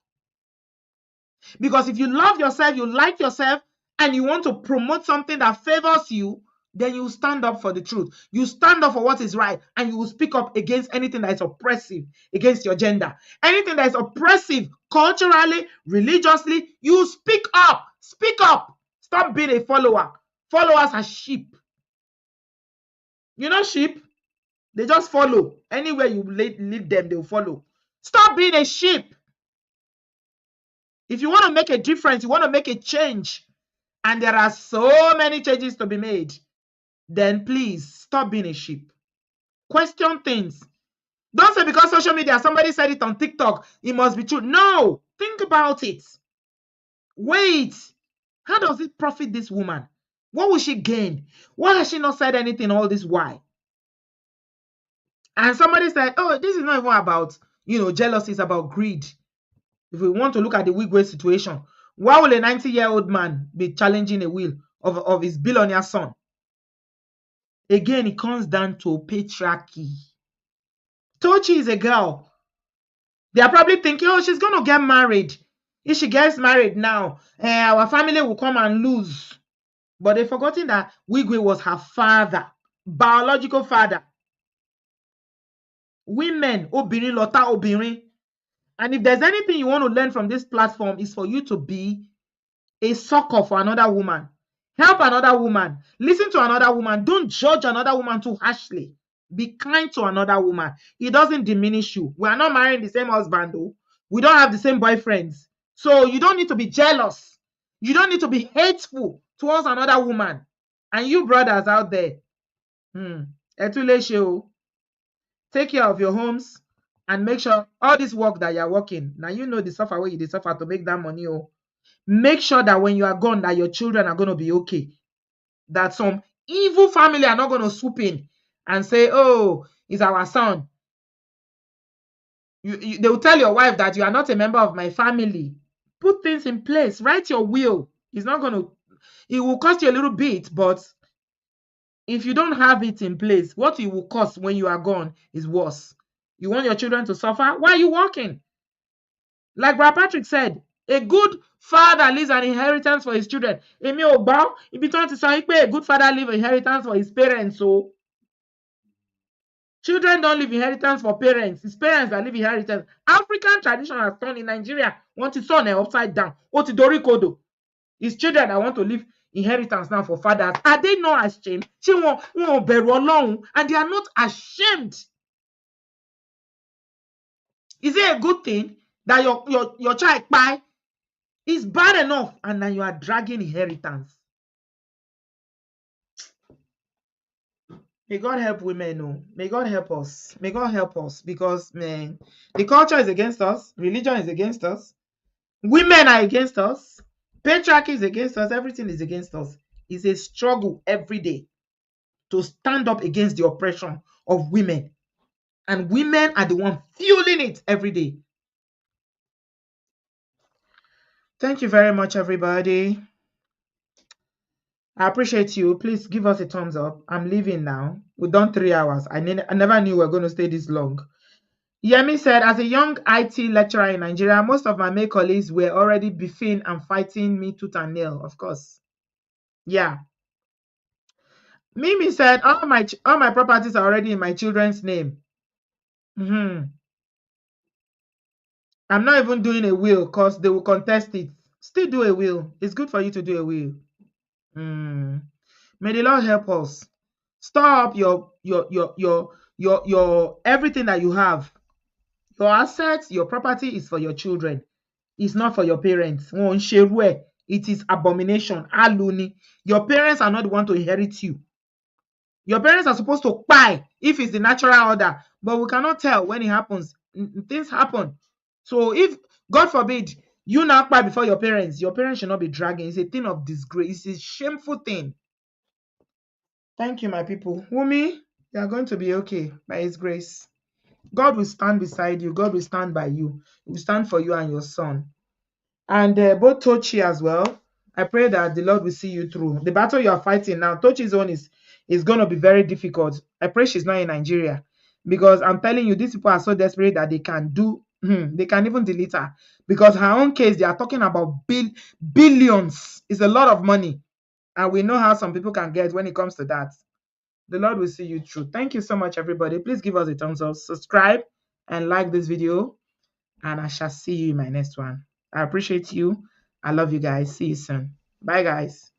Because if you love yourself, you like yourself, and you want to promote something that favors you, then you stand up for the truth. You stand up for what is right, and you will speak up against anything that is oppressive against your gender. Anything that is oppressive culturally, religiously, you speak up. Speak up. Stop being a follower. Followers are sheep. You know sheep? They just follow. Anywhere you lead them, they'll follow. Stop being a sheep. If you want to make a difference, you want to make a change, and there are so many changes to be made, then please stop being a sheep. Question things. Don't say because social media, somebody said it on TikTok, it must be true. No, think about it. Wait, how does it profit this woman? What will she gain? Why has she not said anything all this while? And somebody said, oh, this is not even about, jealousy, it's about greed. If we want to look at the Wigwe situation, why will a 90-year-old man be challenging a will of his billionaire son? Again, it comes down to patriarchy. Tochi is a girl. They are probably thinking, oh, she's going to get married. If she gets married now, our family will come and lose. But they've forgotten that Wigwe was her father, biological father. Women, obirin, lota obirin. And if there's anything you want to learn from this platform, is for you to be a succor for another woman. Help another woman. Listen to another woman. Don't judge another woman too harshly. Be kind to another woman. It doesn't diminish you. We are not marrying the same husband, though. We don't have the same boyfriends. So you don't need to be jealous. You don't need to be hateful towards another woman. And you brothers out there, take care of your homes and make sure all this work that you're working, now you know the suffer way you suffer to make that money. Make sure that when you are gone, that your children are going to be okay. That some evil family are not going to swoop in and say, oh, it's our son. They will tell your wife that you are not a member of my family. Put things in place. Write your will. It's not going to, it will cost you a little bit, but if you don't have it in place, what it will cost when you are gone is worse. You want your children to suffer? Why are you working? Like Brother Patrick said, a good father leaves an inheritance for his children. Emi ò gbọ́, ibi tí wọ́n ti sọ pé a good father leaves inheritance for his parents. So children don't leave inheritance for parents. It's parents that leave inheritance. African tradition has turned in Nigeria. Want to turn it upside down. Ó ti dorí kodò. It's children that want to leave inheritance now for fathers. Are they not ashamed? Ṣé wọn ò bẹ̀rù Ọlọ́run? And they are not ashamed. Is it a good thing that your child buy is bad enough and then you are dragging inheritance? May God help women. No. May God help us. May God help us, because man, the culture is against us, religion is against us, women are against us, patriarchy is against us, everything is against us. It's a struggle every day to stand up against the oppression of women. And women are the one fueling it every day. Thank you very much, everybody. I appreciate you. Please give us a thumbs up. I'm leaving now. We've done 3 hours. I never knew we were going to stay this long. Yemi said, as a young IT lecturer in Nigeria, most of my male colleagues were already beefing and fighting me tooth and nail, of course. Yeah. Mimi said, all my properties are already in my children's name. I'm not even doing a will because they will contest it. Still do a will. It's good for you to do a will. May the Lord help us. Stop your everything that you have. Your assets, your property is for your children. It's not for your parents. It is abomination. Aluni. Your parents are not the one to inherit you. Your parents are supposed to buy if it's the natural order, but we cannot tell when it happens. Things happen. So if, God forbid, you now buy before your parents should not be dragging. It's a thing of disgrace. It's a shameful thing. Thank you, my people. Wumi, you are going to be okay by His grace. God will stand beside you. God will stand by you. He will stand for you and your son. And both Tochi as well. I pray that the Lord will see you through. The battle you are fighting now, Tochi's own is going to be very difficult. I pray she's not in Nigeria. Because I'm telling you, these people are so desperate that they can do, they can even delete her. Because her own case, they are talking about billions. It's a lot of money. And we know how some people can get when it comes to that. The Lord will see you through. Thank you so much, everybody. Please give us a thumbs up, subscribe, and like this video. And I shall see you in my next one. I appreciate you. I love you guys. See you soon. Bye, guys.